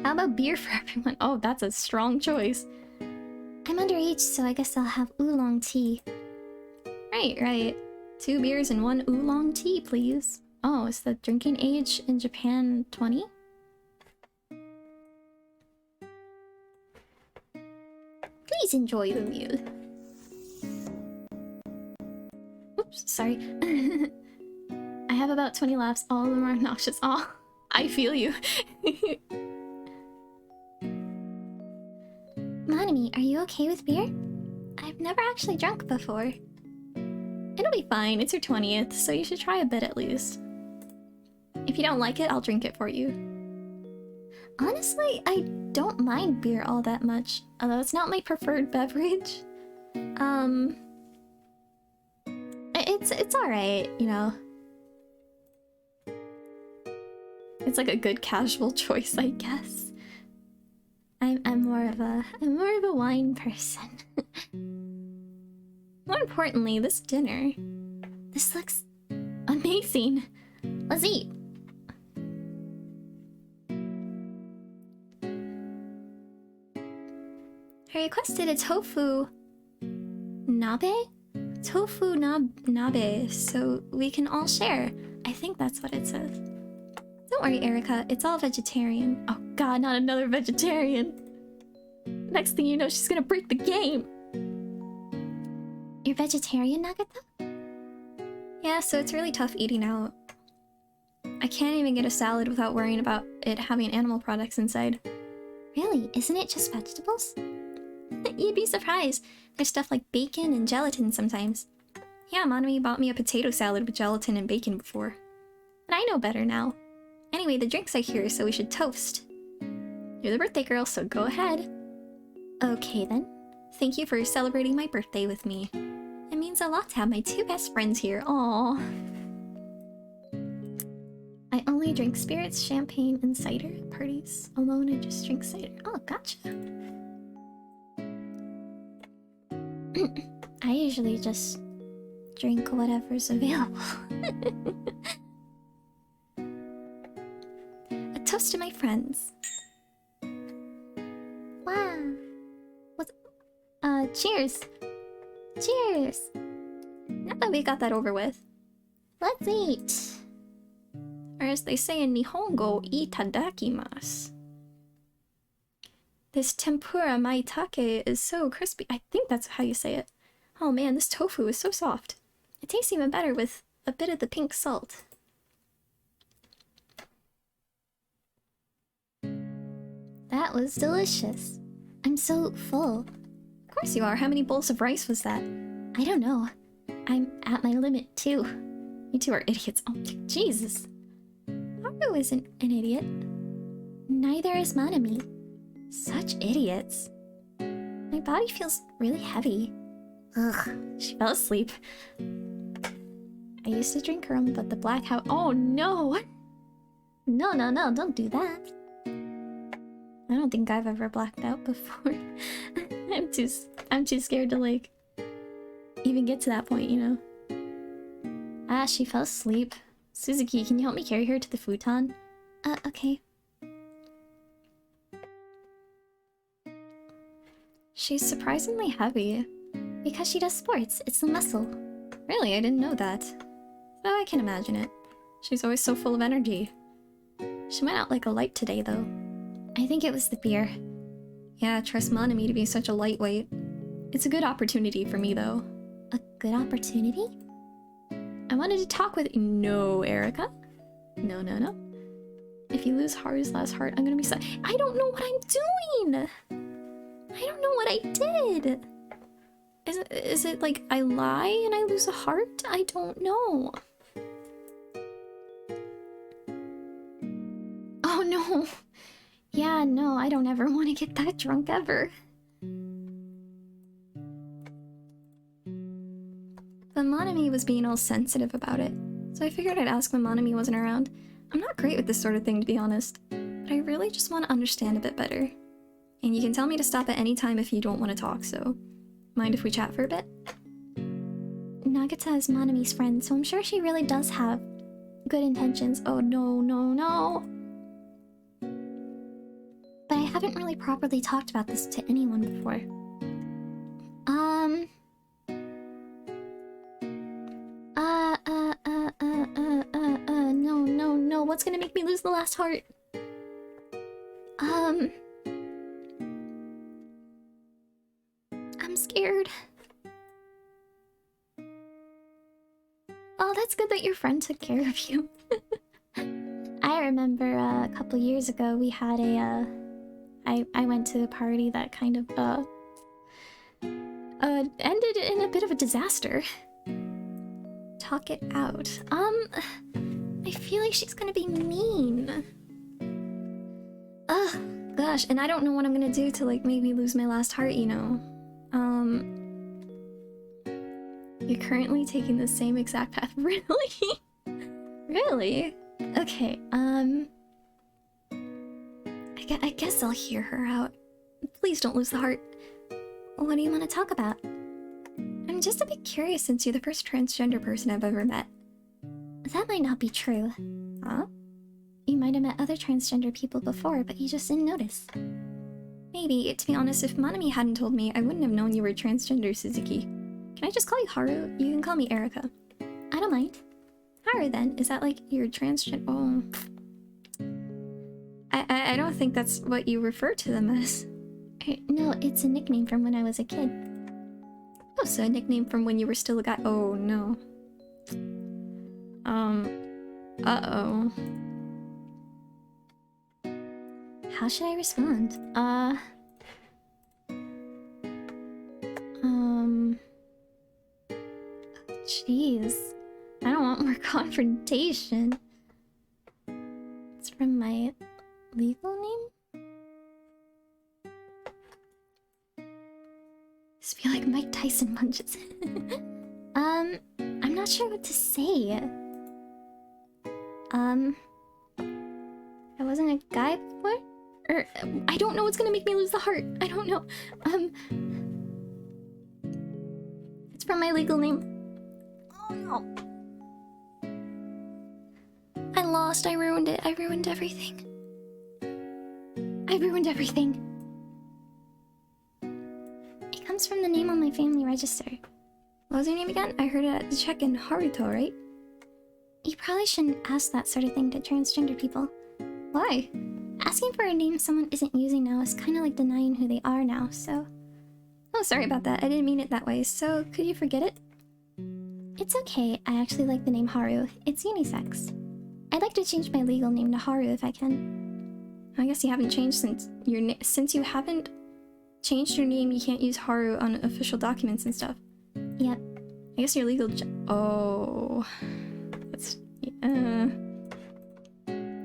How about beer for everyone? Oh, that's a strong choice. I'm underage, so I guess I'll have oolong tea. Right. 2 beers and 1 oolong tea, please. Oh, is the drinking age in Japan 20? Please enjoy the meal. Oops, sorry. I have about 20 laughs. All of them are obnoxious. Oh, I feel you. Manami, are you okay with beer? I've never actually drunk before. It'll be fine. It's your 20th, so you should try a bit at least. If you don't like it, I'll drink it for you. Honestly, I don't mind beer all that much, although it's not my preferred beverage. It's alright, you know. It's like a good casual choice, I guess. I'm more of a wine person. More importantly, this dinner. This looks amazing. Let's eat. I requested a tofu nabe? Tofu nabe, so we can all share. I think that's what it says. Don't worry, Erica, it's all vegetarian. Oh god, not another vegetarian. Next thing you know, she's gonna break the game. You're vegetarian, Nagata? Yeah, so it's really tough eating out. I can't even get a salad without worrying about it having animal products inside. Really? Isn't it just vegetables? You'd be surprised. There's stuff like bacon and gelatin sometimes. Yeah, Manami bought me a potato salad with gelatin and bacon before. But I know better now. Anyway, the drinks are here, so we should toast. You're the birthday girl, so go ahead. Okay then. Thank you for celebrating my birthday with me. It means a lot to have my 2 best friends here. Aww. I only drink spirits, champagne, and cider at parties. Alone, I just drink cider. Oh, gotcha. I usually just drink whatever's available. A toast to my friends. Wow. Cheers. Cheers. Now that we got that over with. Let's eat. Or as they say in Nihongo, itadakimasu. This tempura maitake is so crispy. I think that's how you say it. Oh man, this tofu is so soft. It tastes even better with a bit of the pink salt. That was delicious. I'm so full. Of course you are. How many bowls of rice was that? I don't know. I'm at my limit too. You two are idiots. Oh, Jesus. Haru isn't an idiot. Neither is Manami. Such idiots. My body feels really heavy. Ugh, she fell asleep. I used to drink her own, but the black house. Oh no! No, don't do that. I don't think I've ever blacked out before. I'm too scared to like even get to that point, you know. Ah, she fell asleep. Suzuki, can you help me carry her to the futon? Okay. She's surprisingly heavy. Because she does sports, it's the muscle. Really, I didn't know that. Oh, I can imagine it. She's always so full of energy. She went out like a light today, though. I think it was the beer. Yeah, trust Manami to be such a lightweight. It's a good opportunity for me, though. A good opportunity? I wanted to talk with— No, Erica. No. If you lose Haru's last heart, I'm gonna be sad. I don't know what I'm doing! I don't know what I did! Is it like I lie and I lose a heart? I don't know. Oh no. Yeah, no, I don't ever want to get that drunk ever. But Monami was being all sensitive about it, so I figured I'd ask when Monami wasn't around. I'm not great with this sort of thing, to be honest, but I really just want to understand a bit better. And you can tell me to stop at any time if you don't want to talk, so mind if we chat for a bit? Nagata is Manami's friend, so I'm sure she really does have good intentions. Oh no. But I haven't really properly talked about this to anyone before. No, what's gonna make me lose the last heart? I'm scared. Oh, that's good that your friend took care of you. I remember a couple years ago we had I went to a party that kind of ended in a bit of a disaster. Talk it out. I feel like she's gonna be mean. Ugh, gosh, and I don't know what I'm gonna do to like make me lose my last heart, you know. You're currently taking the same exact path. Really? Really? Okay, I guess I'll hear her out. Please don't lose the heart. What do you want to talk about? I'm just a bit curious since you're the first transgender person I've ever met. That might not be true. Huh? You might have met other transgender people before, but you just didn't notice. Maybe. To be honest, if Manami hadn't told me, I wouldn't have known you were transgender, Suzuki. Can I just call you Haru? You can call me Erica. I don't mind. Haru, then. Is that like your transgender? Oh. I don't think that's what you refer to them as. No, it's a nickname from when I was a kid. Oh, so a nickname from when you were still a guy. Oh, no. Uh-oh. How should I respond? Jeez. I don't want more confrontation. It's from my legal name? Just feel like Mike Tyson punches. I'm not sure what to say. I wasn't a guy before? Or, I don't know what's gonna make me lose the heart. I don't know. It's from my legal name. Oh no. I lost. I ruined it. I ruined everything. I ruined everything. It comes from the name on my family register. What was your name again? I heard it at the check-in. Haruto, right? You probably shouldn't ask that sort of thing to transgender people. Why? Asking for a name someone isn't using now is kind of like denying who they are now, so... Oh, sorry about that. I didn't mean it that way. So, could you forget it? It's okay. I actually like the name Haru. It's unisex. I'd like to change my legal name to Haru if I can. I guess you haven't changed since since you haven't changed your name, you can't use Haru on official documents and stuff. Yep. I guess your legal oh. That's...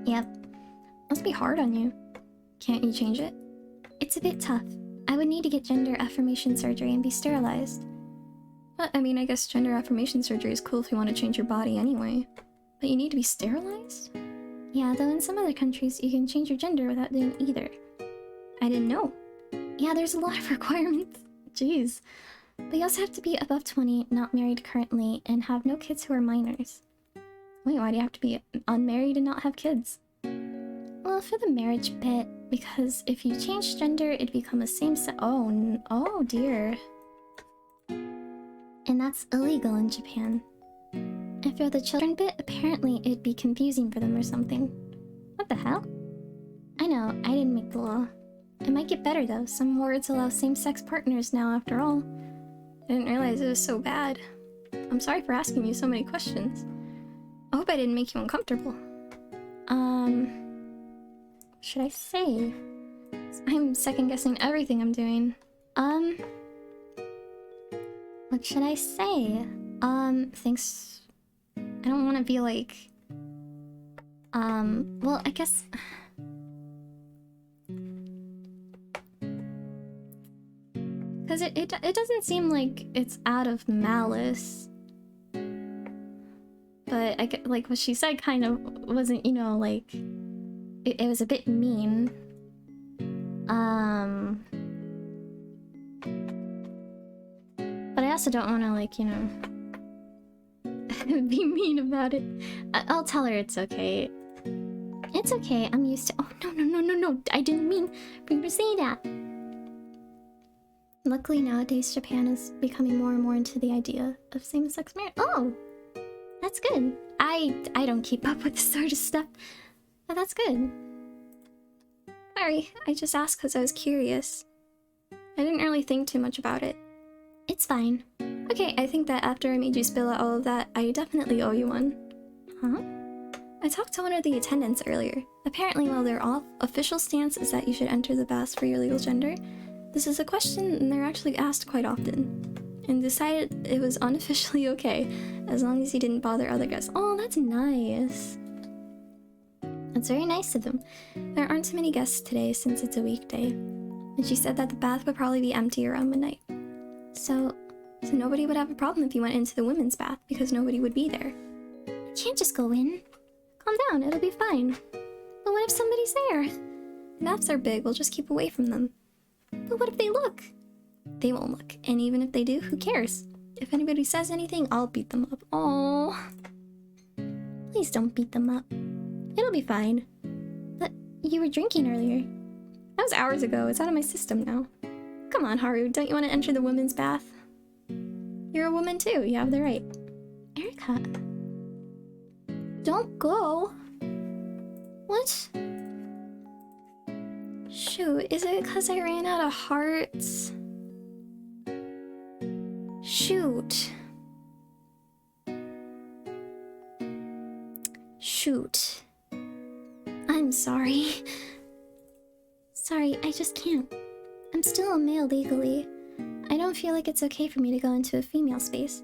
Yep. Must be hard on you. Can't you change it? It's a bit tough. I would need to get gender affirmation surgery and be sterilized. But, I mean, I guess gender affirmation surgery is cool if you want to change your body anyway. But you need to be sterilized? Yeah, though in some other countries, you can change your gender without doing either. I didn't know. Yeah, there's a lot of requirements. Jeez. But you also have to be above 20, not married currently, and have no kids who are minors. Wait, why do you have to be unmarried and not have kids? Well, for the marriage bit, because if you change gender, it'd become a same-sex... Oh dear. And that's illegal in Japan. And for the children bit, apparently it'd be confusing for them or something. What the hell? I know, I didn't make the law. It might get better though, some wards allow same-sex partners now after all. I didn't realize it was so bad. I'm sorry for asking you so many questions. I hope I didn't make you uncomfortable. Should I say? I'm second-guessing everything I'm doing. What should I say? Thanks. I don't want to be like... well, I guess... Because it doesn't seem like it's out of malice. But, like, what she said kind of wasn't, you know, like... It was a bit mean. But I also don't want to, like, you know... be mean about it. I'll tell her it's okay. It's okay, I'm used to... Oh, no, I didn't mean for you to say that. Luckily nowadays, Japan is becoming more and more into the idea of same-sex marriage. Oh! That's good. I don't keep up with this sort of stuff. But that's good. Sorry, I just asked because I was curious. I didn't really think too much about it. It's fine. Okay, I think that after I made you spill out all of that, I definitely owe you one. Huh? I talked to one of the attendants earlier. Apparently, while their official stance is that you should enter the baths for your legal gender, this is a question they're actually asked quite often. And decided it was unofficially okay, as long as you didn't bother other guests. Oh, that's nice. That's very nice of them. There aren't too many guests today since it's a weekday. And she said that the bath would probably be empty around midnight. So nobody would have a problem if you went into the women's bath, because nobody would be there. I can't just go in. Calm down, it'll be fine. But what if somebody's there? Baths are big, we'll just keep away from them. But what if they look? They won't look, and even if they do, who cares? If anybody says anything, I'll beat them up. Oh, please don't beat them up. It'll be fine. But you were drinking earlier. That was hours ago, it's out of my system now. Come on, Haru, don't you want to enter the women's bath? You're a woman too, you have the right. Erica. Don't go. What? Shoot, is it because I ran out of hearts? Shoot. Shoot. I'm sorry. Sorry, I just can't. I'm still a male legally. I don't feel like it's okay for me to go into a female space.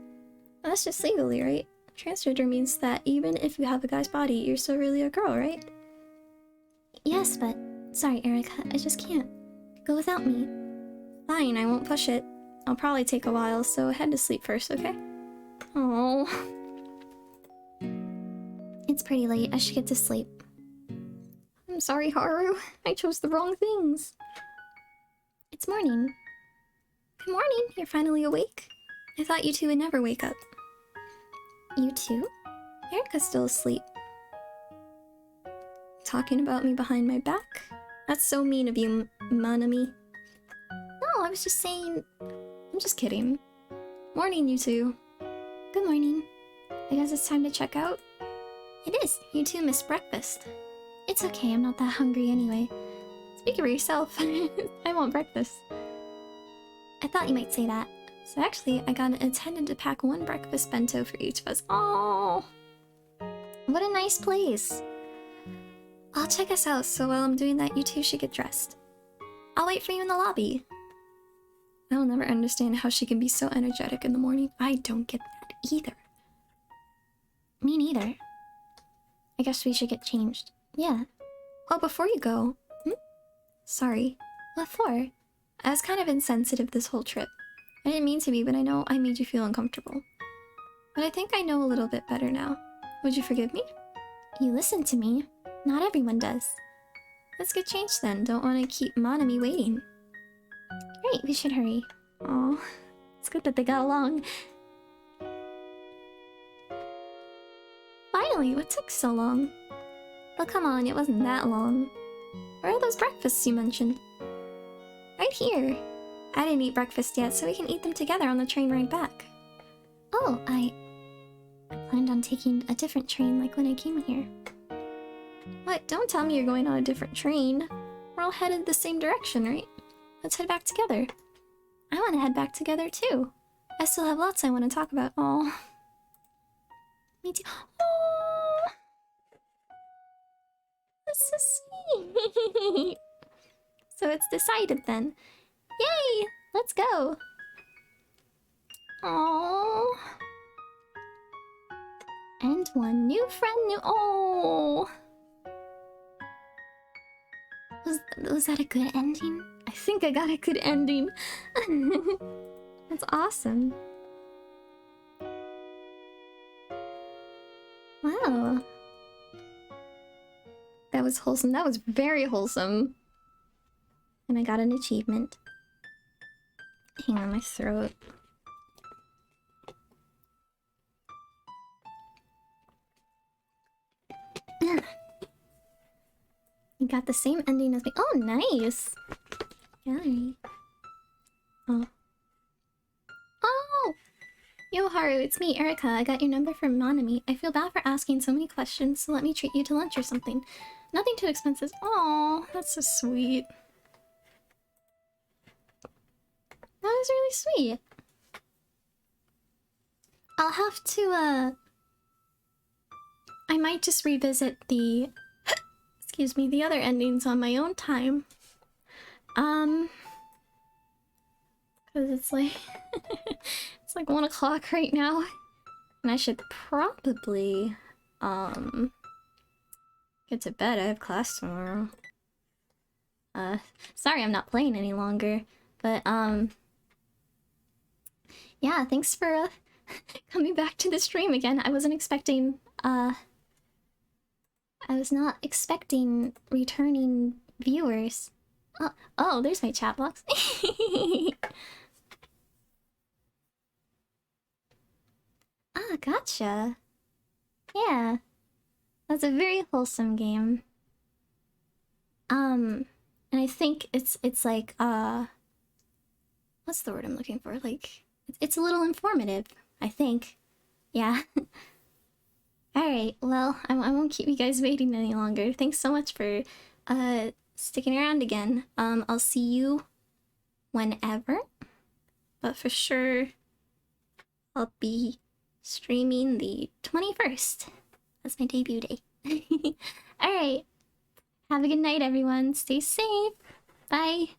That's just legally, right? Transgender means that even if you have a guy's body, you're still really a girl, right? Yes, but... Sorry, Erica, I just can't. Go without me. Fine, I won't push it. I'll probably take a while, so head to sleep first, okay? Oh. It's pretty late, I should get to sleep. I'm sorry, Haru. I chose the wrong things. It's morning. Good morning, you're finally awake? I thought you two would never wake up. You too? Erica's still asleep. Talking about me behind my back? That's so mean of you, Manami. No, I was just saying... I'm just kidding. Morning, you two. Good morning. I guess it's time to check out? It is. You two missed breakfast. It's okay, I'm not that hungry anyway. Speak for yourself. I want breakfast. I thought you might say that. So actually, I got an attendant to pack one breakfast bento for each of us. Oh, what a nice place. I'll check us out, so while I'm doing that, you two should get dressed. I'll wait for you in the lobby. I'll never understand how she can be so energetic in the morning. I don't get that either. Me neither. I guess we should get changed. Yeah. Oh, before you go... Sorry. What for? I was kind of insensitive this whole trip. I didn't mean to be, but I know I made you feel uncomfortable. But I think I know a little bit better now. Would you forgive me? You listen to me. Not everyone does. Let's get changed then. Don't want to keep Monami waiting. Great, we should hurry. Aw, it's good that they got along. Finally, what took so long? Well, come on, it wasn't that long. Where are those breakfasts you mentioned? Right here. I didn't eat breakfast yet, so we can eat them together on the train ride back. Oh, I planned on taking a different train like when I came here. What? Don't tell me you're going on a different train. We're all headed the same direction, right? Let's head back together. I want to head back together too. I still have lots I want to talk about. Oh, me too. Oh, that's so sweet. So it's decided then. Yay! Let's go. Oh. And one new friend, oh. Was that a good ending? I think I got a good ending. That's awesome. Wow. That was wholesome. That was very wholesome. And I got an achievement. Hang on, my throat. You got the same ending as me. Oh, nice. Gallery. Oh. Oh! Yo, Haru, it's me, Erica. I got your number from Monami. I feel bad for asking so many questions, so let me treat you to lunch or something. Nothing too expensive. Oh, that's so sweet. That was really sweet. I'll have to, I might just revisit the... excuse me, the other endings on my own time. Because it's like... it's like 1 o'clock right now. And I should probably, get to bed. I have class tomorrow. Sorry I'm not playing any longer. But, yeah, thanks for, coming back to the stream again. I wasn't expecting, I was not expecting returning viewers. Oh, there's my chat box. Ah, gotcha. Yeah. That's a very wholesome game. And I think it's like, what's the word I'm looking for? Like, it's a little informative, I think. Yeah. Alright, well, I won't keep you guys waiting any longer. Thanks so much for, sticking around again. I'll see you whenever. But for sure, I'll be streaming the 21st. That's my debut day. Alright. Have a good night, everyone. Stay safe. Bye.